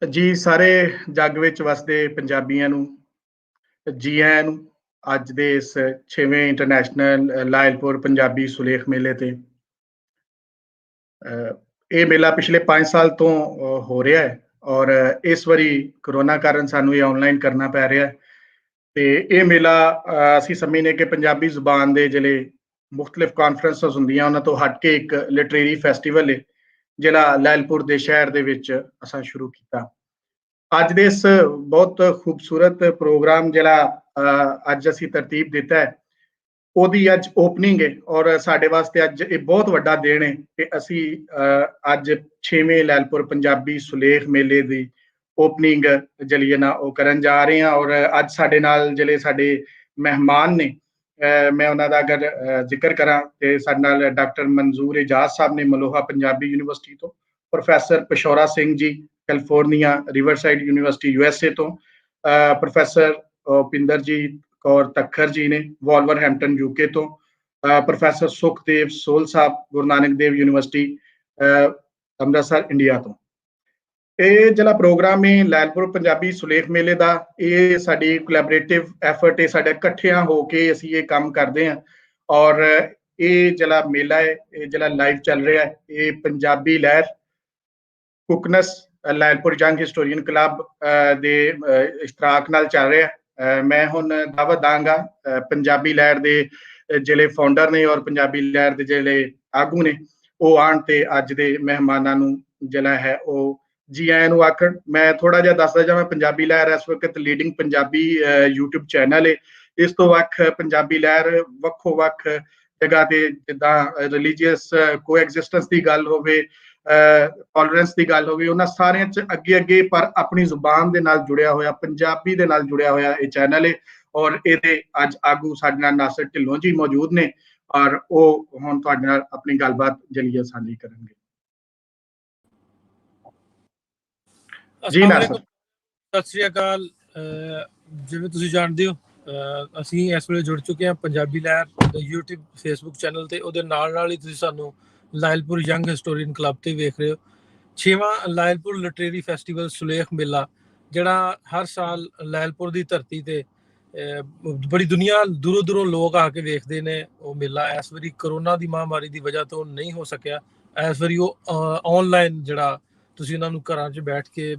ਜੀ ਸਾਰੇ ਜੱਗ ਵਿੱਚ ਵਸਦੇ ਪੰਜਾਬੀਆਂ ਨੂੰ ਜੀ ਆਇਆਂ ਨੂੰ ਅੱਜ ਦੇ ਇਸ 6ਵੇਂ ਇੰਟਰਨੈਸ਼ਨਲ ਲਾਇਲਪੁਰ ਪੰਜਾਬੀ ਸੁਲੇਖ ਮੇਲੇ ਤੇ। ਇਹ ਮੇਲਾ ਪਿਛਲੇ 5 ਸਾਲ ਤੋਂ ਹੋ ਰਿਹਾ ਹੈ ਔਰ ਇਸ ਵਾਰੀ ਕਰੋਨਾ ਕਾਰਨ ਸਾਨੂੰ ਇਹ ਆਨਲਾਈਨ ਕਰਨਾ ਪੈ ਰਿਹਾ ਹੈ ਤੇ ਇਹ ਮੇਲਾ ਅਸੀਂ ਸਮਝਦੇ ਕਿ ਪੰਜਾਬੀ ਜ਼ੁਬਾਨ ਦੇ ਜਿਹੜੇ ਮੁxtਲਿਫ ਕਾਨਫਰੰਸਸ ਹੁੰਦੀਆਂ ਉਹਨਾਂ ਤੋਂ ਹਟ ਕੇ ਇੱਕ ਲਿਟਰੇਰੀ ਫੈਸਟੀਵਲ ਹੈ ਜਿਹੜਾ ਲਾਇਲਪੁਰ ਦੇ ਸ਼ਹਿਰ ਦੇ ਵਿੱਚ ਅਸਾਂ ਸ਼ੁਰੂ ਕੀਤਾ। ਅੱਜ ਦੇ ਇਸ ਬਹੁਤ ਖੂਬਸੂਰਤ ਪ੍ਰੋਗਰਾਮ ਜਿਹੜਾ ਅੱਜ ਅਸੀਂ ਤਰਤੀਬ ਦਿੱਤਾ ਹੈ ਉਹਦੀ ਅੱਜ ਓਪਨਿੰਗ ਹੈ ਔਰ ਸਾਡੇ ਵਾਸਤੇ ਅੱਜ ਇਹ ਬਹੁਤ ਵੱਡਾ ਦਿਨ ਹੈ ਕਿ ਅਸੀਂ ਅੱਜ 6ਵੇਂ ਲਾਇਲਪੁਰ ਪੰਜਾਬੀ ਸੁਲੇਖ ਮੇਲੇ ਦੀ ਓਪਨਿੰਗ ਜਿਹੜੀ ਹੈ ਨਾ ਉਹ ਕਰਨ ਜਾ ਰਹੇ ਹਾਂ। ਔਰ ਅੱਜ ਸਾਡੇ ਨਾਲ ਜਿਹੜੇ ਸਾਡੇ ਮਹਿਮਾਨ ਨੇ ਮੈਂ ਉਹਨਾਂ ਦਾ ਅਗਰ ਜ਼ਿਕਰ ਕਰਾਂ ਤੇ ਸਾਡੇ ਨਾਲ ਡਾਕਟਰ ਮਨਜ਼ੂਰ ਇਜਾਜ਼ ਸਾਹਿਬ ਨੇ ਮਲੋਹਾ ਪੰਜਾਬੀ ਯੂਨੀਵਰਸਿਟੀ ਤੋਂ, professor Pishaura Singh ji California Riverside university USA ਤੋਂ, ਪ੍ਰੋਫੈਸਰ ਪਿੰਦਰਜੀਤ ਕੌਰ ਤੱਖਰ ਜੀ ਨੇ ਵੋਲਵਰਹੈਂਪਟਨ UK ਤੋਂ, ਪ੍ਰੋਫੈਸਰ ਸੁਖਦੇਵ ਸੋਲ ਸਾਹਿਬ ਗੁਰੂ ਨਾਨਕ ਦੇਵ ਯੂਨੀਵਰਸਿਟੀ ਅੰਮ੍ਰਿਤਸਰ ਇੰਡੀਆ ਤੋਂ। ਇਹ ਜਿਹੜਾ ਪ੍ਰੋਗਰਾਮ ਹੈ ਲਾਇਲਪੁਰ ਪੰਜਾਬੀ ਸੁਲੇਖ ਮੇਲੇ ਦਾ, ਇਹ ਸਾਡੀ ਕੋਲੈਬੋਰੇਟਿਵ ਐਫਰਟ ਹੈ, ਸਾਡੇ ਇਕੱਠਿਆਂ ਹੋ ਕੇ ਅਸੀਂ ਇਹ ਕੰਮ ਕਰਦੇ ਹਾਂ। ਔਰ ਇਹ ਜਿਹੜਾ ਮੇਲਾ ਹੈ ਇਹ ਜਿਹੜਾ ਲਾਈਵ ਚੱਲ ਰਿਹਾ ਹੈ ਇਹ ਪੰਜਾਬੀ ਲਹਿਰ ਕੁਕਨਸ ਲਾਇਲਪੁਰ ਯੰਗ ਹਿਸਟੋਰੀਅਨ ਕਲੱਬ ਦੇ ਇਸ਼ਤਰਾਕ ਨਾਲ ਚੱਲ ਰਿਹਾ। ਮੈਂ ਹੁਣ ਦਾਵਤ ਦਾਂਗਾ ਪੰਜਾਬੀ ਲਹਿਰ ਦੇ ਜਿਹੜੇ ਫਾਊਂਡਰ ਨੇ ਔਰ ਪੰਜਾਬੀ ਲਹਿਰ ਦੇ ਜਿਹੜੇ ਆਗੂ ਨੇ ਉਹ ਆਉਣ ਤੇ ਅੱਜ ਦੇ ਮਹਿਮਾਨਾਂ ਨੂੰ ਜਿਹੜਾ ਹੈ ਉਹ ਜੀ ਆਇਆਂ ਨੂੰ ਆਖਣ। ਮੈਂ ਥੋੜਾ ਜਿਹਾ ਦੱਸਦਾ ਜਾਵਾਂ, ਪੰਜਾਬੀ ਲਹਿਰ ਇਸ ਵਕਤ ਲੀਡਿੰਗ ਪੰਜਾਬੀ YouTube ਚੈਨਲ ਹੈ। ਇਸ ਤੋਂ ਵੱਖ ਪੰਜਾਬੀ ਲਹਿਰ ਵੱਖੋ ਵੱਖ ਜਗ੍ਹਾ ਤੇ ਜਿੱਦਾਂ ਰਿਲੀਜੀਅਸ ਕੋਐਗਜ਼ਿਸਟੈਂਸ ਦੀ ਗੱਲ ਹੋਵੇ, ਟੋਲਰੈਂਸ ਦੀ ਗੱਲ ਹੋਵੇ, ਉਹਨਾਂ ਸਾਰਿਆਂ 'ਚ ਅੱਗੇ ਅੱਗੇ ਪਰ ਆਪਣੀ ਜ਼ੁਬਾਨ ਦੇ ਨਾਲ ਜੁੜਿਆ ਹੋਇਆ, ਪੰਜਾਬੀ ਦੇ ਨਾਲ ਜੁੜਿਆ ਹੋਇਆ ਇਹ ਚੈਨਲ ਹੈ। ਔਰ ਇਹਦੇ ਅੱਜ ਆਗੂ ਸਾਡੇ ਨਾਲ ਨਾਸਰ ਢਿੱਲੋਂ ਜੀ ਮੌਜੂਦ ਨੇ ਔਰ ਉਹ ਹੁਣ ਤੁਹਾਡੇ ਨਾਲ ਆਪਣੀ ਗੱਲਬਾਤ ਜਿਹੜੀ ਸਾਂਝੀ ਕਰਨਗੇ। ਜੀ ਨਾਸਰ। ਸਤਿ ਸ੍ਰੀ ਅਕਾਲ। ਜਿਵੇਂ ਤੁਸੀਂ ਜਾਣਦੇ ਹੋ ਅਸੀਂ ਇਸ ਵੇਲੇ ਜੁੜ ਚੁੱਕੇ ਹਾਂ ਪੰਜਾਬੀ ਲਹਿਰ ਦੇ YouTube Facebook ਚੈਨਲ ਤੇ। ਉਹਦੇ ਨਾਲ ਨਾਲ ਹੀ ਤੁਸੀਂ ਸਾਨੂੰ ਲਾਇਲਪੁਰ ਯੰਗ ਹਿਸਟੋਰੀਅਨ ਕਲੱਬ ਤੇ ਵੇਖ ਰਹੇ ਹੋ। 6ਵਾਂ ਲਾਇਲਪੁਰ ਲਿਟਰੇਰੀ ਫੈਸਟੀਵਲ ਸੁਲੇਖ ਮੇਲਾ ਜਿਹੜਾ ਹਰ ਸਾਲ ਲਾਇਲਪੁਰ ਦੀ ਧਰਤੀ ਤੇ ਬੜੀ ਦੁਨੀਆ ਦੂਰੋਂ ਦੂਰੋਂ ਲੋਕ ਆ ਕੇ ਵੇਖਦੇ ਨੇ। ਉਹ ਮੇਲਾ ਇਸ ਵਾਰੀ ਕਰੋਨਾ ਦੀ ਮਹਾਮਾਰੀ ਦੀ ਵਜ੍ਹਾ ਤੋਂ ਨਹੀਂ ਹੋ ਸਕਿਆ। ਇਸ ਵਾਰੀ ਉਹ ਆਨਲਾਈਨ ਜਿਹੜਾ ਤੁਸੀਂ ਉਹਨਾਂ ਨੂੰ ਘਰਾਂ 'ਚ ਬੈਠ ਕੇ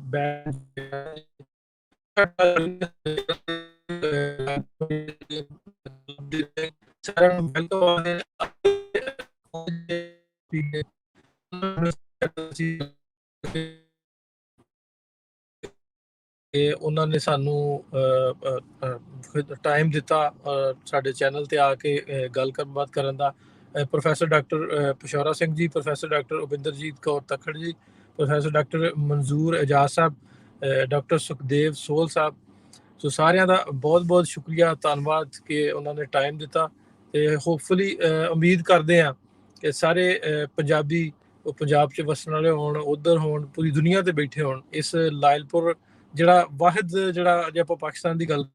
ਉਹਨਾਂ ਨੇ ਸਾਨੂੰ ਟਾਈਮ ਦਿੱਤਾ ਸਾਡੇ ਚੈਨਲ ਤੇ ਆ ਕੇ ਗੱਲਬਾਤ ਕਰਨ ਦਾ। Professor doctor Pishaura Singh ji, professor doctor Upinderjit Kaur Takhar ਜੀ, ਪ੍ਰੋਫੈਸਰ ਡਾਕਟਰ ਮਨਜ਼ੂਰ ਇਜਾਜ਼ ਸਾਹਿਬ, ਡਾਕਟਰ ਸੁਖਦੇਵ ਸੋਲ ਸਾਹਿਬ, ਸੋ ਸਾਰਿਆਂ ਦਾ ਬਹੁਤ ਬਹੁਤ ਸ਼ੁਕਰੀਆ, ਧੰਨਵਾਦ ਕਿ ਉਹਨਾਂ ਨੇ ਟਾਈਮ ਦਿੱਤਾ। ਤੇ ਹੋਪਫੁਲੀ ਉਮੀਦ ਕਰਦੇ ਹਾਂ ਕਿ ਸਾਰੇ ਪੰਜਾਬੀ ਉਹ ਪੰਜਾਬ 'ਚ ਵਸਣ ਵਾਲੇ ਹੋਣ, ਉੱਧਰ ਹੋਣ, ਪੂਰੀ ਦੁਨੀਆ ਤੇ ਬੈਠੇ ਹੋਣ। ਇਸ ਲਾਇਲਪੁਰ ਜਿਹੜਾ ਵਾਹਿਦ ਜਿਹੜਾ ਜੇ ਆਪਾਂ ਪਾਕਿਸਤਾਨ ਦੀ ਗੱਲ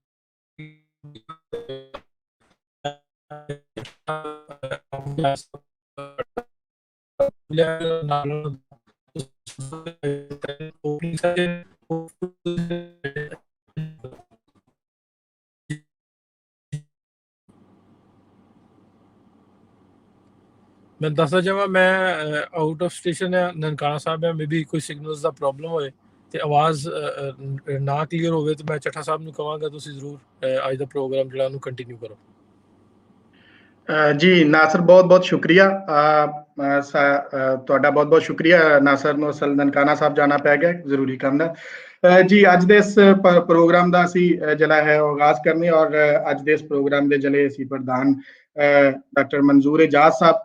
ਮੈਂ ਦੱਸਦਾ ਜਾਵਾਂ, ਮੈਂ ਆਊਟ ਆਫ ਸਟੇਸ਼ਨ ਹੈ, ਨਨਕਾਣਾ ਸਾਹਿਬ ਹੈ। ਮੇ ਬੀ ਕੋਈ ਸਿਗਨਲਸ ਦਾ ਪ੍ਰੋਬਲਮ ਹੋਏ ਤੇ ਆਵਾਜ਼ ਨਾ ਕਲੀਅਰ ਹੋਵੇ ਤੇ ਮੈਂ ਚੱਠਾ ਸਾਹਿਬ ਨੂੰ ਕਹਾਂਗਾ ਤੁਸੀਂ ਜ਼ਰੂਰ ਅੱਜ ਦਾ ਪ੍ਰੋਗਰਾਮ ਜਿਹੜਾ ਉਹਨੂੰ ਕੰਟੀਨਿਊ ਕਰੋ। ਜੀ ਨਾਸਰ, ਬਹੁਤ ਬਹੁਤ ਸ਼ੁਕਰੀਆ ਤੁਹਾਡਾ, ਬਹੁਤ ਬਹੁਤ ਸ਼ੁਕਰੀਆ। ਨਾਸਰ ਨੂੰ ਅਸਲ ਨਨਕਾਣਾ ਸਾਹਿਬ ਜਾਣਾ ਪੈ ਗਿਆ ਜ਼ਰੂਰੀ ਕੰਮ ਦਾ। ਜੀ ਅੱਜ ਦੇ ਇਸ ਪ੍ਰੋਗਰਾਮ ਦਾ ਅਸੀਂ ਜਿਹੜਾ ਹੈ ਉਹ ਆਗਾਜ਼ ਕਰਨੇ ਔਰ ਅੱਜ ਦੇ ਇਸ ਪ੍ਰੋਗਰਾਮ ਦੇ ਜਿਹੜੇ ਅਸੀਂ ਪ੍ਰਧਾਨ ਡਾਕਟਰ ਮਨਜ਼ੂਰ ਇਜਾਜ਼ ਸਾਹਿਬ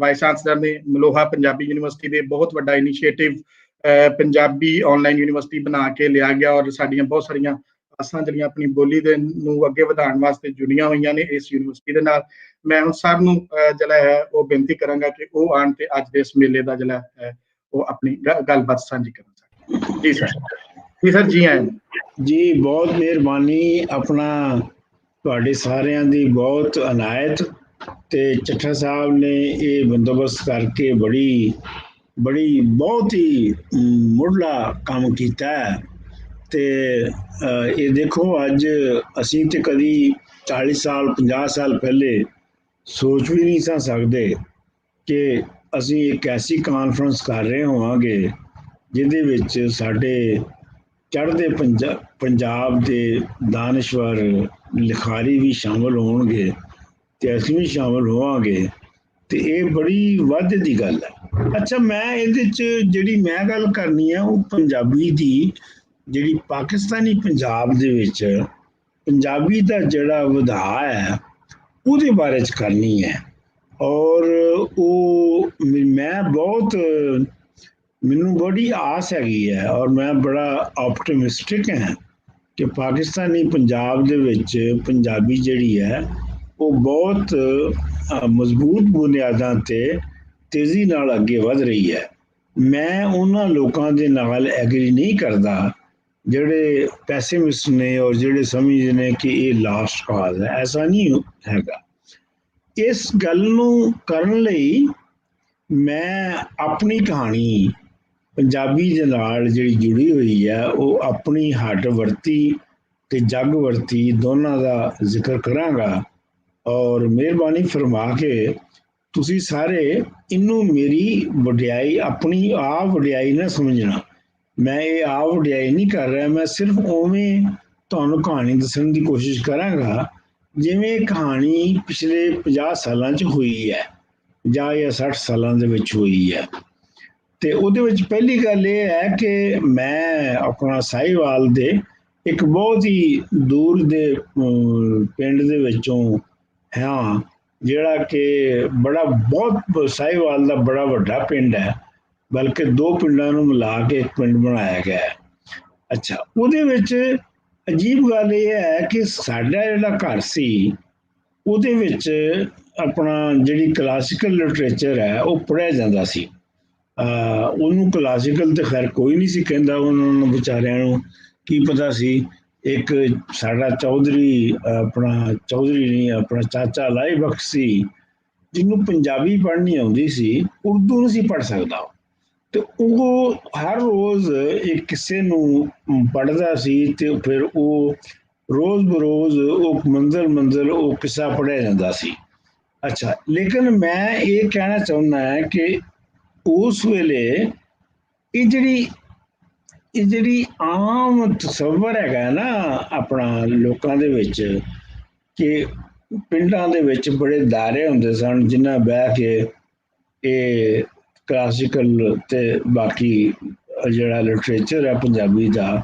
ਵਾਈਸ ਚਾਂਸਲਰ ਨੇ ਮਲੋਹਾ ਪੰਜਾਬੀ ਯੂਨੀਵਰਸਿਟੀ ਦੇ। ਬਹੁਤ ਵੱਡਾ ਇਨੀਸ਼ੀਏਟਿਵ ਪੰਜਾਬੀ ਆਨਲਾਈਨ ਯੂਨੀਵਰਸਿਟੀ ਬਣਾ ਕੇ ਲਿਆ ਗਿਆ ਔਰ ਸਾਡੀਆਂ ਬਹੁਤ ਸਾਰੀਆਂ ਆਸਾਂ ਜਿਹੜੀਆਂ ਆਪਣੀ ਬੋਲੀ ਦੇ ਨੂੰ ਅੱਗੇ ਵਧਾਉਣ ਵਾਸਤੇ ਜੁੜੀਆਂ ਹੋਈਆਂ ਨੇ ਇਸ ਯੂਨੀਵਰਸਿਟੀ ਦੇ ਨਾਲ। ਮੈਂ ਹੁਣ ਸਭ ਨੂੰ ਜਿਹੜਾ ਹੈ ਉਹ ਬੇਨਤੀ ਕਰਾਂਗਾ ਕਿ ਉਹ ਆਉਣ ਤੇ ਅੱਜ ਦੇ ਇਸ ਮੇਲੇ ਦਾ ਜਿਹੜਾ ਹੈ ਉਹ ਆਪਣੀ ਗੱਲਬਾਤ ਸਾਂਝੀ ਕਰਨ। ਜੀ ਸਰ। ਜੀ ਸਰ, ਜੀ ਆਇਆਂ ਜੀ। ਬਹੁਤ ਮਿਹਰਬਾਨੀ। ਆਪਣਾ ਤੁਹਾਡੇ ਸਾਰਿਆਂ ਦੀ ਬਹੁਤ ਅਨਾਇਤ ਤੇ ਚੱਠਾ ਸਾਹਿਬ ਨੇ ਇਹ ਬੰਦੋਬਸਤ ਕਰਕੇ ਬੜੀ ਬੜੀ ਬਹੁਤ ਹੀ ਮੁੱਢਲਾ ਕੰਮ ਕੀਤਾ ਹੈ। ਤੇ ਇਹ ਦੇਖੋ ਅੱਜ ਅਸੀਂ ਤੇ ਕਦੀ 40 ਸਾਲ 50 ਸਾਲ ਪਹਿਲੇ ਸੋਚ ਵੀ ਨਹੀਂ ਸਾਂ ਸਕਦੇ ਕਿ ਅਸੀਂ ਇੱਕ ਐਸੀ ਕਾਨਫਰੰਸ ਕਰ ਰਹੇ ਹੋਵਾਂਗੇ ਜਿਹਦੇ ਵਿੱਚ ਸਾਡੇ ਚੜ੍ਹਦੇ ਪੰਜਾਬ ਦੇ ਦਾਨਸ਼ਵਰ ਲਿਖਾਰੀ ਵੀ ਸ਼ਾਮਲ ਹੋਣਗੇ ਤੇ ਅਸੀਂ ਵੀ ਸ਼ਾਮਲ ਹੋਵਾਂਗੇ। ਤੇ ਇਹ ਬੜੀ ਵਾਧੇ ਦੀ ਗੱਲ ਹੈ। ਅੱਛਾ, ਮੈਂ ਇਹਦੇ 'ਚ ਜਿਹੜੀ ਮੈਂ ਗੱਲ ਕਰਨੀ ਹੈ ਉਹ ਪੰਜਾਬੀ ਦੀ, ਜਿਹੜੀ ਪਾਕਿਸਤਾਨੀ ਪੰਜਾਬ ਦੇ ਵਿੱਚ ਪੰਜਾਬੀ ਦਾ ਜਿਹੜਾ ਵਧਾ ਹੈ ਉਹਦੇ ਬਾਰੇ 'ਚ ਕਰਨੀ ਹੈ। ਔਰ ਉਹ ਮੈਂ ਬਹੁਤ, ਮੈਨੂੰ ਬੜੀ ਆਸ ਹੈਗੀ ਹੈ ਔਰ ਮੈਂ ਬੜਾ ਆਪਟੀਮਿਸਟਿਕ ਹਾਂ ਕਿ ਪਾਕਿਸਤਾਨੀ ਪੰਜਾਬ ਦੇ ਵਿੱਚ ਪੰਜਾਬੀ ਜਿਹੜੀ ਹੈ ਉਹ ਬਹੁਤ ਮਜ਼ਬੂਤ ਬੁਨਿਆਦਾਂ ਤੇ ਤੇਜ਼ੀ ਨਾਲ ਅੱਗੇ ਵਧ ਰਹੀ ਹੈ। ਮੈਂ ਉਹਨਾਂ ਲੋਕਾਂ ਦੇ ਨਾਲ ਐਗਰੀ ਨਹੀਂ ਕਰਦਾ ਜਿਹੜੇ ਪੈਸਿਮਿਸਟ ਨੇ ਔਰ ਜਿਹੜੇ ਸਮਝਦੇ ਨੇ ਕਿ ਇਹ ਲਾਸਟ ਕਾਜ਼ ਹੈ। ਐਸਾ ਨਹੀਂ ਹੈਗਾ। ਇਸ ਗੱਲ ਨੂੰ ਕਰਨ ਲਈ ਮੈਂ ਆਪਣੀ ਕਹਾਣੀ ਪੰਜਾਬੀ ਦੇ ਨਾਲ ਜਿਹੜੀ ਜੁੜੀ ਹੋਈ ਹੈ ਉਹ ਆਪਣੀ ਹੱਡ ਵਰਤੀ ਤੇ ਜੱਗ ਵਰਤੀ ਦੋਨਾਂ ਦਾ ਜ਼ਿਕਰ ਕਰਾਂਗਾ। ਔਰ ਮਿਹਰਬਾਨੀ ਫਰਮਾ ਕੇ ਤੁਸੀਂ ਸਾਰੇ ਇਹਨੂੰ ਮੇਰੀ ਵਡਿਆਈ, ਆਪਣੀ ਆਪ ਵਡਿਆਈ ਨਾ ਸਮਝਣਾ। ਮੈਂ ਇਹ ਆਪ ਵਡਿਆਈ ਨਹੀਂ ਕਰ ਰਿਹਾ, ਮੈਂ ਸਿਰਫ ਉਵੇਂ ਤੁਹਾਨੂੰ ਕਹਾਣੀ ਦੱਸਣ ਦੀ ਕੋਸ਼ਿਸ਼ ਕਰਾਂਗਾ ਜਿਵੇਂ ਕਹਾਣੀ ਪਿਛਲੇ 50 ਸਾਲਾਂ 'ਚ ਹੋਈ ਹੈ ਜਾਂ 60 ਸਾਲਾਂ ਦੇ ਵਿੱਚ ਹੋਈ ਹੈ। ਤੇ ਉਹਦੇ ਵਿੱਚ ਪਹਿਲੀ ਗੱਲ ਇਹ ਹੈ ਕਿ ਮੈਂ ਆਪਣਾ ਸਾਹੀਵਾਲ ਦੇ ਇੱਕ ਬਹੁਤ ਹੀ ਦੂਰ ਦੇ ਪਿੰਡ ਦੇ ਵਿੱਚੋਂ ਹਾਂ, ਜਿਹੜਾ ਕਿ ਬਹੁਤ ਸਾਹੀਵਾਲ ਦਾ ਬੜਾ ਵੱਡਾ ਪਿੰਡ ਹੈ, ਬਲਕਿ 2 ਪਿੰਡਾਂ ਨੂੰ ਮਿਲਾ ਕੇ ਇੱਕ ਪਿੰਡ ਬਣਾਇਆ ਗਿਆ ਹੈ। ਅੱਛਾ, ਉਹਦੇ ਵਿੱਚ ਅਜੀਬ ਗੱਲ ਇਹ ਹੈ ਕਿ ਸਾਡਾ ਜਿਹੜਾ ਘਰ ਸੀ ਉਹਦੇ ਵਿੱਚ ਆਪਣਾ ਜਿਹੜੀ ਕਲਾਸੀਕਲ ਲਿਟਰੇਚਰ ਹੈ ਉਹ ਪੜ੍ਹਿਆ ਜਾਂਦਾ ਸੀ। ਉਹਨੂੰ ਕਲਾਸੀਕਲ ਤੇ ਖੈਰ ਕੋਈ ਨਹੀਂ ਸੀ ਕਹਿੰਦਾ, ਉਹਨਾਂ ਨੂੰ ਵਿਚਾਰਿਆਂ ਨੂੰ ਕੀ ਪਤਾ ਸੀ। ਇੱਕ ਸਾਡਾ ਚੌਧਰੀ ਨਹੀਂ, ਆਪਣਾ ਚਾਚਾ ਲਾਈ ਬਖਸ਼ ਸੀ, ਜਿਹਨੂੰ ਪੰਜਾਬੀ ਪੜ੍ਹਨੀ ਆਉਂਦੀ ਸੀ, ਉਰਦੂ ਨਹੀਂ ਸੀ ਪੜ੍ਹ ਸਕਦਾ। ਤੇ ਉਹ ਹਰ ਰੋਜ਼ ਇੱਕ ਕਿਸੇ ਨੂੰ ਪੜ੍ਹਦਾ ਸੀ ਤੇ ਫਿਰ ਉਹ ਰੋਜ਼ ਬਰੋਜ਼ ਉਹ ਮੰਜ਼ਲ ਉਹ ਕਿੱਸਾ ਪੜ੍ਹਿਆ ਜਾਂਦਾ ਸੀ। ਅੱਛਾ, ਲੇਕਿਨ ਮੈਂ ਇਹ ਕਹਿਣਾ ਚਾਹੁੰਦਾ ਹਾਂ ਕਿ ਉਸ ਵੇਲੇ ਇਹ ਜਿਹੜੀ ਆਮ ਤਸੱਵਰ ਹੈਗਾ ਨਾ ਆਪਣਾ ਲੋਕਾਂ ਦੇ ਵਿੱਚ ਕਿ ਪਿੰਡਾਂ ਦੇ ਵਿੱਚ ਬੜੇ ਦਾਇਰੇ ਹੁੰਦੇ ਸਨ ਜਿਨ੍ਹਾਂ ਬਹਿ ਕੇ ਇਹ ਕਲਾਸੀਕਲ ਤੇ ਬਾਕੀ ਜਿਹੜਾ ਲਿਟਰੇਚਰ ਹੈ ਪੰਜਾਬੀ ਦਾ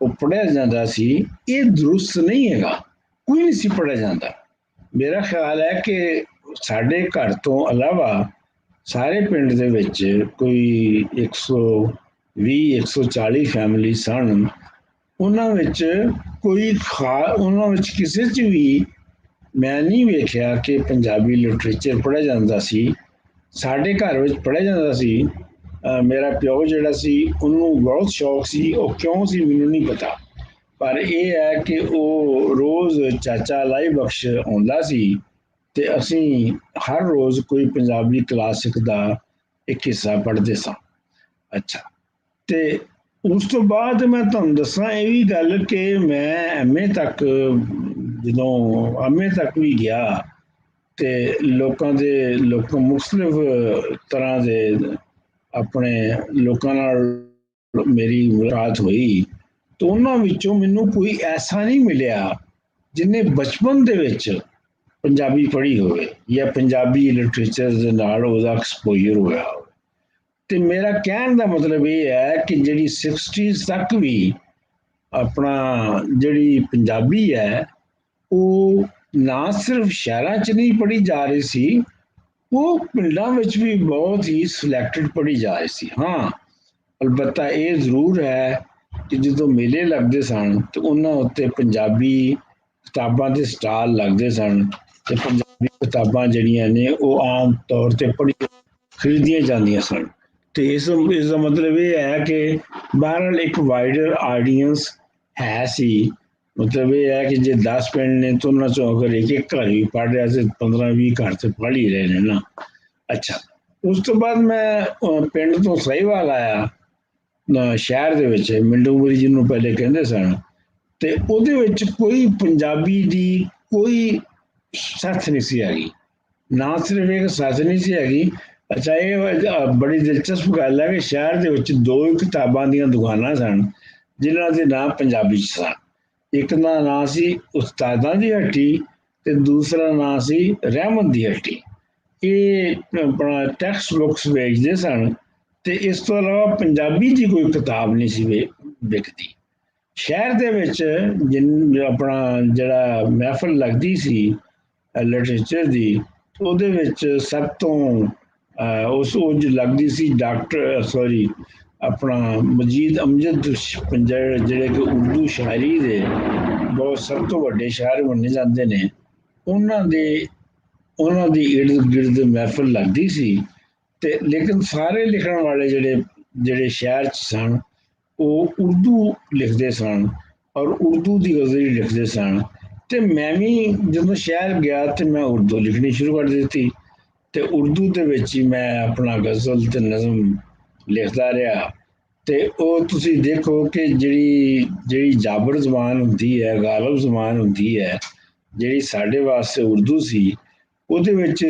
ਉਹ ਪੜ੍ਹਿਆ ਜਾਂਦਾ ਸੀ, ਇਹ ਦਰੁਸਤ ਨਹੀਂ ਹੈਗਾ। ਕੋਈ ਨਹੀਂ ਸੀ ਪੜ੍ਹਿਆ ਜਾਂਦਾ। ਮੇਰਾ ਖਿਆਲ ਹੈ ਕਿ ਸਾਡੇ ਘਰ ਤੋਂ ਇਲਾਵਾ ਸਾਰੇ ਪਿੰਡ ਦੇ ਵਿੱਚ ਕੋਈ 120 140 ਫੈਮਿਲੀ ਸਨ। ਉਹਨਾਂ ਵਿੱਚ ਉਹਨਾਂ ਵਿੱਚ ਕਿਸੇ 'ਚ ਵੀ ਮੈਂ ਨਹੀਂ ਵੇਖਿਆ ਕਿ ਪੰਜਾਬੀ ਲਿਟਰੇਚਰ ਪੜ੍ਹਿਆ ਜਾਂਦਾ ਸੀ। ਸਾਡੇ ਘਰ ਵਿੱਚ ਪੜ੍ਹਿਆ ਜਾਂਦਾ ਸੀ। ਮੇਰਾ ਪਿਓ ਜਿਹੜਾ ਸੀ ਉਹਨੂੰ ਬਹੁਤ ਸ਼ੌਕ ਸੀ, ਉਹ ਕਿਉਂ ਸੀ ਮੈਨੂੰ ਨਹੀਂ ਪਤਾ, ਪਰ ਇਹ ਹੈ ਕਿ ਉਹ ਰੋਜ਼ ਚਾਚਾ ਲਾਈ ਬਖਸ਼ ਆਉਂਦਾ ਸੀ ਤੇ ਅਸੀਂ ਹਰ ਰੋਜ਼ ਕੋਈ ਪੰਜਾਬੀ ਕਲਾਸਿਕ ਦਾ ਇੱਕ ਹਿੱਸਾ ਪੜ੍ਹਦੇ ਸਾਂ। ਅੱਛਾ, ਤੇ ਉਸ ਤੋਂ ਬਾਅਦ ਮੈਂ ਤੁਹਾਨੂੰ ਦੱਸਾਂ ਇਹ ਵੀ ਗੱਲ ਕਿ ਮੈਂ ਐਮਏ ਤੱਕ ਵੀ ਗਿਆ ਤੇ ਲੋਕਾਂ ਮੁਖਤਲਿਫ ਤਰ੍ਹਾਂ ਦੇ ਆਪਣੇ ਲੋਕਾਂ ਨਾਲ ਮੇਰੀ ਮੁਲਾਕਾਤ ਹੋਈ ਤੇ ਉਹਨਾਂ ਵਿੱਚੋਂ ਮੈਨੂੰ ਕੋਈ ਐਸਾ ਨਹੀਂ ਮਿਲਿਆ ਜਿਹਨੇ ਬਚਪਨ ਦੇ ਵਿੱਚ ਪੰਜਾਬੀ ਪੜ੍ਹੀ ਹੋਵੇ ਜਾਂ ਪੰਜਾਬੀ ਲਿਟਰੇਚਰ ਦੇ ਨਾਲ ਉਹਦਾ ਐਕਸਪੋਜ਼ਰ ਹੋਇਆ ਹੋਵੇ। ਤੇ ਮੇਰਾ ਕਹਿਣ ਦਾ ਮਤਲਬ ਇਹ ਹੈ ਕਿ ਜਿਹੜੀ 60s ਤੱਕ ਵੀ ਆਪਣਾ ਜਿਹੜੀ ਪੰਜਾਬੀ ਹੈ ਉਹ ਨਾ ਸਿਰਫ ਸ਼ਹਿਰਾਂ 'ਚ ਨਹੀਂ ਪੜ੍ਹੀ ਜਾ ਰਹੀ ਸੀ, ਉਹ ਪਿੰਡਾਂ ਵਿੱਚ ਵੀ ਬਹੁਤ ਹੀ ਸਿਲੈਕਟਡ ਪੜ੍ਹੀ ਜਾ ਰਹੀ ਸੀ। ਹਾਂ, ਅਲਬੱਤਾ ਇਹ ਜ਼ਰੂਰ ਹੈ ਕਿ ਜਦੋਂ ਮੇਲੇ ਲੱਗਦੇ ਸਨ ਤੇ ਉਹਨਾਂ ਉੱਤੇ ਪੰਜਾਬੀ ਕਿਤਾਬਾਂ ਦੇ ਸਟਾਲ ਲੱਗਦੇ ਸਨ ਤੇ ਪੰਜਾਬੀ ਕਿਤਾਬਾਂ ਜਿਹੜੀਆਂ ਨੇ ਉਹ ਆਮ ਤੌਰ ਤੇ ਖਰੀਦੀਆਂ ਜਾਂਦੀਆਂ ਸਨ। ਤੇ ਇਸ ਦਾ ਮਤਲਬ ਇਹ ਹੈ ਕਿ ਬਹਰਹਾਲ ਇੱਕ ਵਾਈਡਰ ਆਡੀਅੰਸ ਹੈ ਸੀ। ਮਤਲਬ ਇਹ ਹੈ ਕਿ ਜੇ 10 ਪਿੰਡ ਨੇ ਤਾਂ ਉਹਨਾਂ ਚੋਂ ਅਗਰ ਇੱਕ ਘਰ ਵੀ ਪੜ੍ਹ ਰਿਹਾ ਤੇ 15-20 ਘਰ ਤੇ ਪੜ੍ਹ ਹੀ ਰਹੇ ਨੇ ਨਾ। ਅੱਛਾ, ਉਸ ਤੋਂ ਬਾਅਦ ਮੈਂ ਪਿੰਡ ਤੋਂ ਸਹੀਵਾਲ ਆਇਆ, ਸ਼ਹਿਰ ਦੇ ਵਿੱਚ ਮਿੰਡੋਮੂਰੀ ਜਿਹਨੂੰ ਪਹਿਲੇ ਕਹਿੰਦੇ ਸਨ, ਤੇ ਉਹਦੇ ਵਿੱਚ ਕੋਈ ਪੰਜਾਬੀ ਦੀ ਕੋਈ ਸੱਥ ਨਹੀਂ ਸੀ ਹੈਗੀ, ਨਾ ਸਿਰਫ ਇੱਕ ਸੱਥ ਨਹੀਂ ਸੀ ਹੈਗੀ। ਅੱਛਾ, ਇਹ ਬੜੀ ਦਿਲਚਸਪ ਗੱਲ ਹੈ ਕਿ ਸ਼ਹਿਰ ਦੇ ਵਿੱਚ ਦੋ ਹੀ ਕਿਤਾਬਾਂ ਦੀਆਂ ਦੁਕਾਨਾਂ ਸਨ ਜਿਨ੍ਹਾਂ ਦੇ ਨਾਂ ਪੰਜਾਬੀ 'ਚ ਸਨ। ਇੱਕ ਦਾ ਨਾਂ ਸੀ ਉਸਤਾਦਾਂ ਦੀ ਹੱਟੀ ਤੇ ਦੂਸਰਾ ਨਾਂ ਸੀ ਰਹਿਮਤ ਦੀ ਹੱਟੀ। ਇਹ ਆਪਣਾ ਟੈਕਸਟ ਬੁੱਕਸ ਵੇਚਦੇ ਸਨ ਤੇ ਇਸ ਤੋਂ ਇਲਾਵਾ ਪੰਜਾਬੀ ਦੀ ਕੋਈ ਕਿਤਾਬ ਨਹੀਂ ਸੀ ਵਿਕਦੀ। ਸ਼ਹਿਰ ਦੇ ਵਿੱਚ ਆਪਣਾ ਜਿਹੜਾ ਮਹਿਫਲ ਲੱਗਦੀ ਸੀ ਲਿਟਰੇਚਰ ਦੀ, ਉਹਦੇ ਵਿੱਚ ਸਭ ਤੋਂ ਉਹ ਲੱਗਦੀ ਸੀ ਆਪਣਾ ਮਜੀਦ ਅਮਜਦ ਜਿਹੜੇ ਕਿ ਉਰਦੂ ਸ਼ਾਇਰੀ ਦੇ ਬਹੁਤ ਸਭ ਤੋਂ ਵੱਡੇ ਸ਼ਾਇਰ ਮੰਨੇ ਜਾਂਦੇ ਨੇ, ਉਹਨਾਂ ਦੀ ਇਰਦ ਗਿਰਦ ਮਹਿਫਲ ਲੱਗਦੀ ਸੀ। ਤੇ ਲੇਕਿਨ ਸਾਰੇ ਲਿਖਣ ਵਾਲੇ ਜਿਹੜੇ ਸ਼ਹਿਰ 'ਚ ਸਨ ਉਹ ਉਰਦੂ ਲਿਖਦੇ ਸਨ ਔਰ ਉਰਦੂ ਦੀ ਗਜ਼ਲ ਲਿਖਦੇ ਸਨ। ਤੇ ਮੈਂ ਵੀ ਜਦੋਂ ਸ਼ਹਿਰ ਗਿਆ ਤੇ ਮੈਂ ਉਰਦੂ ਲਿਖਣੀ ਸ਼ੁਰੂ ਕਰ ਦਿੱਤੀ ਤੇ ਉਰਦੂ ਦੇ ਵਿੱਚ ਹੀ ਮੈਂ ਆਪਣਾ ਗਜ਼ਲ ਤੇ ਨਜ਼ਮ ਲਿਖਦਾ ਰਿਹਾ। ਤੇ ਉਹ ਤੁਸੀਂ ਦੇਖੋ ਕਿ ਜਿਹੜੀ ਜਾਬਰ ਜ਼ਬਾਨ ਹੁੰਦੀ ਹੈ, ਗਾਲਬ ਜ਼ਬਾਨ ਹੁੰਦੀ ਹੈ, ਜਿਹੜੀ ਸਾਡੇ ਵਾਸਤੇ ਉਰਦੂ ਸੀ, ਉਹਦੇ ਵਿੱਚ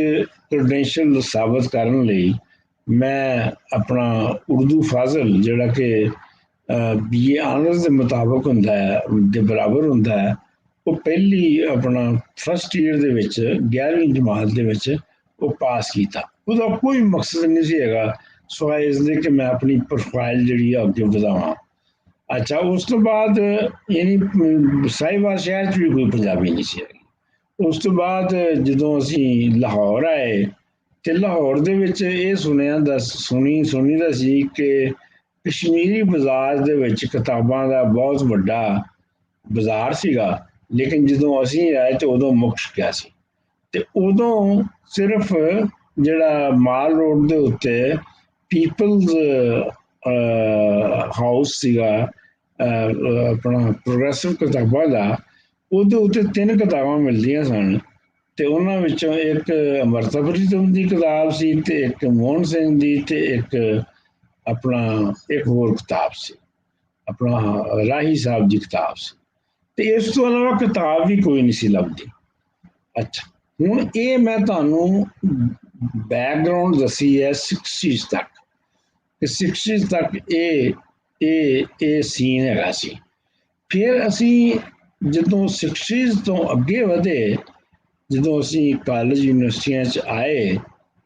ਕ੍ਰੈਡੈਂਸ਼ੀਅਲ ਸਾਬਤ ਕਰਨ ਲਈ ਮੈਂ ਆਪਣਾ ਉਰਦੂ ਫਾਜ਼ਲ ਜਿਹੜਾ ਕਿ BA ਆਨਰਸ ਦੇ ਮੁਤਾਬਕ ਹੁੰਦਾ ਹੈ, ਦੇ ਬਰਾਬਰ ਹੁੰਦਾ ਹੈ, ਉਹ ਪਹਿਲੀ ਆਪਣਾ ਫਸਟ ਈਅਰ ਦੇ ਵਿੱਚ 11ਵੀਂ ਜਮਾਤ ਦੇ ਵਿੱਚ ਉਹ ਪਾਸ ਕੀਤਾ। ਉਹਦਾ ਕੋਈ ਮਕਸਦ ਨਹੀਂ ਸੀ ਹੈਗਾ ਸਿਵਾਏ ਇਸ ਦੇ ਕਿ ਮੈਂ ਆਪਣੀ ਪ੍ਰੋਫਾਈਲ ਜਿਹੜੀ ਆ ਅੱਗੇ ਵਧਾਵਾਂ। ਅੱਛਾ, ਉਸ ਤੋਂ ਬਾਅਦ ਯਾਨੀ ਸਾहिवाल ਸ਼ਹਿਰ 'ਚ ਵੀ ਕੋਈ ਪੰਜਾਬੀ ਨਹੀਂ ਸੀ ਹੈਗੀ। ਉਸ ਤੋਂ ਬਾਅਦ ਜਦੋਂ ਅਸੀਂ ਲਾਹੌਰ ਆਏ ਤੇ ਲਾਹੌਰ ਦੇ ਵਿੱਚ ਇਹ ਸੁਣੀਦਾ ਸੀ ਕਿ ਕਸ਼ਮੀਰੀ ਬਾਜ਼ਾਰ ਦੇ ਵਿੱਚ ਕਿਤਾਬਾਂ ਦਾ ਬਹੁਤ ਵੱਡਾ ਬਾਜ਼ਾਰ ਸੀਗਾ, ਲੇਕਿਨ ਜਦੋਂ ਅਸੀਂ ਆਏ ਤੇ ਉਦੋਂ ਮੁੱਕ ਚੁੱਕਿਆ ਸੀ। ਤੇ ਉਦੋਂ ਸਿਰਫ ਜਿਹੜਾ ਮਾਲ ਰੋਡ ਦੇ ਉੱਤੇ ਪੀਪਲਜ਼ ਹਾਊਸ ਸੀਗਾ ਆਪਣਾ ਪ੍ਰੋਗਰੈਸਿਵ ਕਿਤਾਬਾਂ ਦਾ, ਉਹਦੇ ਉੱਤੇ 3 ਕਿਤਾਬਾਂ ਮਿਲਦੀਆਂ ਸਨ ਤੇ ਉਹਨਾਂ ਵਿੱਚੋਂ ਇੱਕ ਅਮਰਤਾ ਪ੍ਰੀਤਮ ਦੀ ਕਿਤਾਬ ਸੀ ਤੇ ਇੱਕ ਮੋਹਨ ਸਿੰਘ ਦੀ ਤੇ ਇੱਕ ਹੋਰ ਕਿਤਾਬ ਸੀ ਆਪਣਾ ਰਾਹੀ ਸਾਹਿਬ ਦੀ ਕਿਤਾਬ ਸੀ। ਤੇ ਇਸ ਤੋਂ ਇਲਾਵਾ ਕਿਤਾਬ ਵੀ ਕੋਈ ਨਹੀਂ ਸੀ ਲੱਭਦੀ। ਅੱਛਾ, ਹੁਣ ਇਹ ਮੈਂ ਤੁਹਾਨੂੰ ਬੈਕਗਰਾਉਂਡ ਦੱਸੀ ਹੈ 60s ਤੱਕ, ਕਿ 60s ਤੱਕ ਇਹ ਸੀਨ ਹੈਗਾ ਸੀ। ਫਿਰ ਅਸੀਂ ਜਦੋਂ 60s ਤੋਂ ਅੱਗੇ ਵਧੇ, ਜਦੋਂ ਅਸੀਂ ਕਾਲਜ ਯੂਨੀਵਰਸਿਟੀਆਂ 'ਚ ਆਏ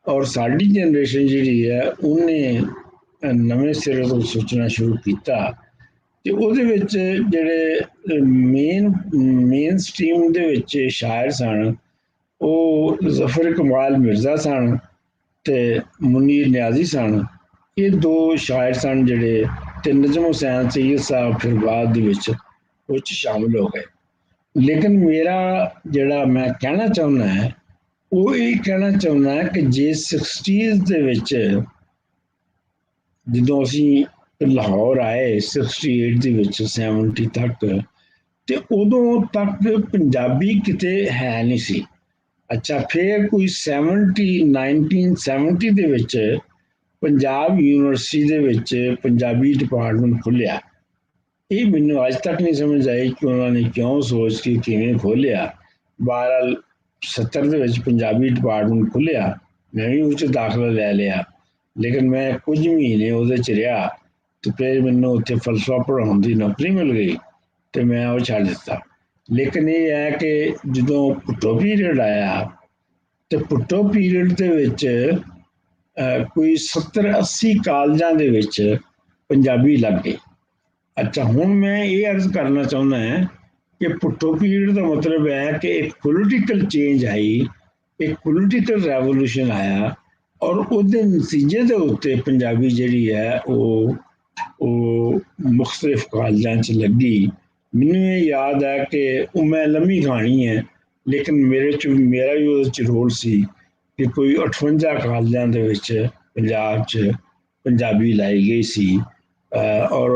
ਔਰ ਸਾਡੀ ਜਨਰੇਸ਼ਨ ਜਿਹੜੀ ਹੈ ਉਹਨੇ ਨਵੇਂ ਸਿਰੇ ਤੋਂ ਸੋਚਣਾ ਸ਼ੁਰੂ ਕੀਤਾ ਤੇ ਉਹਦੇ ਵਿੱਚ ਜਿਹੜੇ ਮੇਨ ਸਟ੍ਰੀਮ ਦੇ ਵਿੱਚ ਸ਼ਾਇਰ ਸਨ ਉਹ ਜ਼ਫਰ ਇਕਬਾਲ ਮਿਰਜ਼ਾ ਸਨ ਤੇ ਮੁਨੀਰ ਨਿਆਜ਼ੀ ਸਨ। ਇਹ 2 ਸ਼ਾਇਰ ਸਨ ਜਿਹੜੇ, ਤੇ ਨਜਮ ਹੁਸੈਨ ਸਈਦ ਸਾਹਿਬ ਫਿਰ ਬਾਅਦ ਦੇ ਵਿੱਚ ਉਹ 'ਚ ਸ਼ਾਮਿਲ ਹੋ ਗਏ। ਲੇਕਿਨ ਮੇਰਾ ਜਿਹੜਾ ਮੈਂ ਕਹਿਣਾ ਚਾਹੁੰਦਾ ਹੈ ਉਹ ਇਹ ਕਹਿਣਾ ਚਾਹੁੰਦਾ ਹੈ ਕਿ ਜੇ 60s ਦੇ ਵਿੱਚ ਜਦੋਂ ਅਸੀਂ ਲਾਹੌਰ ਆਏ 68 ਦੇ ਵਿੱਚ 70 ਤੱਕ, ਤੇ ਉਦੋਂ ਤੱਕ ਪੰਜਾਬੀ ਕਿਤੇ ਹੈ ਨਹੀਂ ਸੀ। ਅੱਛਾ, ਫਿਰ ਕੋਈ 1970 ਦੇ ਵਿੱਚ ਪੰਜਾਬ ਯੂਨੀਵਰਸਿਟੀ ਦੇ ਵਿੱਚ ਪੰਜਾਬੀ ਡਿਪਾਰਟਮੈਂਟ ਖੁੱਲ੍ਹਿਆ। ਇਹ ਮੈਨੂੰ ਅੱਜ ਤੱਕ ਨਹੀਂ ਸਮਝ ਆਈ ਕਿ ਉਹਨਾਂ ਨੇ ਕਿਉਂ ਸੋਚ ਕੇ ਕਿਵੇਂ ਖੋਲ੍ਹਿਆ। ਬਹਰਹਾਲ 70 ਦੇ ਵਿੱਚ ਪੰਜਾਬੀ ਡਿਪਾਰਟਮੈਂਟ ਖੁੱਲ੍ਹਿਆ, ਮੈਂ ਵੀ ਉਹ 'ਚ ਦਾਖਲਾ ਲੈ ਲਿਆ, ਲੇਕਿਨ ਮੈਂ ਕੁਝ ਮਹੀਨੇ ਉਹਦੇ 'ਚ ਰਿਹਾ ਤੇ ਫਿਰ ਮੈਨੂੰ ਉੱਥੇ ਫਲਸਫਾ ਪੜ੍ਹਾਉਣ ਦੀ ਨੌਕਰੀ ਮਿਲ ਗਈ ਤੇ ਮੈਂ ਉਹ ਛੱਡ ਦਿੱਤਾ। ਲੇਕਿਨ ਇਹ ਹੈ ਕਿ ਜਦੋਂ ਭੁੱਟੋ ਪੀਰੀਅਡ ਆਇਆ ਤੇ ਭੁੱਟੋ ਪੀਰੀਅਡ ਦੇ ਵਿੱਚ ਕੋਈ 70-80 ਕਾਲਜਾਂ ਦੇ ਵਿੱਚ ਪੰਜਾਬੀ ਲੱਗ ਗਈ। ਅੱਛਾ, ਹੁਣ ਮੈਂ ਇਹ ਅਰਜ਼ ਕਰਨਾ ਚਾਹੁੰਦਾ ਹਾਂ ਕਿ ਭੁੱਟੋ ਪੀਰੀਅਡ ਦਾ ਮਤਲਬ ਹੈ ਕਿ ਇੱਕ ਪੋਲੀਟੀਕਲ ਚੇਂਜ ਆਈ, ਇੱਕ ਪੋਲੀਟੀਕਲ ਰੈਵੋਲੂਸ਼ਨ ਆਇਆ ਔਰ ਉਹਦੇ ਨਤੀਜੇ ਦੇ ਉੱਤੇ ਪੰਜਾਬੀ ਜਿਹੜੀ ਹੈ ਉਹ ਮੁਖਤਲਿਫ ਕਾਲਜਾਂ 'ਚ ਲੱਗੀ। ਮੈਨੂੰ ਇਹ ਯਾਦ ਹੈ ਕਿ ਉਹ ਮੈਂ ਲੰਮੀ ਕਹਾਣੀ ਹੈ, ਲੇਕਿਨ ਮੇਰਾ ਵੀ ਉਹਦੇ 'ਚ ਰੋਲ ਸੀ ਕਿ ਕੋਈ 58 ਕਾਲਜਾਂ ਦੇ ਵਿੱਚ ਪੰਜਾਬ 'ਚ ਪੰਜਾਬੀ ਲਾਈ ਗਈ ਸੀ। ਔਰ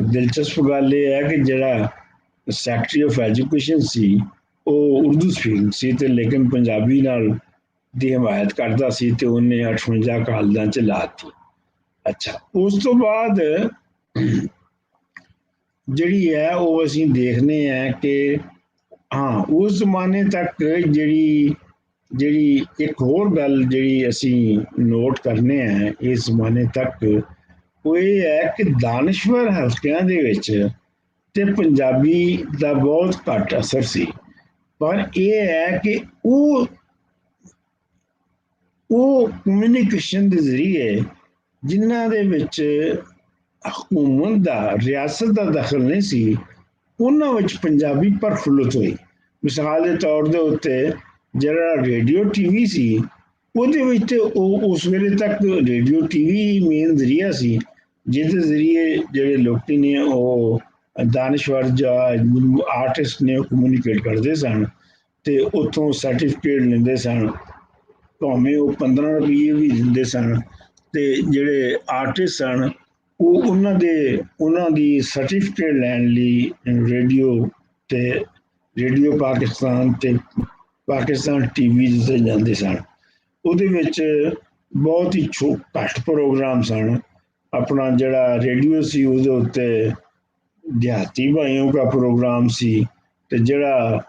ਦਿਲਚਸਪ ਗੱਲ ਇਹ ਹੈ ਕਿ ਜਿਹੜਾ ਸੈਕਟਰੀ ਆਫ ਐਜੂਕੇਸ਼ਨ ਸੀ ਉਹ ਉਰਦੂ ਸਪੀਕਿੰਗ ਸੀ ਤੇ ਲੇਕਿਨ ਪੰਜਾਬੀ ਨਾਲ ਦੀ ਹਮਾਇਤ ਕਰਦਾ ਸੀ ਤੇ ਉਹਨੇ 58 ਕਾਲਜਾਂ ਚ ਲਾਤੀ। ਅੱਛਾ, ਉਸ ਤੋਂ ਬਾਅਦ ਜਿਹੜੀ ਹੈ ਉਹ ਅਸੀਂ ਦੇਖਦੇ ਹਾਂ ਕਿ ਹਾਂ ਉਸ ਜ਼ਮਾਨੇ ਤੱਕ ਜਿਹੜੀ ਇੱਕ ਹੋਰ ਗੱਲ ਜਿਹੜੀ ਅਸੀਂ ਨੋਟ ਕਰਨੇ ਆ ਇਸ ਜ਼ਮਾਨੇ ਤੱਕ, ਉਹ ਇਹ ਹੈ ਕਿ ਦਾਨਸ਼ਵਰ ਹਲਕਿਆਂ ਦੇ ਵਿੱਚ ਤੇ ਪੰਜਾਬੀ ਦਾ ਬਹੁਤ ਘੱਟ ਅਸਰ ਸੀ। ਪਰ ਇਹ ਹੈ ਕਿ ਉਹ ਕਮਿਊਨੀਕੇਸ਼ਨ ਦੇ ਜ਼ਰੀਏ ਜਿਨ੍ਹਾਂ ਦੇ ਵਿੱਚ ਹਕੂਮਤ ਦਾ, ਰਿਆਸਤ ਦਾ ਦਖਲ ਨਹੀਂ ਸੀ, ਉਹਨਾਂ ਵਿੱਚ ਪੰਜਾਬੀ ਪ੍ਰਫੁੱਲਤ ਹੋਈ। ਮਿਸਾਲ ਦੇ ਤੌਰ ਦੇ ਉੱਤੇ ਜਿਹੜਾ ਰੇਡੀਓ ਟੀਵੀ ਸੀ, ਉਹਦੇ ਵਿੱਚ ਤੇ ਉਹ ਉਸ ਵੇਲੇ ਤੱਕ ਰੇਡੀਓ ਟੀਵੀ ਮੇਨ ਜ਼ਰੀਆ ਸੀ ਜਿਹਦੇ ਜ਼ਰੀਏ ਜਿਹੜੇ ਲੋਕੀ ਨੇ ਉਹ ਦਾਨਸ਼ਵਰ ਜਾਂ ਆਰਟਿਸਟ ਨੇ ਉਹ ਕਮਿਊਨੀਕੇਟ ਕਰਦੇ ਸਨ ਤੇ ਉੱਥੋਂ ਸਰਟੀਫਿਕੇਟ ਲੈਂਦੇ ਸਨ, ਭਾਵੇਂ ਉਹ 15 ਰੁਪਏ ਵੀ ਦਿੰਦੇ ਸਨ। ਤੇ ਜਿਹੜੇ ਆਰਟਿਸਟ ਸਨ ਉਹ ਉਹਨਾਂ ਦੀ ਸਰਟੀਫਿਕੇਟ ਲੈਣ ਲਈ ਰੇਡੀਓ ਪਾਕਿਸਤਾਨ ਤੇ ਪਾਕਿਸਤਾਨ ਟੀਵੀ ਤੇ ਜਾਂਦੇ ਸਨ। ਉਹਦੇ ਵਿੱਚ ਬਹੁਤ ਹੀ ਘੱਟ ਪ੍ਰੋਗਰਾਮ ਸਨ। ਆਪਣਾ ਜਿਹੜਾ ਰੇਡੀਓ ਸੀ ਉਹਦੇ ਉੱਤੇ ਦਿਹਾਤੀ ਭਾਈयों ਦਾ ਪ੍ਰੋਗਰਾਮ ਸੀ ਤੇ ਜਿਹੜਾ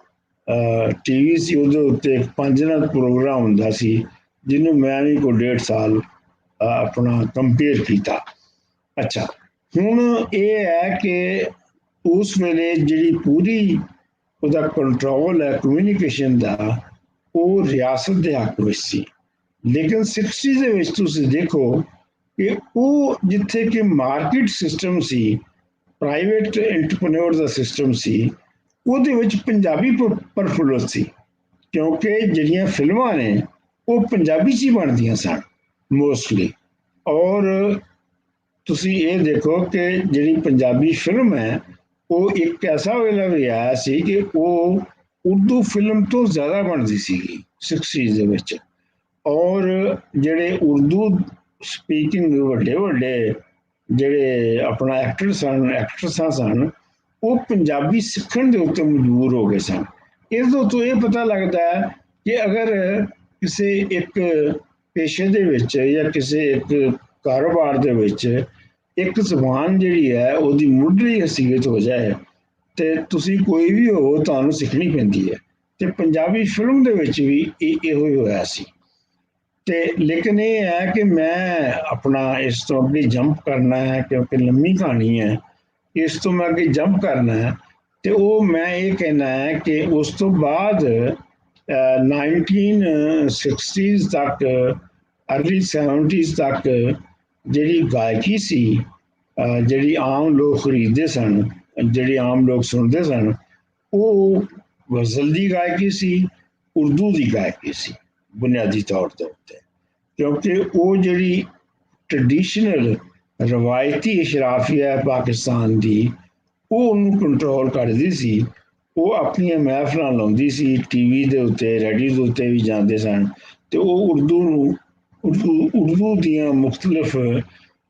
ਟੀਵੀ ਸੀ ਉਹਦੇ ਉੱਤੇ 5 ਦਿਨਾਂ ਦਾ ਪ੍ਰੋਗਰਾਮ ਹੁੰਦਾ ਸੀ ਜਿਹਨੂੰ ਮੈਂ ਵੀ ਕੋਈ 1.5 ਸਾਲ ਆਪਣਾ ਕੰਪੇਅਰ ਕੀਤਾ। ਅੱਛਾ, ਹੁਣ ਇਹ ਹੈ ਕਿ ਉਸ ਵੇਲੇ ਜਿਹੜੀ ਪੂਰੀ ਉਹਦਾ ਕੰਟਰੋਲ ਹੈ ਕਮਿਊਨੀਕੇਸ਼ਨ ਦਾ, ਉਹ ਰਿਆਸਤ ਦੇ ਹੱਕ ਵਿੱਚ ਸੀ। ਲੇਕਿਨ 60 ਦੇ ਵਿੱਚ ਤੁਸੀਂ ਦੇਖੋ ਕਿ ਉਹ ਜਿੱਥੇ ਕਿ ਮਾਰਕੀਟ ਸਿਸਟਮ ਸੀ, ਪ੍ਰਾਈਵੇਟ ਐਂਟਰਪ੍ਰੈਨਿਓਰ ਦਾ ਸਿਸਟਮ ਸੀ, ਉਹਦੇ ਵਿੱਚ ਪੰਜਾਬੀ ਪ੍ਰਫੁੱਲਤ ਸੀ ਕਿਉਂਕਿ ਜਿਹੜੀਆਂ ਫਿਲਮਾਂ ਨੇ ਉਹ ਪੰਜਾਬੀ 'ਚ ਹੀ ਬਣਦੀਆਂ ਸਨ ਮੋਸਟਲੀ। ਔਰ ਤੁਸੀਂ ਇਹ ਦੇਖੋ ਕਿ ਜਿਹੜੀ ਪੰਜਾਬੀ ਫਿਲਮ ਹੈ ਉਹ ਇੱਕ ਐਸਾ ਵੇਲਾ ਵੀ ਆਇਆ ਸੀ ਕਿ ਉਹ ਉਰਦੂ ਫਿਲਮ ਤੋਂ ਜ਼ਿਆਦਾ ਬਣਦੀ ਸੀਗੀ 60 ਦੇ ਵਿੱਚ। ਔਰ ਜਿਹੜੇ ਉਰਦੂ ਸਪੀਕਿੰਗ ਵੱਡੇ ਜਿਹੜੇ ਆਪਣਾ ਐਕਟਰਸਾਂ ਸਨ ਉਹ ਪੰਜਾਬੀ ਸਿੱਖਣ ਦੇ ਉੱਤੇ ਮਜਬੂਰ ਹੋ ਗਏ ਸਨ। ਇਸ ਤੋਂ ਇਹ ਪਤਾ ਲੱਗਦਾ ਹੈ ਕਿ ਅਗਰ ਕਿਸੇ ਇੱਕ ਪੇਸ਼ੇ ਦੇ ਵਿੱਚ ਜਾਂ ਕਿਸੇ ਇੱਕ ਕਾਰੋਬਾਰ ਦੇ ਵਿੱਚ ਇੱਕ ਜ਼ਬਾਨ ਜਿਹੜੀ ਹੈ ਉਹਦੀ ਮੁੱਢਲੀ ਹਸੀਅਤ ਹੋ ਜਾਏ ਤੇ ਤੁਸੀਂ ਕੋਈ ਵੀ ਹੋ ਤੁਹਾਨੂੰ ਸਿੱਖਣੀ ਪੈਂਦੀ ਹੈ। ਤੇ ਪੰਜਾਬੀ ਫਿਲਮ ਦੇ ਵਿੱਚ ਵੀ ਇਹੋ ਹੀ ਹੋਇਆ ਸੀ। ਤੇ ਲੇਕਿਨ ਇਹ ਹੈ ਕਿ ਮੈਂ ਆਪਣਾ ਇਸ ਤੋਂ ਅੱਗੇ ਜੰਪ ਕਰਨਾ ਹੈ ਕਿਉਂਕਿ ਲੰਮੀ ਕਹਾਣੀ ਹੈ, ਇਸ ਤੋਂ ਮੈਂ ਅੱਗੇ ਜੰਪ ਕਰਨਾ ਹੈ। ਤੇ ਉਹ ਮੈਂ ਇਹ ਕਹਿਣਾ ਹੈ ਕਿ ਉਸ ਤੋਂ ਬਾਅਦ 1960s ਤੱਕ, ਅਰਲੀ 70s ਤੱਕ ਜਿਹੜੀ ਗਾਇਕੀ ਸੀ, ਜਿਹੜੀ ਆਮ ਲੋਕ ਖਰੀਦਦੇ ਸਨ, ਜਿਹੜੀ ਆਮ ਲੋਕ ਸੁਣਦੇ ਸਨ, ਉਹ ਗਜ਼ਲ ਦੀ ਗਾਇਕੀ ਸੀ, ਉਰਦੂ ਦੀ ਗਾਇਕੀ ਸੀ ਬੁਨਿਆਦੀ ਤੌਰ ਦੇ ਉੱਤੇ। ਕਿਉਂਕਿ ਉਹ ਜਿਹੜੀ ਟ੍ਰੈਡੀਸ਼ਨਲ ਰਵਾਇਤੀ ਅਸ਼ਰਾਫੀਆ ਹੈ ਪਾਕਿਸਤਾਨ ਦੀ, ਉਹ ਉਹਨੂੰ ਕੰਟਰੋਲ ਕਰਦੀ ਸੀ। ਉਹ ਆਪਣੀਆਂ ਮਹਿਫਲਾਂ ਲਾਉਂਦੀ ਸੀ ਟੀਵੀ ਦੇ ਉੱਤੇ, ਰੇਡੀਓ ਦੇ ਉੱਤੇ ਵੀ ਜਾਂਦੇ ਸਨ ਤੇ ਉਹ ਉਰਦੂ ਦੀਆਂ ਮੁਖਤਲਿਫ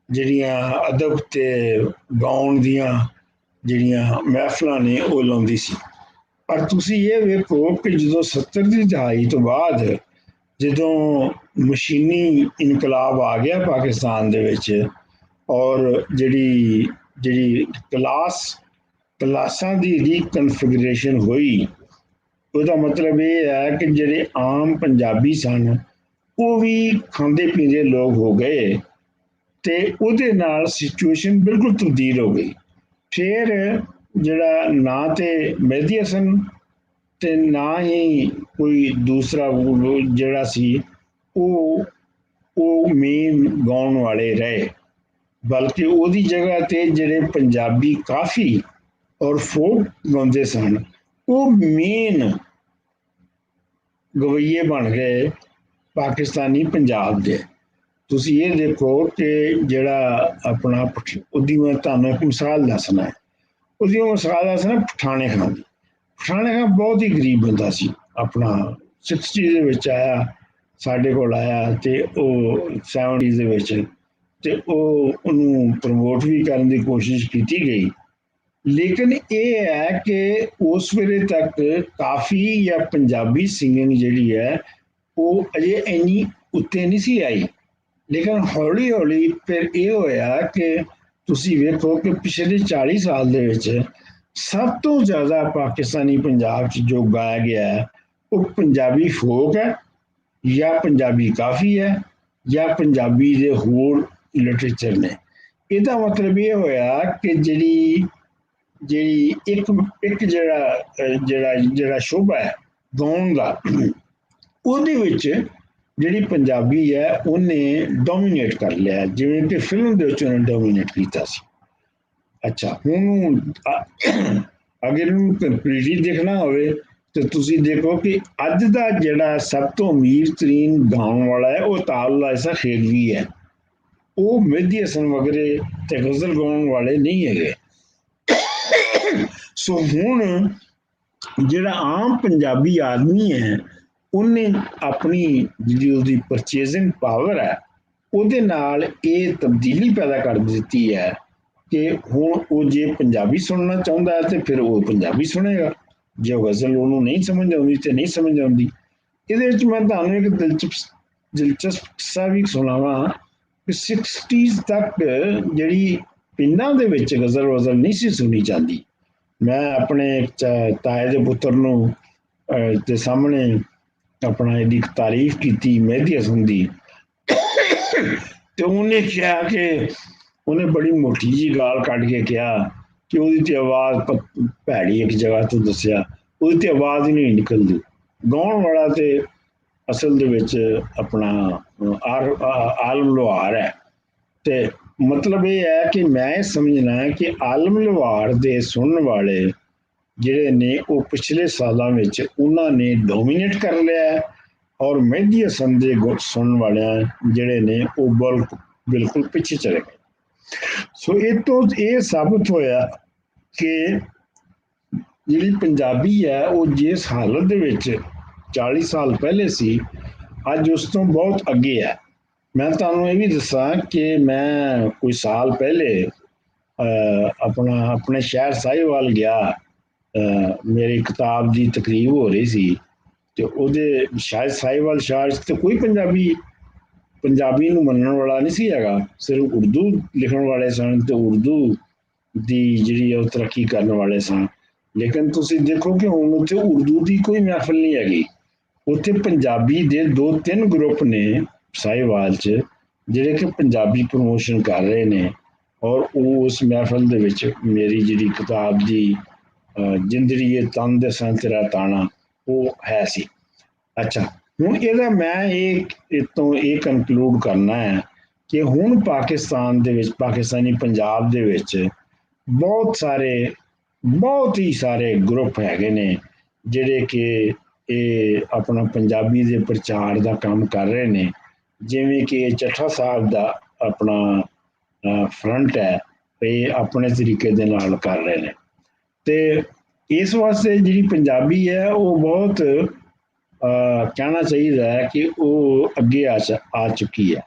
ਜਿਹੜੀਆਂ ਅਦਬ ਤੇ ਗਾਉਣ ਦੀਆਂ ਜਿਹੜੀਆਂ ਮਹਿਫਲਾਂ ਨੇ ਉਹ ਲਾਉਂਦੀ ਸੀ। ਪਰ ਤੁਸੀਂ ਇਹ ਵੇਖੋ ਕਿ ਜਦੋਂ 70 ਦੀ ਦਹਾਈ ਤੋਂ ਬਾਅਦ ਜਦੋਂ ਮਸ਼ੀਨੀ ਇਨਕਲਾਬ ਆ ਗਿਆ ਪਾਕਿਸਤਾਨ ਦੇ ਵਿੱਚ ਔਰ ਜਿਹੜੀ ਕਲਾਸਾਂ ਦੀ ਰੀਕਨਫਿਗਰੇਸ਼ਨ ਹੋਈ, ਉਹਦਾ ਮਤਲਬ ਇਹ ਹੈ ਕਿ ਜਿਹੜੇ ਆਮ ਪੰਜਾਬੀ ਸਨ ਉਹ ਵੀ ਖਾਂਦੇ ਪੀਂਦੇ ਲੋਕ ਹੋ ਗਏ ਤੇ ਉਹਦੇ ਨਾਲ ਸਿਚੁਏਸ਼ਨ ਬਿਲਕੁਲ ਤਬਦੀਲ ਹੋ ਗਈ। ਫਿਰ ਜਿਹੜਾ ਨਾ ਤੇ ਮਹਿਦੀ ਹਸਨ ਤੇ ਨਾ ਹੀ ਕੋਈ ਦੂਸਰਾ ਜਿਹੜਾ ਸੀ ਉਹ ਮੇਨ ਗਾਉਣ ਵਾਲੇ ਰਹੇ, ਬਲਕਿ ਉਹਦੀ ਜਗ੍ਹਾ ਤੇ ਜਿਹੜੇ ਪੰਜਾਬੀ ਕਾਫੀ ਔਰ ਫੋਕ ਗਾਉਂਦੇ ਸਨ ਉਹ ਮੇਨ ਗਵਈਏ ਬਣ ਗਏ ਪਾਕਿਸਤਾਨੀ ਪੰਜਾਬ ਦੇ। ਤੁਸੀਂ ਇਹ ਦੇਖੋ ਕਿ ਜਿਹੜਾ ਆਪਣਾ ਉਹਦੀ ਮੈਂ ਤੁਹਾਨੂੰ ਇੱਕ ਮਿਸਾਲ ਦੱਸਣਾ ਹੈ, ਉਹਦੀ ਮਿਸਾਲ ਦੱਸਣਾ ਪਠਾਣੇ ਖਾਨ ਦੀ। ਪਠਾਣੇ ਖਾਨ ਬਹੁਤ ਹੀ ਗਰੀਬ ਬੰਦਾ ਸੀ, ਆਪਣਾ 60 ਦੇ ਵਿੱਚ ਆਇਆ, ਸਾਡੇ ਕੋਲ ਆਇਆ ਤੇ ਉਹ 70 ਦੇ ਵਿੱਚ ਤੇ ਉਹਨੂੰ ਪ੍ਰਮੋਟ ਵੀ ਕਰਨ ਦੀ ਕੋਸ਼ਿਸ਼ ਕੀਤੀ ਗਈ। ਲੇਕਿਨ ਇਹ ਹੈ ਕਿ ਉਸ ਵੇਲੇ ਤੱਕ ਕਾਫੀ ਜਾਂ ਪੰਜਾਬੀ ਸਿੰਗਿੰਗ ਜਿਹੜੀ ਹੈ ਉਹ ਅਜੇ ਇੰਨੀ ਉੱਤੇ ਨਹੀਂ ਸੀ ਆਈ। ਲੇਕਿਨ ਹੌਲੀ ਹੌਲੀ ਫਿਰ ਇਹ ਹੋਇਆ ਕਿ ਤੁਸੀਂ ਵੇਖੋ ਕਿ ਪਿਛਲੇ 40 ਸਾਲ ਦੇ ਵਿੱਚ ਸਭ ਤੋਂ ਜ਼ਿਆਦਾ ਪਾਕਿਸਤਾਨੀ ਪੰਜਾਬ 'ਚ ਜੋ ਗਾਇਆ ਗਿਆ ਹੈ ਉਹ ਪੰਜਾਬੀ ਫੋਕ ਹੈ, ਜਾਂ ਪੰਜਾਬੀ ਕਾਫੀ ਹੈ, ਜਾਂ ਪੰਜਾਬੀ ਦੇ ਹੋਰ ਲਿਟਰੇਚਰ ਨੇ। ਇਹਦਾ ਮਤਲਬ ਇਹ ਹੋਇਆ ਕਿ ਜਿਹੜੀ ਜਿਹੜੀ ਇੱਕ ਇੱਕ ਜਿਹੜਾ ਸ਼ੋਭਾ ਹੈ ਗਾਉਣ ਦਾ, ਉਹਦੇ ਵਿੱਚ ਜਿਹੜੀ ਪੰਜਾਬੀ ਹੈ ਉਹਨੇ ਡੋਮੀਨੇਟ ਕਰ ਲਿਆ, ਜਿਵੇਂ ਕਿ ਫਿਲਮ ਦੇ ਵਿੱਚ ਉਹਨੇ ਡੋਮੀਨੇਟ ਕੀਤਾ ਸੀ। ਅੱਛਾ, ਹੁਣ ਅਗਰ ਇਹਨੂੰ ਕੰਪਲੀਟਲੀ ਦੇਖਣਾ ਹੋਵੇ ਤੇ ਤੁਸੀਂ ਦੇਖੋ ਕਿ ਅੱਜ ਦਾ ਜਿਹੜਾ ਸਭ ਤੋਂ ਅਮੀਰ ਤਰੀਨ ਗਾਉਣ ਵਾਲਾ ਹੈ ਉਹ ਤਾਲੁਲ ਐਸਾ ਖੇਲਵੀ ਹੈ। ਉਹ ਮਹਿਦੀ ਹਸਨ ਵਗੈਰੇ ਤੇ ਗਜ਼ਲ ਗਾਉਣ ਵਾਲੇ ਨਹੀਂ ਹੈਗੇ। ਸੋ ਹੁਣ ਜਿਹੜਾ ਆਮ ਪੰਜਾਬੀ ਆਦਮੀ ਹੈ ਉਹਨੇ ਆਪਣੀ ਜਿਹੜੀ ਉਹਦੀ ਪਰਚੇਜ਼ਿੰਗ ਪਾਵਰ ਹੈ ਉਹਦੇ ਨਾਲ ਇਹ ਤਬਦੀਲੀ ਪੈਦਾ ਕਰ ਦਿੱਤੀ ਹੈ ਕਿ ਹੁਣ ਉਹ ਜੇ ਪੰਜਾਬੀ ਸੁਣਨਾ ਚਾਹੁੰਦਾ ਹੈ ਤੇ ਫਿਰ ਉਹ ਪੰਜਾਬੀ ਸੁਣੇਗਾ, ਜੇ ਗਜ਼ਲ ਉਹਨੂੰ ਨਹੀਂ ਸਮਝ ਆਉਂਦੀ ਤੇ ਨਹੀਂ ਸਮਝ ਆਉਂਦੀ। ਇਹਦੇ ਵਿੱਚ ਮੈਂ ਤੁਹਾਨੂੰ ਇੱਕ ਦਿਲਚਸਪ ਕਿੱਸਾ ਵੀ ਸੁਣਾਵਾਂ ਕਿ 60s ਤੱਕ ਜਿਹੜੀ ਪਿੰਡਾਂ ਦੇ ਵਿੱਚ ਗਜ਼ਲ ਨਹੀਂ ਸੀ ਸੁਣੀ ਜਾਂਦੀ। ਮੈਂ ਆਪਣੇ ਤਾਏ ਦੇ ਪੁੱਤਰ ਨੂੰ ਦੇ ਸਾਹਮਣੇ ਆਪਣਾ ਇਹਦੀ ਤਾਰੀਫ ਕੀਤੀ ਮਹਿਦੀ ਹਸਨ ਦੀ, ਤੇ ਉਹਨੇ ਕਿਹਾ ਕਿ ਉਹਨੇ ਬੜੀ ਮੋਟੀ ਜੀ ਗਾਲ ਕੱਢ ਕੇ ਕਿਹਾ ਕਿ ਉਹਦੀ ਤੇ ਆਵਾਜ਼ ਭੈੜੀ, ਇੱਕ ਜਗ੍ਹਾ ਤੋਂ ਦੱਸਿਆ ਉਹਦੀ ਤੇ ਆਵਾਜ਼ ਹੀ ਨਹੀਂ ਨਿਕਲਦੀ। ਗਾਉਣ ਵਾਲਾ ਤੇ ਅਸਲ ਦੇ ਵਿੱਚ ਆਪਣਾ ਆਲਮ ਲੋਹਾਰ ਹੈ। ਤੇ ਮਤਲਬ ਇਹ ਹੈ ਕਿ ਮੈਂ ਇਹ ਸਮਝਣਾ ਹੈ ਕਿ ਆਲਮ ਲੋਹਾਰ ਦੇ ਸੁਣਨ ਵਾਲੇ ਜਿਹੜੇ ਨੇ ਉਹ ਪਿਛਲੇ ਸਾਲਾਂ ਵਿੱਚ ਉਹਨਾਂ ਨੇ ਡੋਮੀਨੇਟ ਕਰ ਲਿਆ ਹੈ, ਔਰ ਮਹਿਦੀ ਹਸਨ ਦੇ ਸੁਣਨ ਵਾਲਿਆਂ ਜਿਹੜੇ ਨੇ ਉਹ ਬਿਲਕੁਲ ਪਿੱਛੇ ਚਲੇ ਗਏ। ਸੋ ਇਹ ਤੋਂ ਇਹ ਸਾਬਤ ਹੋਇਆ ਕਿ ਜਿਹੜੀ ਪੰਜਾਬੀ ਹੈ ਉਹ ਜਿਸ ਹਾਲਤ ਦੇ ਵਿੱਚ 40 ਸਾਲ ਪਹਿਲੇ ਸੀ, ਅੱਜ ਉਸ ਤੋਂ ਬਹੁਤ ਅੱਗੇ ਹੈ। ਮੈਂ ਤੁਹਾਨੂੰ ਇਹ ਵੀ ਦੱਸਾਂ ਕਿ ਮੈਂ ਕੋਈ ਸਾਲ ਪਹਿਲੇ ਆਪਣੇ ਸ਼ਹਿਰ ਸਾहिवाल ਗਿਆ। ਮੇਰੀ ਕਿਤਾਬ ਦੀ ਤਕਰੀਬ ਹੋ ਰਹੀ ਸੀ ਤੇ ਉਹਦੇ ਸ਼ਾਇਦ ਸਾहिवाल ਸ਼ਹਿਰ 'ਚ ਤੇ ਕੋਈ ਪੰਜਾਬੀ ਨੂੰ ਮੰਨਣ ਵਾਲਾ ਨਹੀਂ ਸੀ ਹੈਗਾ, ਸਿਰਫ ਉਰਦੂ ਲਿਖਣ ਵਾਲੇ ਸਨ ਤੇ ਉਰਦੂ ਦੀ ਜਿਹੜੀ ਉਹ ਤਰੱਕੀ ਕਰਨ ਵਾਲੇ ਸਨ। ਲੇਕਿਨ ਤੁਸੀਂ ਦੇਖੋ ਕਿ ਹੁਣ ਉੱਥੇ ਉਰਦੂ ਦੀ ਕੋਈ ਮਹਿਫਲ ਨਹੀਂ ਹੈਗੀ, ਉੱਥੇ ਪੰਜਾਬੀ ਦੇ 2-3 ਗਰੁੱਪ ਨੇ ਸਾहिवाल 'ਚ ਜਿਹੜੇ ਕਿ ਪੰਜਾਬੀ ਪ੍ਰਮੋਸ਼ਨ ਕਰ ਰਹੇ ਨੇ। ਔਰ ਉਹ ਉਸ ਮਹਿਫਲ ਦੇ ਵਿੱਚ ਮੇਰੀ ਜਿਹੜੀ ਕਿਤਾਬ ਦੀ ਜ਼ਿੰਦੜੀ ਤਨ ਦੇ ਸੰ ਤੇਰਾ ਤਾਣਾ ਉਹ ਹੈ ਸੀ। ਅੱਛਾ, ਹੁਣ ਇਹਦਾ ਮੈਂ ਇਹ ਕਨਕਲੂਡ ਕਰਨਾ ਹੈ ਕਿ ਹੁਣ ਪਾਕਿਸਤਾਨ ਦੇ ਵਿੱਚ, ਪਾਕਿਸਤਾਨੀ ਪੰਜਾਬ ਦੇ ਵਿੱਚ ਬਹੁਤ ਹੀ ਸਾਰੇ ਗਰੁੱਪ ਹੈਗੇ ਨੇ ਜਿਹੜੇ ਕਿ ਇਹ ਆਪਣਾ ਪੰਜਾਬੀ ਦੇ ਪ੍ਰਚਾਰ ਦਾ ਕੰਮ ਕਰ ਰਹੇ ਨੇ। ਜਿਵੇਂ ਕਿ ਚੱਠਾ ਸਾਹਿਬ ਦਾ ਆਪਣਾ ਫਰੰਟ ਹੈ, ਇਹ ਆਪਣੇ ਤਰੀਕੇ ਦੇ ਨਾਲ ਕਰ ਰਹੇ ਨੇ। ਤੇ ਇਸ ਵਾਸਤੇ ਜਿਹੜੀ ਪੰਜਾਬੀ ਹੈ ਉਹ ਬਹੁਤ ਕਹਿਣਾ ਚਾਹੀਦਾ ਹੈ ਕਿ ਉਹ ਅੱਗੇ ਆ ਚੁੱਕੀ ਹੈ।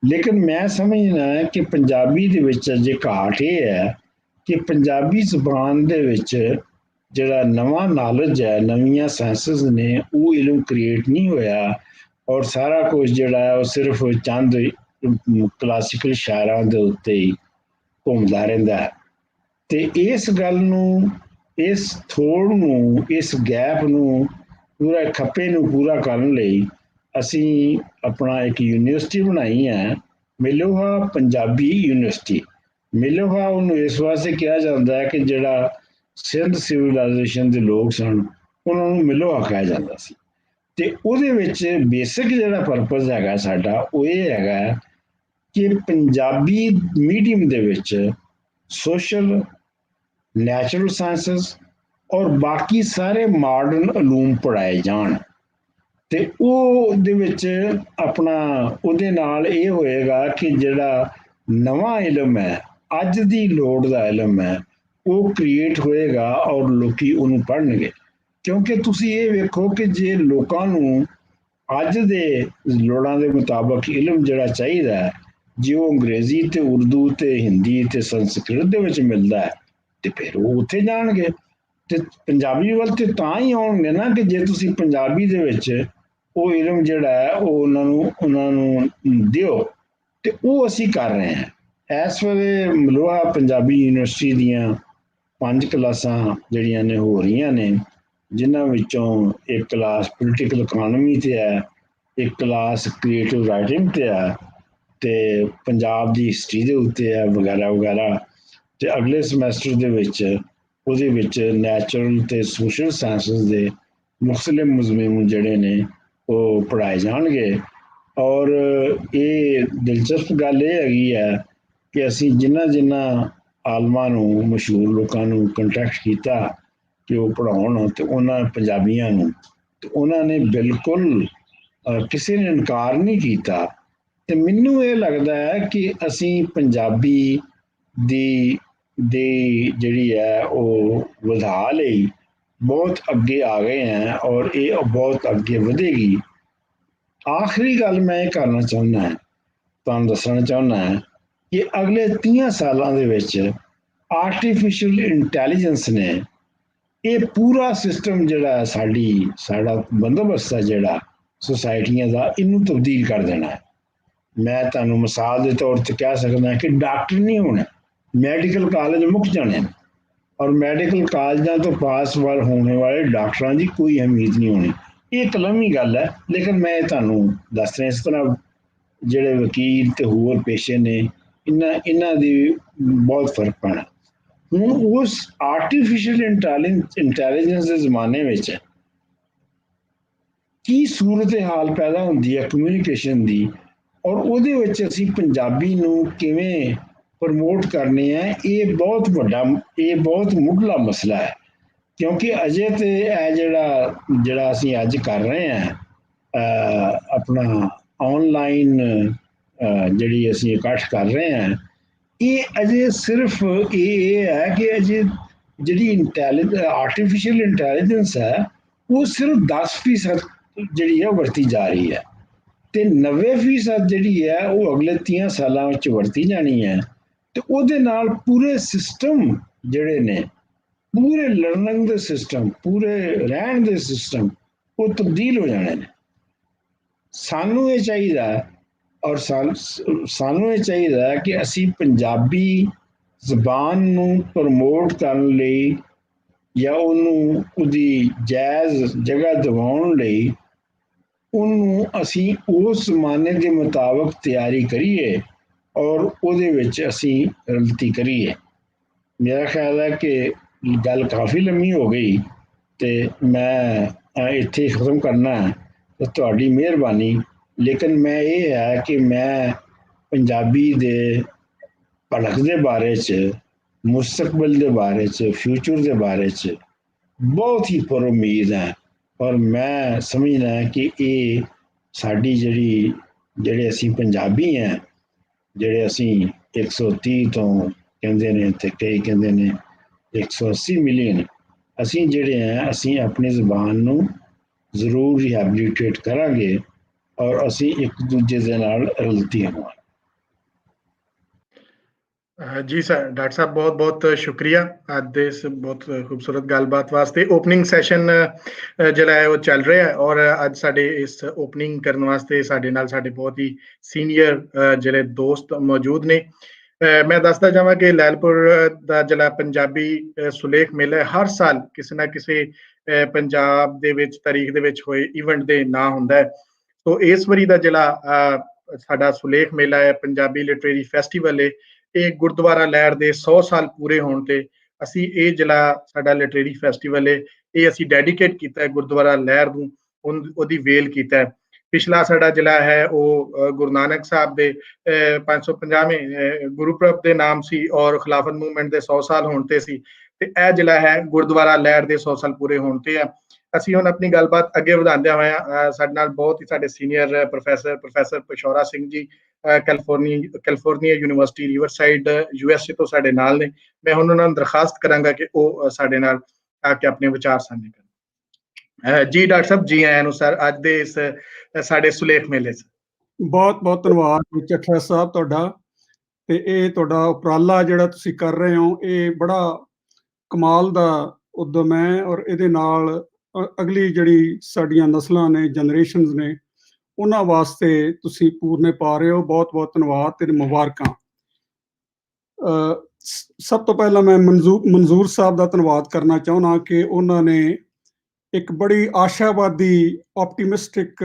ਲੇਕਿਨ ਮੈਂ ਸਮਝਦਾ ਕਿ ਪੰਜਾਬੀ ਦੇ ਵਿੱਚ ਅਜੇ ਘਾਟ ਇਹ ਹੈ ਕਿ ਪੰਜਾਬੀ ਜ਼ੁਬਾਨ ਦੇ ਵਿੱਚ ਜਿਹੜਾ ਨਵਾਂ ਨੌਲੇਜ ਹੈ, ਨਵੀਆਂ ਸਾਇੰਸਿਸ ਨੇ, ਉਹ ਇਲਮ ਕ੍ਰੀਏਟ ਨਹੀਂ ਹੋਇਆ, ਔਰ ਸਾਰਾ ਕੁਝ ਜਿਹੜਾ ਹੈ ਉਹ ਸਿਰਫ ਚੰਦ ਕਲਾਸੀਕਲ ਸ਼ਾਇਰਾਂ ਦੇ ਉੱਤੇ ਹੀ ਘੁੰਮਦਾ ਰਹਿੰਦਾ ਹੈ। ਤੇ ਇਸ ਗੱਲ ਨੂੰ, ਇਸ ਥੋੜ ਨੂੰ, ਇਸ ਗੈਪ ਨੂੰ ਪੂਰਾ ਖੱਪੇ ਨੂੰ ਪੂਰਾ ਕਰਨ ਲਈ ਅਸੀਂ ਆਪਣਾ ਇੱਕ ਯੂਨੀਵਰਸਿਟੀ ਬਣਾਈ ਹੈ, ਮਿਲੋਹਾ ਪੰਜਾਬੀ ਯੂਨੀਵਰਸਿਟੀ। ਮਿਲੋਹਾ ਉਹਨੂੰ ਇਸ ਵਾਸਤੇ ਕਿਹਾ ਜਾਂਦਾ ਹੈ ਕਿ ਜਿਹੜਾ ਸਿੰਧ ਸਿਵਲਾਈਜੇਸ਼ਨ ਦੇ ਲੋਕ ਸਨ ਉਹਨਾਂ ਨੂੰ ਮਿਲੋਹਾ ਕਿਹਾ ਜਾਂਦਾ ਸੀ। ਤੇ ਉਹਦੇ ਵਿੱਚ ਬੇਸਿਕ ਜਿਹੜਾ ਪਰਪਸ ਹੈਗਾ ਸਾਡਾ ਉਹ ਇਹ ਹੈਗਾ ਕਿ ਪੰਜਾਬੀ ਮੀਡੀਅਮ ਦੇ ਵਿੱਚ ਸੋਸ਼ਲ, ਨੈਚੁਰਲ ਸਾਇੰਸਿਸ ਔਰ ਬਾਕੀ ਸਾਰੇ ਮਾਡਰਨ ਉਲੂਮ ਪੜ੍ਹਾਏ ਜਾਣ। ਤੇ ਉਹਦੇ ਵਿੱਚ ਆਪਣਾ ਉਹਦੇ ਨਾਲ ਇਹ ਹੋਏਗਾ ਕਿ ਜਿਹੜਾ ਨਵਾਂ ਇਲਮ ਹੈ, ਅੱਜ ਦੀ ਲੋੜ ਦਾ ਇਲਮ ਹੈ, ਉਹ ਕ੍ਰੀਏਟ ਹੋਏਗਾ ਔਰ ਲੋਕੀ ਉਹਨੂੰ ਪੜ੍ਹਨਗੇ। ਕਿਉਂਕਿ ਤੁਸੀਂ ਇਹ ਵੇਖੋ ਕਿ ਜੇ ਲੋਕਾਂ ਨੂੰ ਅੱਜ ਦੇ ਲੋੜਾਂ ਦੇ ਮੁਤਾਬਕ ਇਲਮ ਜਿਹੜਾ ਚਾਹੀਦਾ ਹੈ, ਜੇ ਉਹ ਅੰਗਰੇਜ਼ੀ ਤੇ ਉਰਦੂ ਤੇ ਹਿੰਦੀ ਤੇ ਸੰਸਕ੍ਰਿਤ ਦੇ ਵਿੱਚ ਮਿਲਦਾ ਹੈ ਤੇ ਫਿਰ ਉਹ ਉੱਥੇ ਜਾਣਗੇ। ਤੇ ਪੰਜਾਬੀ ਵੱਲ ਤੇ ਤਾਂ ਹੀ ਆਉਣਗੇ ਨਾ ਕਿ ਜੇ ਤੁਸੀਂ ਪੰਜਾਬੀ ਦੇ ਵਿੱਚ ਉਹ ਇਲਮ ਜਿਹੜਾ ਹੈ ਉਹ ਉਹਨਾਂ ਨੂੰ ਦਿਓ, ਤੇ ਉਹ ਅਸੀਂ ਕਰ ਰਹੇ ਹਾਂ। ਇਸ ਵੇਲੇ ਮਲੋਆ ਪੰਜਾਬੀ ਯੂਨੀਵਰਸਿਟੀ ਦੀਆਂ 5 ਕਲਾਸਾਂ ਜਿਹੜੀਆਂ ਨੇ ਹੋ ਰਹੀਆਂ ਨੇ, ਜਿਨ੍ਹਾਂ ਵਿੱਚੋਂ ਇੱਕ ਕਲਾਸ ਪੋਲੀਟੀਕਲ ਇਕਨੋਮੀ ਤੇ ਹੈ, ਇੱਕ ਕਲਾਸ ਕ੍ਰੀਏਟਿਵ ਰਾਈਟਿੰਗ ਤੇ ਹੈ, ਤੇ ਪੰਜਾਬ ਦੀ ਹਿਸਟਰੀ ਦੇ ਉੱਤੇ ਹੈ, ਵਗੈਰਾ ਵਗੈਰਾ। ਤੇ ਅਗਲੇ ਸਮੈਸਟਰ ਦੇ ਵਿੱਚ ਉਹਦੇ ਵਿੱਚ ਨੈਚੁਰਲ ਤੇ ਸੋਸ਼ਲ ਸਾਇੰਸਿਸ ਦੇ ਮੁਖਤਲਿਫ ਮਜ਼ਮੂਨ ਜਿਹੜੇ ਨੇ ਉਹ ਪੜ੍ਹਾਏ ਜਾਣਗੇ। ਔਰ ਇਹ ਦਿਲਚਸਪ ਗੱਲ ਇਹ ਹੈਗੀ ਹੈ ਕਿ ਅਸੀਂ ਜਿਨ੍ਹਾਂ ਆਲਮਾਂ ਨੂੰ, ਮਸ਼ਹੂਰ ਲੋਕਾਂ ਨੂੰ ਕੰਟੈਕਟ ਕੀਤਾ ਕਿ ਉਹ ਪੜ੍ਹਾਉਣ, ਤੇ ਉਹਨਾਂ ਪੰਜਾਬੀਆਂ ਨੂੰ, ਤੇ ਉਹਨਾਂ ਨੇ ਬਿਲਕੁਲ ਕਿਸੇ ਨੇ ਇਨਕਾਰ ਨਹੀਂ ਕੀਤਾ। ਤੇ ਮੈਨੂੰ ਇਹ ਲੱਗਦਾ ਹੈ ਕਿ ਅਸੀਂ ਪੰਜਾਬੀ ਦੀ ਜਿਹੜੀ ਹੈ ਉਹ ਵਧਾ ਲਈ ਬਹੁਤ ਅੱਗੇ ਆ ਗਏ हैं, ਔਰ ਇਹ ਬਹੁਤ ਅੱਗੇ ਵਧੇਗੀ। ਆਖਰੀ ਗੱਲ ਮੈਂ ਇਹ ਕਰਨਾ ਚਾਹੁੰਦਾ ਹਾਂ, ਤੁਹਾਨੂੰ ਦੱਸਣਾ ਚਾਹੁੰਦਾ ਹਾਂ ਕਿ ਅਗਲੇ 30 ਸਾਲਾਂ ਦੇ ਵਿੱਚ ਆਰਟੀਫਿਸ਼ੀਅਲ ਇੰਟੈਲੀਜੈਂਸ ਨੇ ਇਹ ਪੂਰਾ ਸਿਸਟਮ ਜਿਹੜਾ ਸਾਡਾ ਬੰਦੋਬਸਤ ਹੈ ਜਿਹੜਾ ਸੁਸਾਇਟੀਆਂ ਦਾ, ਇਹਨੂੰ ਤਬਦੀਲ ਕਰ ਦੇਣਾ ਹੈ। ਮੈਂ ਤੁਹਾਨੂੰ ਮਿਸਾਲ ਦੇ ਤੌਰ ਤੇ ਕਹਿ ਸਕਦਾ ਕਿ ਡਾਕਟਰ ਨਹੀਂ ਹੋਣਾ, ਮੈਡੀਕਲ ਕਾਲਜ ਮੁੱਕ ਜਾਣੇ, ਔਰ ਮੈਡੀਕਲ ਕਾਲਜਾਂ ਤੋਂ ਪਾਸ ਹੋਣ ਵਾਲੇ ਡਾਕਟਰਾਂ ਦੀ ਕੋਈ ਅਹਿਮੀਅਤ ਨਹੀਂ ਹੋਣੀ। ਇਹ ਕਲਮੀ ਗੱਲ ਹੈ, ਲੇਕਿਨ ਮੈਂ ਤੁਹਾਨੂੰ ਦੱਸ ਰਿਹਾ। ਇਸ ਤਰ੍ਹਾਂ ਜਿਹੜੇ ਵਕੀਲ ਤੇ ਹੋਰ ਪੇਸ਼ੇ ਨੇ, ਇਹਨਾਂ ਦੀ ਬਹੁਤ ਫਰਕ ਪੈਣਾ। ਹੁਣ ਉਸ ਆਰਟੀਫਿਸ਼ੀਅਲ ਇੰਟੈਲੀਜੈਂਸ ਦੇ ਜ਼ਮਾਨੇ ਵਿੱਚ ਕੀ ਸੂਰਤ ਹਾਲ ਪੈਦਾ ਹੁੰਦੀ ਹੈ ਕਮਿਊਨੀਕੇਸ਼ਨ ਦੀ, ਔਰ ਉਹਦੇ ਵਿੱਚ ਅਸੀਂ ਪੰਜਾਬੀ ਨੂੰ ਕਿਵੇਂ ਪ੍ਰਮੋਟ ਕਰਨੇ ਆ, ਇਹ ਬਹੁਤ ਮੁੱਢਲਾ ਮਸਲਾ ਹੈ। ਕਿਉਂਕਿ ਅਜੇ ਤੇ ਇਹ ਜਿਹੜਾ ਅਸੀਂ ਅੱਜ ਕਰ ਰਹੇ ਹਾਂ, ਆਪਣਾ ਆਨਲਾਈਨ ਜਿਹੜੀ ਅਸੀਂ ਇਕੱਠ ਕਰ ਰਹੇ ਹਾਂ, ਇਹ ਅਜੇ ਸਿਰਫ ਇਹ ਹੈ ਕਿ ਅਜੇ ਜਿਹੜੀ ਆਰਟੀਫਿਸ਼ੀਅਲ ਇੰਟੈਲੀਜੈਂਸ ਹੈ ਉਹ ਸਿਰਫ 10% ਜਿਹੜੀ ਹੈ ਵਰਤੀ ਜਾ ਰਹੀ ਹੈ, ਤੇ 90% ਜਿਹੜੀ ਹੈ ਉਹ ਅਗਲੇ 30 ਸਾਲਾਂ ਵਿੱਚ ਵਰਤੀ ਜਾਣੀ ਹੈ। ਤੇ ਉਹਦੇ ਨਾਲ ਪੂਰੇ ਸਿਸਟਮ ਜਿਹੜੇ ਨੇ, ਪੂਰੇ ਲਰਨਿੰਗ ਦੇ ਸਿਸਟਮ, ਪੂਰੇ ਰਹਿਣ ਦੇ ਸਿਸਟਮ, ਉਹ ਤਬਦੀਲ ਹੋ ਜਾਣੇ ਨੇ। ਸਾਨੂੰ ਇਹ ਚਾਹੀਦਾ, ਔਰ ਸਾਨੂੰ ਇਹ ਚਾਹੀਦਾ ਕਿ ਅਸੀਂ ਪੰਜਾਬੀ ਜ਼ਬਾਨ ਨੂੰ ਪ੍ਰਮੋਟ ਕਰਨ ਲਈ ਜਾਂ ਉਹਦੀ ਜਾਇਜ਼ ਜਗ੍ਹਾ ਦਿਵਾਉਣ ਲਈ ਉਹਨੂੰ ਅਸੀਂ ਉਸ ਜ਼ਮਾਨੇ ਦੇ ਮੁਤਾਬਕ ਤਿਆਰੀ ਕਰੀਏ, ਔਰ ਉਹਦੇ ਵਿੱਚ ਅਸੀਂ ਰਲਤੀ ਕਰੀਏ। ਮੇਰਾ ਖਿਆਲ ਹੈ ਕਿ ਗੱਲ ਕਾਫੀ ਲੰਮੀ ਹੋ ਗਈ, ਤੇ ਮੈਂ ਇੱਥੇ ਖਤਮ ਕਰਨਾ ਹੈ, ਤੇ ਤੁਹਾਡੀ ਮਿਹਰਬਾਨੀ। ਲੇਕਿਨ ਮੈਂ ਇਹ ਹੈ ਕਿ ਮੈਂ ਪੰਜਾਬੀ ਦੇ ਭਲਕ ਦੇ ਬਾਰੇ 'ਚ, ਮੁਸਤਕਬਲ ਦੇ ਬਾਰੇ 'ਚ, ਫਿਊਚਰ ਦੇ ਬਾਰੇ 'ਚ ਬਹੁਤ ਹੀ ਪੁਰਉਮੀਦ ਹੈ, ਔਰ ਮੈਂ ਸਮਝਦਾ ਕਿ ਇਹ ਸਾਡੀ ਜਿਹੜੇ ਅਸੀਂ ਪੰਜਾਬੀ ਹਾਂ, ਜਿਹੜੇ ਅਸੀਂ 130 ਤੋਂ ਕਹਿੰਦੇ ਨੇ ਤੇ ਕਈ ਕਹਿੰਦੇ ਨੇ 180 ਮਿਲੀਅਨ, ਅਸੀਂ ਜਿਹੜੇ ਹਾਂ, ਅਸੀਂ ਆਪਣੀ ਜ਼ਬਾਨ ਨੂੰ ਜ਼ਰੂਰ ਰਿਹੈਬਿਲਿਟੇਟ ਕਰਾਂਗੇ, ਔਰ ਅਸੀਂ ਇੱਕ ਦੂਜੇ ਦੇ ਨਾਲ ਰਲਤੀ ਹੋਵਾਂਗੇ। ਜੀ ਸਰ, ਡਾਕਟਰ ਸਾਹਿਬ ਬਹੁਤ ਬਹੁਤ ਸ਼ੁਕਰੀਆ ਅੱਜ ਦੇ ਇਸ ਬਹੁਤ ਖੂਬਸੂਰਤ ਗੱਲਬਾਤ ਵਾਸਤੇ। ਓਪਨਿੰਗ ਸੈਸ਼ਨ ਜਿਹੜਾ ਹੈ ਉਹ ਚੱਲ ਰਿਹਾ ਹੈ, ਔਰ ਅੱਜ ਸਾਡੇ ਇਸ ਓਪਨਿੰਗ ਕਰਨ ਵਾਸਤੇ ਸਾਡੇ ਨਾਲ ਸਾਡੇ ਬਹੁਤ ਹੀ ਸੀਨੀਅਰ ਜਿਹੜੇ ਦੋਸਤ ਮੌਜੂਦ ਨੇ। ਮੈਂ ਦੱਸਦਾ ਜਾਵਾਂ ਕਿ ਲੈਲਪੁਰ ਦਾ ਜਿਹੜਾ ਪੰਜਾਬੀ ਸੁਲੇਖ ਮੇਲਾ ਹਰ ਸਾਲ ਕਿਸੇ ਨਾ ਕਿਸੇ ਪੰਜਾਬ ਦੇ ਵਿੱਚ ਤਾਰੀਖ ਦੇ ਵਿੱਚ ਹੋਏ ਇਵੈਂਟ ਦੇ ਨਾਂ ਹੁੰਦਾ ਹੈ। ਸੋ ਇਸ ਵਾਰੀ ਦਾ ਜਿਹੜਾ ਸਾਡਾ ਸੁਲੇਖ ਮੇਲਾ ਹੈ, ਪੰਜਾਬੀ ਲਿਟਰੇਰੀ ਫੈਸਟੀਵਲ ਹੈ, ਇਹ ਗੁਰਦੁਆਰਾ ਲਹਿਰ ਦੇ 100 ਸਾਲ ਪੂਰੇ ਹੋਣ ਤੇ ਅਸੀਂ ਇਹ ਜਿਹੜਾ ਸਾਡਾ ਲਿਟਰੇਰੀ ਫੈਸਟੀਵਲ ਹੈ, ਇਹ ਅਸੀਂ ਡੈਡੀਕੇਟ ਕੀਤਾ ਹੈ ਗੁਰਦੁਆਰਾ ਲਹਿਰ ਨੂੰ, ਉਹਦੀ ਵੇਲ ਕੀਤਾ ਹੈ। ਪਿਛਲਾ ਸਾਡਾ ਜਿਹੜਾ ਹੈ ਉਹ ਗੁਰੂ ਨਾਨਕ ਸਾਹਿਬ ਦੇ 550ਵੇਂ ਗੁਰਪੁਰਬ ਦੇ ਨਾਮ ਸੀ, ਔਰ ਖਿਲਾਫਤ ਮੂਵਮੈਂਟ ਦੇ 100 ਸਾਲ ਹੋਣ ਤੇ ਸੀ, ਤੇ ਇਹ ਜਿਹੜਾ ਹੈ ਗੁਰਦੁਆਰਾ ਲਹਿਰ ਦੇ 100 ਸਾਲ ਪੂਰੇ ਹੋਣ ਤੇ ਆ। ਅਸੀਂ ਹੁਣ ਆਪਣੀ ਗੱਲਬਾਤ ਅੱਗੇ ਵਧਾਉਂਦਿਆਂ ਹੋਇਆ ਸਾਡੇ ਨਾਲ ਬਹੁਤ ਹੀ ਸਾਡੇ senior professor Pashaura Singh ji California university Riverside USA ਤੋਂ ਸਾਡੇ ਨਾਲ ਨੇ। ਮੈਂ ਹੁਣ ਉਹਨਾਂ ਨੂੰ ਦਰਖਾਸਤ ਕਰਾਂਗਾ ਕਿ ਉਹ ਸਾਡੇ ਨਾਲ ਆ ਕੇ ਆਪਣੇ ਵਿਚਾਰ ਸਾਂਝੇ ਕਰਨ। ਜੀ ਡਾਕਟਰ ਸਾਹਿਬ, ਜੀ ਆਇਆਂ ਨੂੰ ਸਰ ਅੱਜ ਦੇ ਇਸ ਸਾਡੇ ਸੁਲੇਖ ਮੇਲੇ 'ਚ। ਬਹੁਤ ਬਹੁਤ ਧੰਨਵਾਦ ਚੱਠਾ ਸਾਹਿਬ ਤੁਹਾਡਾ, ਤੇ ਇਹ ਤੁਹਾਡਾ ਉਪਰਾਲਾ ਜਿਹੜਾ ਤੁਸੀਂ ਕਰ ਰਹੇ ਹੋ ਇਹ ਬੜਾ ਕਮਾਲ ਦਾ ਉਦਮ ਹੈ, ਔਰ ਇਹਦੇ ਨਾਲ ਅਗਲੀ ਜਿਹੜੀ ਸਾਡੀਆਂ ਨਸਲਾਂ ਨੇ, ਜਨਰੇਸ਼ਨਸ ਨੇ, ਉਹਨਾਂ ਵਾਸਤੇ ਤੁਸੀਂ ਪੂਰਨੇ ਪਾ ਰਹੇ ਹੋ। ਬਹੁਤ ਬਹੁਤ ਧੰਨਵਾਦ ਤੇ ਮੁਬਾਰਕਾਂ। ਸਭ ਤੋਂ ਪਹਿਲਾਂ ਮੈਂ ਮਨਜ਼ੂਰ ਸਾਹਿਬ ਦਾ ਧੰਨਵਾਦ ਕਰਨਾ ਚਾਹੁੰਦਾ ਕਿ ਉਹਨਾਂ ਨੇ ਇੱਕ ਬੜੀ ਆਸ਼ਾਵਾਦੀ, ਆਪਟੀਮਿਸਟਿਕ